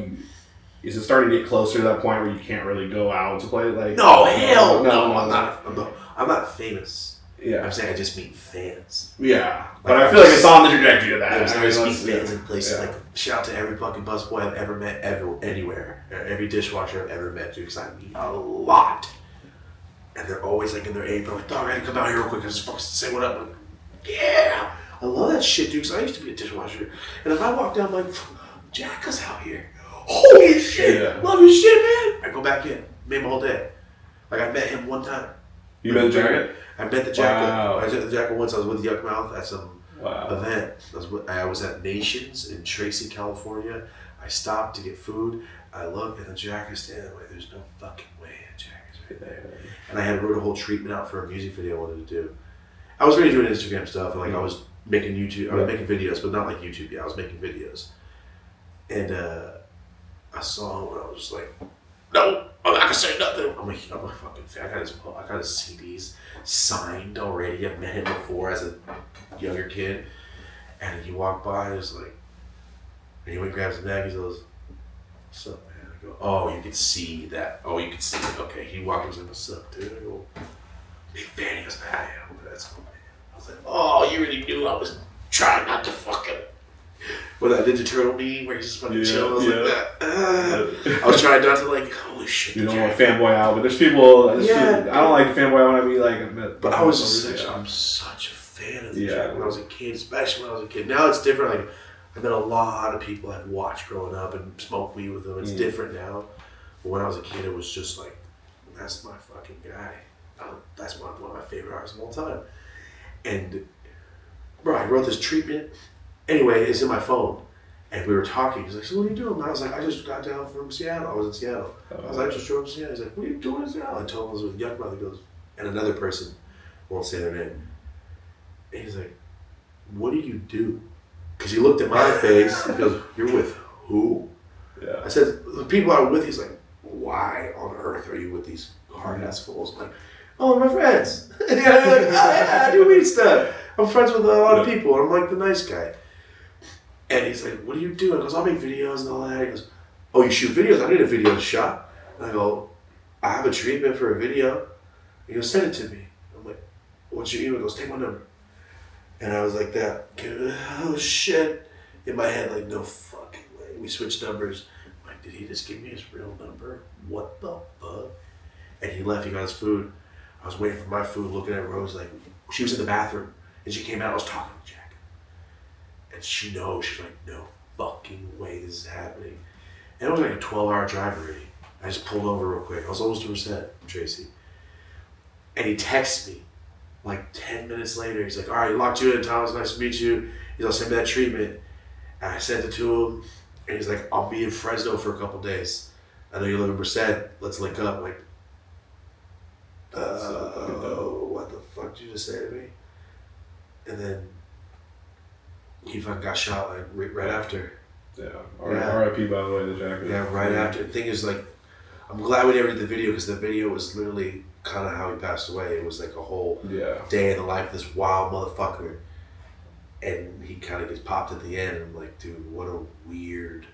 is it starting to get closer to that point where you can't really go out to play? Like, no, hell no. I'm not famous. Yeah. I'm saying I just meet fans. Yeah. But I feel like it's on the trajectory of that. I just meet fans in places. Like, shout out to every fucking busboy I've ever met anywhere. Every dishwasher I've ever met, dude, because I meet a lot. And they're always like in their apron, like, dog, I had to come out here real quick and just fucking say what up. I'm like, yeah. I love that shit, dude, because I used to be a dishwasher. And if I walk down, I'm like, Jacka's out here. Holy shit. Yeah. Love your shit, man. I go back in. Made my whole day. Like, I met him one time. You met the Jacka? I met the Jacka. Wow. I met the Jacka once. I was with Yuck Mouth at some event. I was at Nations in Tracy, California. I stopped to get food. I looked, and the Jacka's standing there. There's no fucking way the Jacka's right there. And I wrote a whole treatment out for a music video I wanted to do. I was already doing Instagram stuff, and like I was making YouTube. I was making videos, but not like YouTube yet. I was making videos, and I saw him, and I was just like, no, I'm not gonna say nothing. I'm a fucking fan. I got his CDs signed already. I've met him before as a younger kid, and he walked by and was like, and he went and grabbed his bag. He goes, "What's up, man?" I go, "Oh, you can see that. Oh, you can see it. Okay." He walked up and was like, "What's up, dude?" I go, "Big fan." He goes, "I am. That's cool, man." I was like, "Oh, you really knew I was trying not to fucking." With that Ninja Turtle meme where he's just fucking chilling. I was like that. I was trying not to like, holy shit. You don't want to fanboy out, but there's people. I don't like fanboy out. I want to be like. But I'm such a fan of the Jacka when I was a kid, especially when I was a kid. Now it's different. Like, I've met a lot of people I've watched growing up and smoked weed with them. It's different now. But when I was a kid, it was just like, that's my fucking guy. That's one of my favorite artists of all time. And, bro, I wrote this treatment. Anyway, it's in my phone. And we were talking. He's like, "So what are you doing?" And I was like, "I just got down from Seattle. I was in Seattle." I was like, "I just drove to Seattle." He's like, "What are you doing in Seattle?" I told him I was with Yuck Mouth. He goes, and another person, won't say their name. And he's like, "What do you do?" Because he looked at my face. He goes, "You're with who?" Yeah. I said, "The people I'm with." He's like, "Why on earth are you with these hard-ass fools?" I'm like, "Oh, my friends." And I'm like, I do weed stuff. I'm friends with a lot of people. I'm like the nice guy. And he's like, "What do you do?" I goes, "I'll make videos and all that." He goes, "Oh, you shoot videos? I need a video shot." And I go, "I have a treatment for a video." He goes, "Send it to me." I'm like, "What's your email?" He goes, "Take my number." And I was like that. Oh, shit. In my head, like, no fucking way. We switched numbers. I'm like, did he just give me his real number? What the fuck? And he left. He got his food. I was waiting for my food, looking at Rose like, she was in the bathroom. And she came out. I was talking to Jack. And she knows. She's like, no fucking way this is happening. And it was like a 12-hour drive already. I just pulled over real quick. I was almost to her set, Tracy. And he texts me like 10 minutes later. He's like, "All right, locked you in, Thomas. Nice to meet you." He's like, "Send me that treatment." And I sent it to him. And he's like, "I'll be in Fresno for a couple days. I know you live in Merced. Let's link up." I'm like, what the fuck did you just say to me? And then he fucking got shot like right after. Yeah. R.I.P. by the way, the Jacka. Yeah, right after. The thing is, like, I'm glad we never did the video because the video was literally kind of how he passed away. It was like a whole day in the life of this wild motherfucker. And he kind of gets popped at the end. And I'm like, dude, what a weird.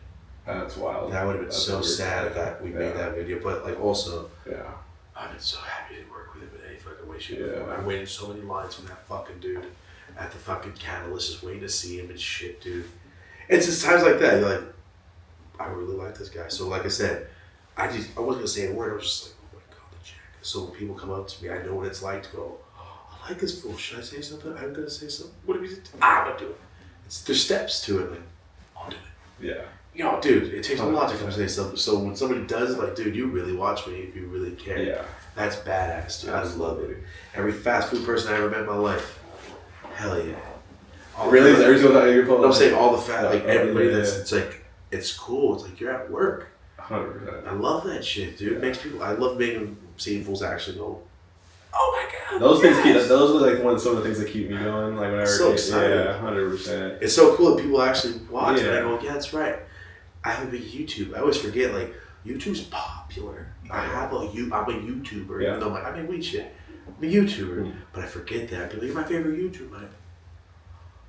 That's wild. That would have been so sad if we made that video. But, like, also, yeah, I've been so happy to work with him in any fucking way, shape, or form. I waited so many lines from that fucking dude at the fucking Catalyst, just waiting to see him and shit, dude. It's just times like that. You're like, I really like this guy. So, like I said, I wasn't gonna say a word. I was just like, oh my god, the Jacka. So when people come up to me, I know what it's like to go, "Oh, I like this fool. Should I say something? I'm gonna say something. What do we do? I'm gonna do it." There's steps to it. Like, I'll do it. Yeah. You know, dude, it takes a lot to come say something. So when somebody does, like, dude, you really watch me if you really care. Yeah. That's badass, dude. Absolutely. I love it. Every fast food person I ever met in my life. Hell yeah. Really? Is every single time you're I'm saying all the like everybody it's like, it's cool. It's like you're at work. 100%. I love that shit, dude. It makes people, I love seeing fools actually go, "Oh my god." Those things those are like some of the things that keep me going. Like whenever so excited. Yeah, 100%. It's so cool that people actually watch it. And I go, yeah, that's right. I have a big YouTube. I always forget, like, YouTube's popular. I'm a YouTuber, even though I make weed shit. I'm a YouTuber, but I forget that. People, "You're my favorite YouTuber." I'm like,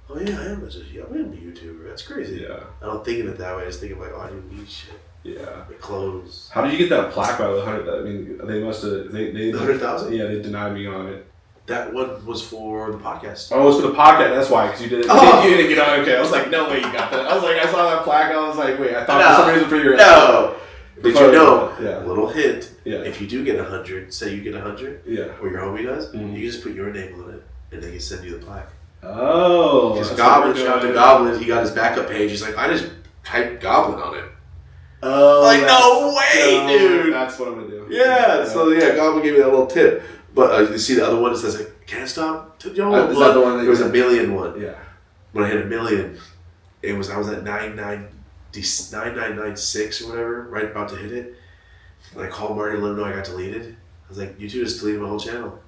oh yeah, I am. I'm a YouTuber. That's crazy. Yeah. I don't think of it that way. I just think of like, oh, I do weed shit. Yeah. My clothes. How did you get that plaque by the 100? I mean, they must have. They 100,000? Yeah, they denied me on it. That one was for the podcast. Oh, it was for the podcast. That's why, because you didn't. Oh. You didn't get on. Okay, I was like, no way, you got that. I was like, I saw that plaque. I was like, wait, I thought for some reason for your. No. Did you know? Yeah. Little hint. Yeah. If you do get 100, say you get 100. Yeah. Or your homie does, Mm-hmm. you just put your name on it, and they can send you the plaque. Oh. Because Goblin, shout out to Goblin, he got his backup page. He's like, I just typed Goblin on it. Oh. Like, no way, dude. That's what I'm gonna do. Yeah. So yeah, Goblin gave me that little tip. But you see the other one that says like, can't stop. Is that the one that it was a million one. Yeah. When I hit a million, I was at 9996 or whatever, right about to hit it. And I called Marty and let him know I got deleted. I was like, you two just deleted my whole channel.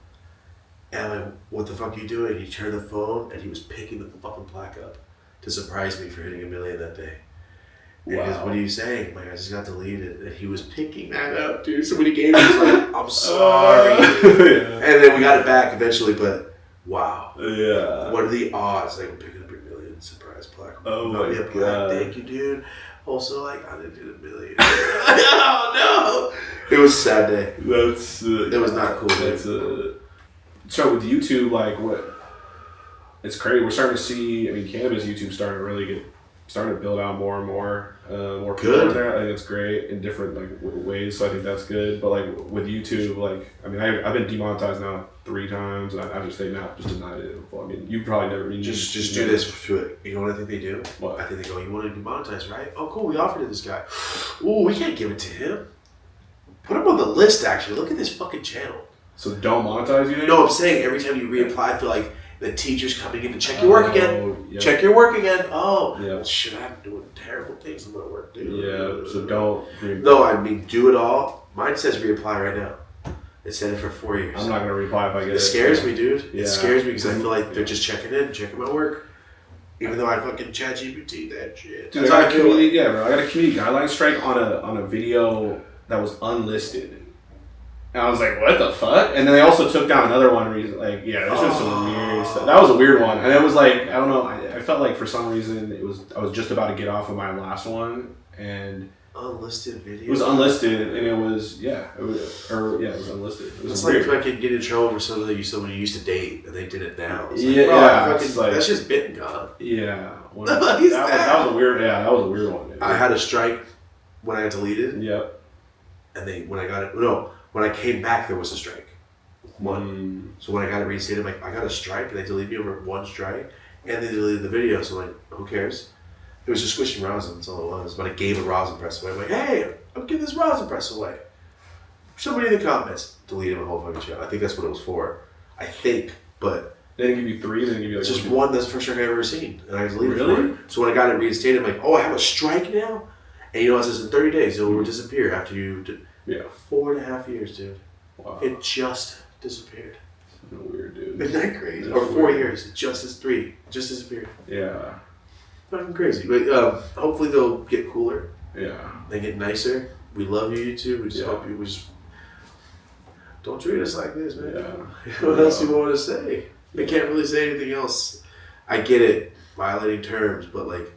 And I'm like, what the fuck are you doing? He turned the phone and he was picking the fucking plaque up to surprise me for hitting a million that day. And he goes, what are you saying? I'm like, I just got deleted. And he was picking that up, dude. So when he gave me, he was like, I'm sorry. Yeah. And then we got it back eventually, but wow. Yeah. What are the odds that I'm picking up your million surprise plaque? Oh Not my be a plaque. God. Thank you, dude. Also, like, I didn't do the million. Oh, no. It was a sad day. That's. It was not cool, dude. That's. So with YouTube, like, what? It's crazy. We're starting to see. I mean, cannabis YouTube starting to build out more and more people Good. in there. I think it's great in different like ways. So I think that's good. But like with YouTube, like I mean, I've been demonetized now 3 times, and I just say now just denied it. Well, I mean, you probably never. Just do this to it. You know what I think they do? What? I think they go, you want to demonetize, right? Oh, cool. We offered it to this guy. Ooh, we can't give it to him. Put him on the list, actually. Look at this fucking channel. So don't monetize you? No, I'm saying every time you reapply, I feel like the teacher's coming in to check your work again. Yeah. Check your work again. Oh, Yeah. shit, I'm doing terrible things in my work, dude. Yeah. So don't. No, I mean, do it all. Mine says reapply right now. It's set it for 4 years. I'm not gonna reply if I get it. It scares me, dude. Yeah. It scares me because I feel like they're just checking in, checking my work. Even though I fucking ChatGPT that shit. Dude, That's I how got I a feel community. like. Yeah, bro. I got a community guideline strike on a video that was unlisted. And I was like, what the fuck? And then they also took down another one. Like, yeah, there's just some weird stuff. That was a weird one. And it was like, I don't know. I felt like for some reason I was just about to get off of my last one, and Unlisted video. it was unlisted, and it was it was unlisted. It was It's weird. like fucking get in trouble for something that someone you used to date and they did it now. It's like, Yeah, bro, yeah, fucking, it's like- that's just been gone. Yeah, What that is was a weird. Yeah, that was a weird one. Dude. I had a strike when I got deleted, Yep. and when I came back, there was a strike. One. So when I got it reinstated, I'm like, I got a strike, and they deleted me over one strike, and they deleted the video. So I'm like, who cares? It was just squishing rosin, that's all it was. But I gave a rosin press away. I'm like, hey, I'm giving this rosin press away. Somebody in the comments deleted my whole fucking channel. I think that's what it was for. I think, but They didn't give you 3. They didn't give you like it's just one. That's the first strike I've ever seen, and I deleted Really? for it. So when I got it reinstated, I'm like, oh, I have a strike now, and you know, it says in 30 days it will disappear after you. Yeah. 4.5 years, dude. Wow. It just disappeared. Weird, dude. Isn't that crazy? That's Or 4 weird. years. It just is 3. It just disappeared. Yeah. Fucking crazy. But hopefully they'll get cooler. Yeah. They get nicer. We love you, YouTube. We just Yeah. hope you don't treat us like this, man. Yeah. What else do you want to say? I can't really say anything else. I get it, violating terms, but like,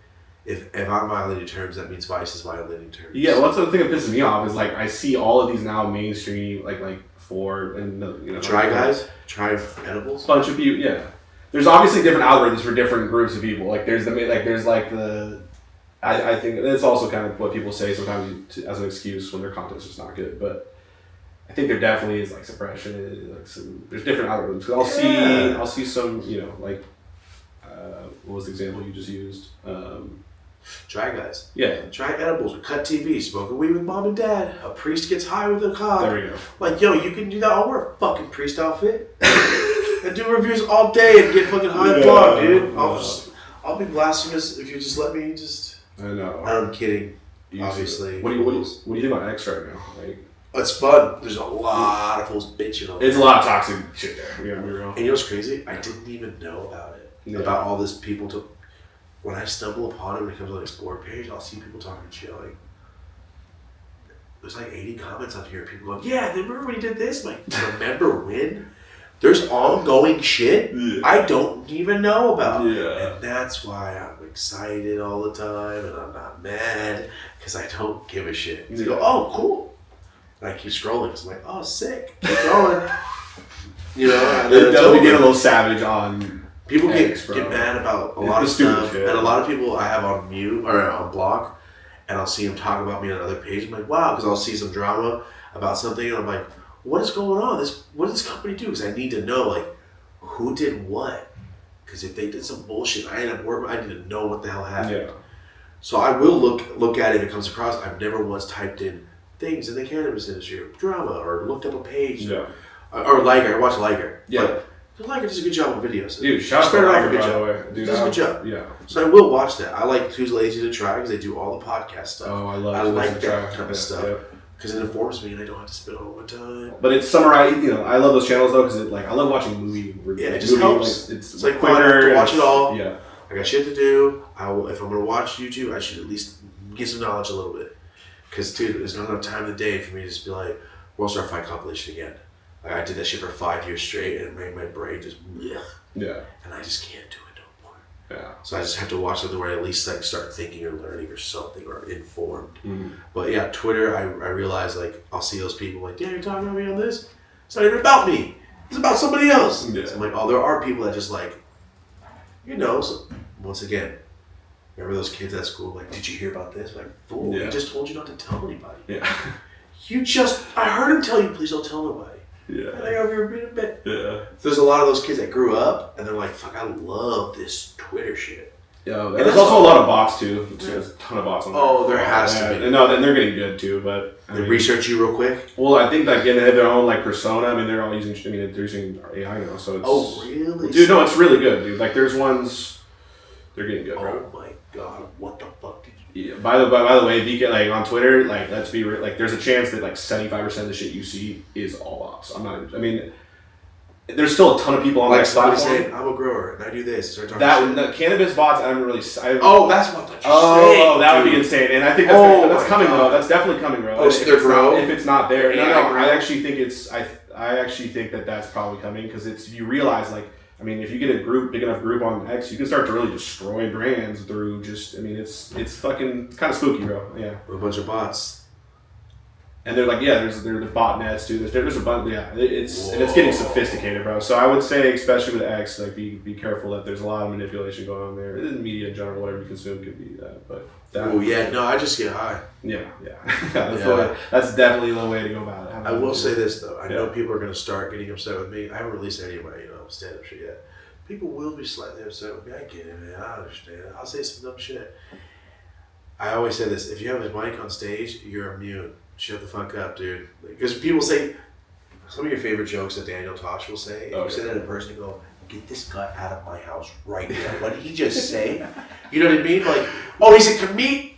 if I'm violating terms, that means Vice is violating terms. Yeah, well, that's the thing that pisses me off is like I see all of these now mainstream like Forbes and Try guys, try edibles. bunch of people. Yeah, there's obviously different algorithms for different groups of people. Like there's I think it's also kind of what people say sometimes as an excuse when their content's just not good. But I think there definitely is like suppression. Like there's different algorithms. 'Cause I'll see some like what was the example you just used? Try guys. Yeah. Try edibles or cut TV, smoking weed with mom and dad. A priest gets high with a cob. There we go. Like, yo, you can do that. I'll wear a fucking priest outfit and do reviews all day and get fucking high and blog, dude. I'll be blasphemous if you just let me just. I know. I'm kidding. You Obviously. What do you think about X right now? Like, It's fun. There's a lot of fools bitching on it. it's a lot of toxic shit there. We gotta be real. And you know what's crazy? I didn't even know about it. Yeah. About all this people to. When I stumble upon it when it comes to like Explore page, I'll see people talking shit like. There's like 80 comments on here. People going, yeah, remember when he did this? I'm like, remember when? There's ongoing shit I don't even know about. Yeah. And that's why I'm excited all the time and I'm not mad because I don't give a shit. They go, oh, cool. And I keep scrolling because I'm like, oh, sick. Keep going. You know, and They then it's definitely get a over. little savage on. People X, bro. get mad about a It's lot of stupid stuff, shit. and a lot of people I have on mute or on block, and I'll see them talk about me on another page. I'm like, wow, because I'll see some drama about something, and I'm like, what is going on? What does this company do? Because I need to know, like, who did what. Because if they did some bullshit, I end up working. I need to know what the hell happened. Yeah. So I will look at it if it comes across. I've never once typed in things in the cannabis industry or drama or looked up a page. Yeah. Or Liger. I watch Liger. Yeah. But Liger does a good job with videos. Dude, shout out to Started off Liger, a good by job. the way. Dude, Does a good job. Yeah. So I will watch that. I like Who's Lazy to Try because they do all the podcast stuff. Oh, I love I Who's like Lazy to that Try. kind of Yeah, stuff yeah. because it informs me and I don't have to spend all my time. But it's summarized, you know, I love those channels though because I love watching movie reviews. Yeah, it just helps. Like, it's like quicker. fun to watch and it all. Yeah. I got shit to do. If I'm gonna watch YouTube, I should at least get some knowledge a little bit. Because dude, there's not enough time in the day for me to just be like, World Star Fight compilation again. Like I did that shit for 5 years straight and it made my brain just blech. Yeah. And I just can't do it no more. Yeah. So I just have to watch something where I at least like start thinking or learning or something or informed. Mm. But yeah, Twitter, I realize like I'll see those people like, damn, you're talking about me on this? It's not even about me. It's about somebody else. Yeah. So I'm like, oh, there are people that just like, you know, so once again, remember those kids at school like, did you hear about this? Like, fool, Yeah. he just told you not to tell anybody. Yeah. I heard him tell you, please don't tell nobody. And Yeah. I over here being a bit. Yeah. So there's a lot of those kids that grew up and they're like, fuck, I love this Twitter shit. Yeah, And there's that's also all- a lot of bots too. There's a ton of bots on there. Oh, there has to Yeah, be. and no, then they're getting good too. But I They mean, research you real quick. well, I think that again they have their own like persona. I mean, they're all using. I mean, they're using AI now, so it's. Oh, really? Dude, no, it's really good, dude. Like, there's ones. They're getting good, bro. Oh my god, what the fuck did you Yeah. By the way, BK, like on Twitter, like let's be real, like there's a chance that like 75% of the shit you see is all bots. I'm not. I mean, there's still a ton of people on like that somebody platform. saying, I'm a grower and I do this. Start talking That shit. the cannabis bots, I haven't really. Oh, that's what you're saying. That would be dude. insane, and I think that's, Oh that's my coming, God. bro. That's definitely coming, bro. Oh, so they're grow? If it's not there, no, AI grow? I actually think it's. I actually think that that's probably coming because it's. You realize, like, I mean, if you get a big enough group on X, you can start to really destroy brands through just. I mean, it's fucking kind of spooky, bro. Yeah. We're a bunch of bots. And they're like, yeah, there's the botnets too. There's a bunch, yeah. And it's getting Whoa. sophisticated, bro. So I would say, especially with X, like be careful that there's a lot of manipulation going on there. In media in general, whatever you consume could be that, but that. Oh yeah, no, I just get high. Yeah. that's, Yeah. that's definitely the way to go about it. I will say this though, I know Yeah. people are gonna start getting upset with me. I haven't released any of my, stand-up shit yet. People will be slightly upset with me. I get it, man. I understand. I'll say some dumb shit. I always say this: if you have a mic on stage, you're immune. Shut the fuck up, dude. Because people say some of your favorite jokes that Daniel Tosh will say. If you say that in person, you go, "Get this guy out of my house right now." What did he just say? You know what I mean? Like, oh, he's a comedian.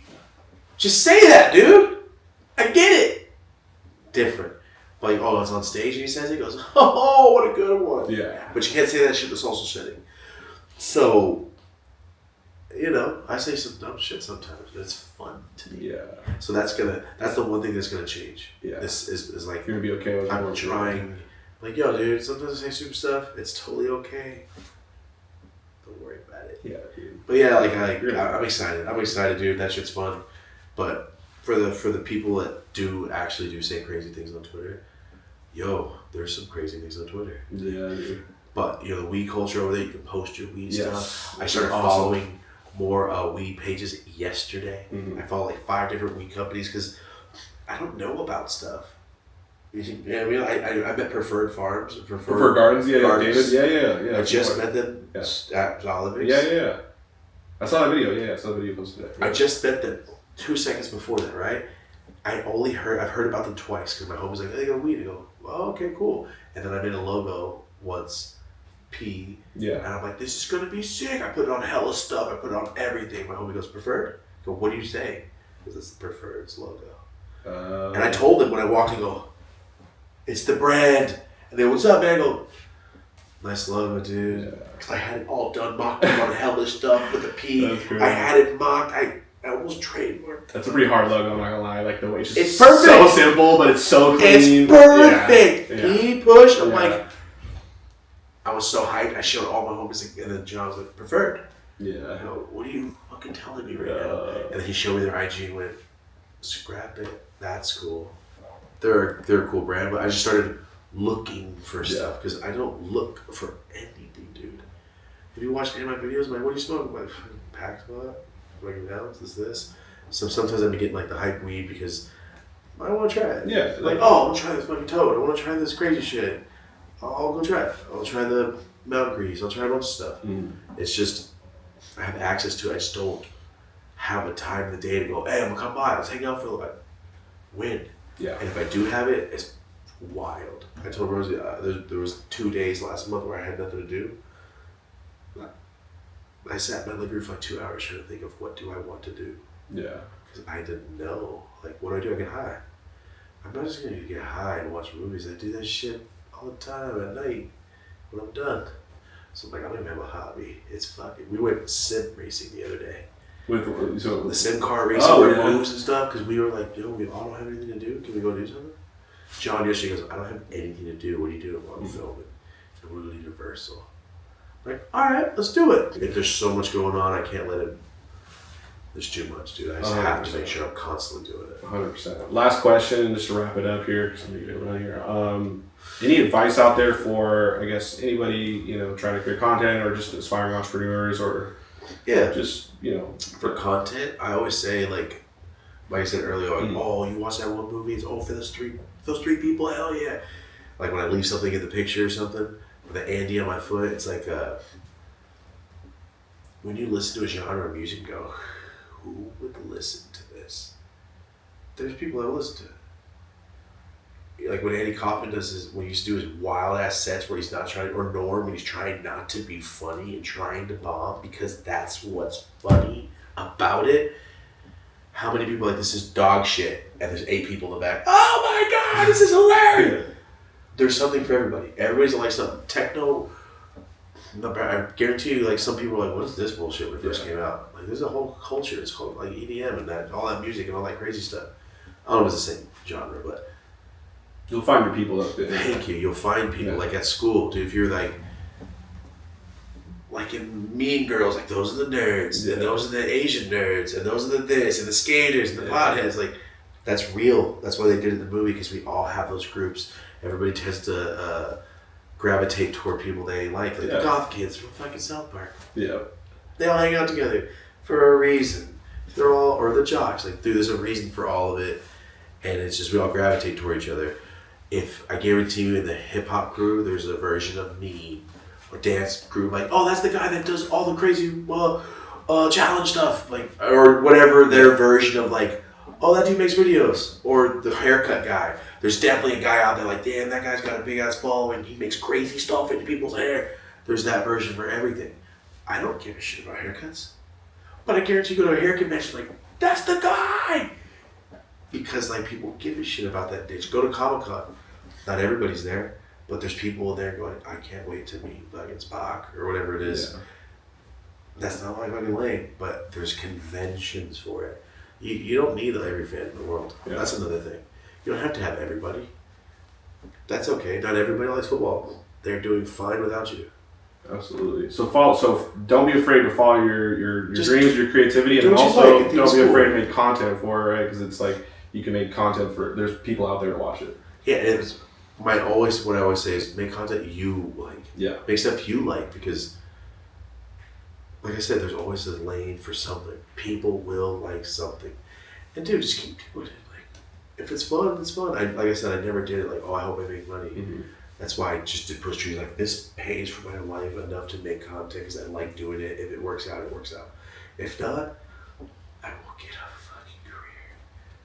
Just say that, dude. I get it. Different. Like, oh, it's on stage and he says it. He goes, oh, what a good one. Yeah. But you can't say that shit in the social setting. So, I say some dumb shit sometimes, but it's fun to me. Yeah. So that's the one thing that's gonna change. Yeah. This is like, You're gonna be okay with I'm more trying, like, yo, dude, sometimes I say stupid stuff. It's totally okay. Don't worry about it. Yeah, dude. But yeah, like I'm excited. I'm excited, dude. That shit's fun. But for the people that do say crazy things on Twitter, yo, there's some crazy things on Twitter. Yeah, dude. But the weed culture over there, you can post your weed Yes. stuff. I started Awesome. following more weed pages yesterday. Mhm. I follow like 5 different weed companies because I don't know about stuff. You know what I mean? I met Preferred Farms. For Gardens, yeah, Gardens. David, yeah. I just met them Yeah. at Zalympix. Yeah. I saw that video. Yeah, I saw the video posted there. I just met them 2 seconds before that, right? I've heard about them twice because my home was like, they got weed. I go, oh, okay, cool. And then I made a logo once, P. Yeah. And I'm like, this is going to be sick. I put it on hella stuff. I put it on everything. My homie goes, Preferred? I go, what do you say? Because it's the Preferred's logo. And I told him when I walked in, go, it's the brand. And they go, what's up, man? I go, nice logo, dude. Yeah. Because I had it all done, mocked up on hella stuff with a P. That's great. I had it mocked. I almost trademarked. That's a pretty hard logo, I'm not gonna lie. Like the way it's just It's perfect. so simple, but it's so clean. It's perfect. Yeah. P push. I'm Yeah. like, I was so hyped. I showed all my homies, and then John was like, Preferred. I Yeah. go, what are you fucking telling me right now? And then he showed me their IG and went, scrap it. That's cool. They're a cool brand, but I just started looking for stuff because I don't look for anything, dude. If you watch any of my videos, I'm like, what do you smoke? I'm like, packed a lot, breaking down, this. So sometimes I'm getting like the hype weed because I want to try it. Yeah. Like, oh, I want to try this fucking toad. I want to try this crazy shit. I'll go try it. I'll try the mountain grease. I'll try a bunch of stuff. It's just, I have access to it. I just don't have a time in the day to go, hey, I'm gonna come by. Let's hang out for a little bit. When? Yeah. And if I do have it, it's wild. I told Rosie there was 2 days last month where I had nothing to do. I sat in my living room for like 2 hours trying to think of what do I want to do. Yeah. Because I didn't know. Like, what do? I get high. I'm not just gonna get high and watch movies. I do that shit all the time at night when I'm done. So I'm like, I don't even have a hobby. It's fucking. We went sim racing the other day. So the sim car racing with moves and stuff because we were like, yo, we all don't have anything to do. Can we go do something? John yesterday goes, I don't have anything to do. What are you doing while I'm filming? And we're really Universal. I'm like, all right, let's do it. If there's so much going on, I can't let it. There's too much, dude. I just have to make sure I'm constantly doing it. 100%. Last question, just to wrap it up here, because I'm going to get around here. Any advice out there for, I guess, anybody, trying to create content or just aspiring entrepreneurs or just, For content, I always say, like I said earlier, like, oh, you watch that one movie, it's for those three people, hell yeah. Like when I leave something in the picture or something, with the Andy on my foot, it's like, when you listen to a genre of music and go, who would listen to this? There's people that will listen to it. Like when Andy Kaufman when he used to do his wild ass sets where he's not trying, or Norm when he's trying not to be funny and trying to bomb because that's what's funny about it. How many people are like, this is dog shit, and there's 8 people in the back, oh my god, this is hilarious. There's something for everybody. Everybody's like something. Techno, I guarantee you, like some people are like, what is this bullshit when it first came out? Like there's a whole culture, it's called like EDM and that, all that music and all that crazy stuff. I don't know if it's the same genre, but you'll find your people up there. Thank you. You'll find people like at school, dude. If you're like in Mean Girls, like those are the nerds, and those are the Asian nerds, and those are the this, and the skaters, and the potheads. Like that's real. That's why they did it in the movie because we all have those groups. Everybody tends to gravitate toward people they like the goth kids from fucking South Park. Yeah, they all hang out together for a reason. They're all, or the jocks. Like, dude, there's a reason for all of it, and it's just we all gravitate toward each other. If I guarantee you in the hip hop crew, there's a version of me, or dance crew, like, oh, that's the guy that does all the crazy challenge stuff, like, or whatever their version of like, oh, that dude makes videos, or the haircut guy. There's definitely a guy out there like, damn, that guy's got a big ass following. He makes crazy stuff into people's hair. There's that version for everything. I don't give a shit about haircuts, but I guarantee you go to a hair convention, like, that's the guy. Because like people give a shit about that bitch. Go to Comic-Con. Not everybody's there, but there's people there going, I can't wait to meet fucking Spock or whatever it is. Yeah. That's not my fucking lane, but there's conventions for it. You don't need every fan in the world. Yeah. That's another thing. You don't have to have everybody. That's okay. Not everybody likes football. They're doing fine without you. Absolutely. So don't be afraid to follow your dreams, your creativity, and also don't be afraid to make content for it, right? Because it's like you can make content for. There's people out there to watch it. Yeah, and what I always say is make content you like. Yeah. Make stuff you like because, like I said, there's always a lane for something. People will like something, and dude, just keep doing it. Like, if it's fun, it's fun. Like I said, I never did it like, oh, I hope I make money. Mm-hmm. That's why I just did Push Trees. Like, this pays for my life enough to make content because I like doing it. If it works out, it works out. If not, I will get a fucking career.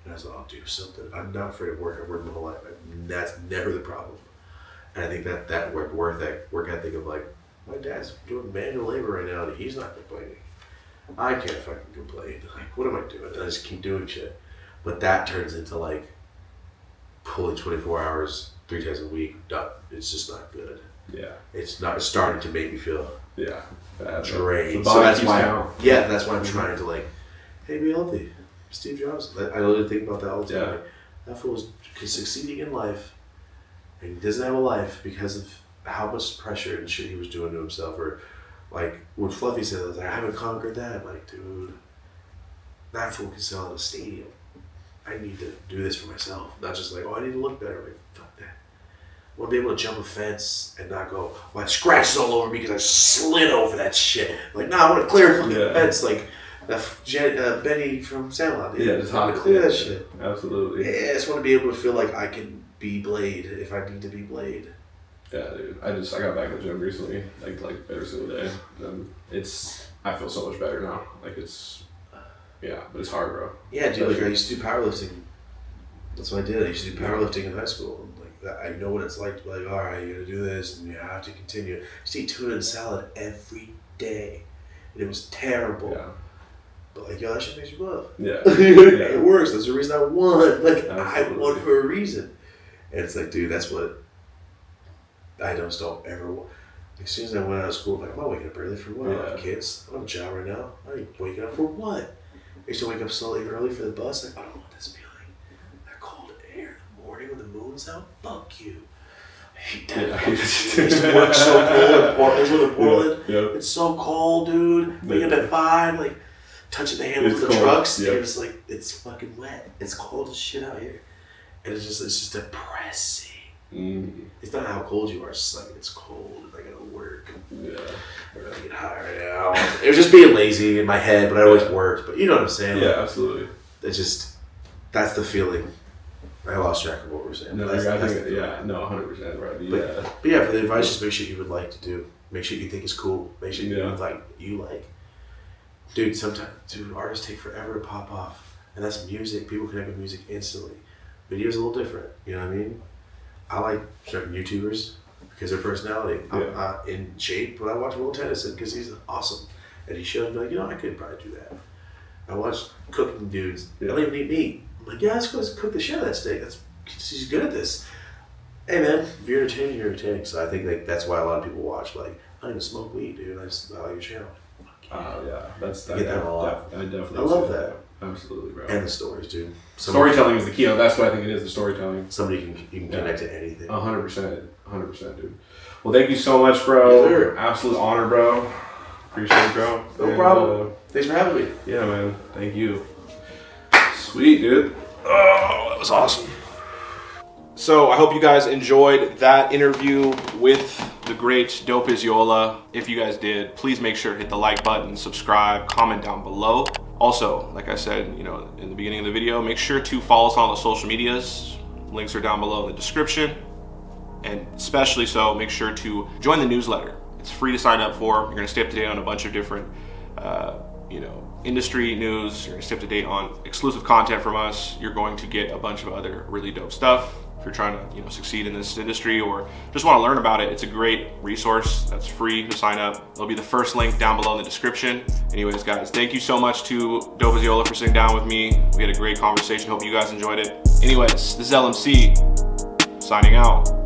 And I was like, I'll do something. I'm not afraid of work. I've worked my whole life. That's never the problem. And I think that work ethic of like, my dad's doing manual labor right now and he's not complaining. I can't fucking complain. Like, what am I doing? And I just keep doing shit. But that turns into like pulling 24 hours 3 times a week. It's just not good. Yeah. It's starting to make me feel drained. So that's why I'm trying to like, hey, be healthy. Steve Jobs. I literally think about that all the time. Like, that fool was succeeding in life and he doesn't have a life because of how much pressure and shit he was doing to himself. Or like when Fluffy said, I was like, I haven't conquered that. I'm like, dude, that fool can sell at a stadium. I need to do this for myself. Not just like, oh, I need to look better. Like, fuck that. I want to be able to jump a fence and not go, my scratches all over me because I slid over that shit. Like, nah, I want to clear a fucking fence. Like, Benny from Sandlot. Yeah, just want to clear that shit. Absolutely. Yeah, I just want to be able to feel like I can be Blade if I need to be Blade. Yeah, dude. I got back in the gym recently, like every single day. I feel so much better now. Like but it's hard, bro. Yeah, dude. Like I used to do powerlifting. That's what I did. I used to do powerlifting in high school. Like I know what it's like to be like, all right, you gotta do this, and you have to continue. I used to eat tuna and salad every day, and it was terrible. Yeah. But like, yo, that shit makes you buff. Yeah. It works. That's the reason I won. Like, I won for a reason. And it's like, dude, that's what I don't ever want. As soon as I went out of school, I'm like, I'm not waking up early for what? I have kids. I don't have a job right now. I ain't waking up for what? I used to wake up slowly early for the bus. Like, I don't want this feeling. That cold air in the morning when the moon's out. Fuck you. I hate that. I used to work so cold in Portland. It's so cold, dude. Waking up at 5, like, touching the handles of the trucks. Yep. It's like, it's fucking wet. It's cold as shit out here. And it's just depressing. It's not how cold you are. It's just like, it's cold and I gotta work. Yeah. I gotta get high right now. It was just being lazy in my head, but I always worked. But you know what I'm saying? Yeah, absolutely. It's just, that's the feeling. I lost track of what we were saying. No, I think, 100%, right. But yeah, for the advice, just make sure you would like to do. Make sure you think it's cool. Make sure you like. Dude, sometimes, artists take forever to pop off. And that's music. People connect with music instantly. Video's a little different. You know what I mean? I like certain YouTubers because of their personality. I'm not in shape, but I watch Will Tennyson because he's awesome. And he showed me, like, I could probably do that. I watch cooking dudes. They don't even eat meat. I'm like, let's cook the shit out of that steak. He's good at this. Hey, man, if you're entertaining, you're entertaining. So I think that's why a lot of people watch. Like, I don't even smoke weed, dude. I like your channel. Yeah, I get that a lot. I definitely. I love that. Absolutely, bro. And the stories, dude. Storytelling is the key. That's what I think it is. The storytelling. You can connect to anything. 100%, dude. Well, thank you so much, bro. Yes, sir. Absolute honor, bro. Appreciate it, bro. No problem. Thanks for having me. Yeah, man. Thank you. Sweet, dude. Oh, that was awesome. So I hope you guys enjoyed that interview with the great Dope As Yola. If you guys did, please make sure to hit the like button, subscribe, comment down below. Also, like I said, in the beginning of the video, make sure to follow us on all the social medias. Links are down below in the description. And especially so, make sure to join the newsletter. It's free to sign up for. You're gonna stay up to date on a bunch of different, industry news. You're gonna stay up to date on exclusive content from us. You're going to get a bunch of other really dope stuff. If you're trying to, succeed in this industry or just want to learn about it, it's a great resource that's free to sign up. It'll be the first link down below in the description. Anyways, guys, thank you so much to Dope As Yola for sitting down with me. We had a great conversation. Hope you guys enjoyed it. Anyways, this is LMC signing out.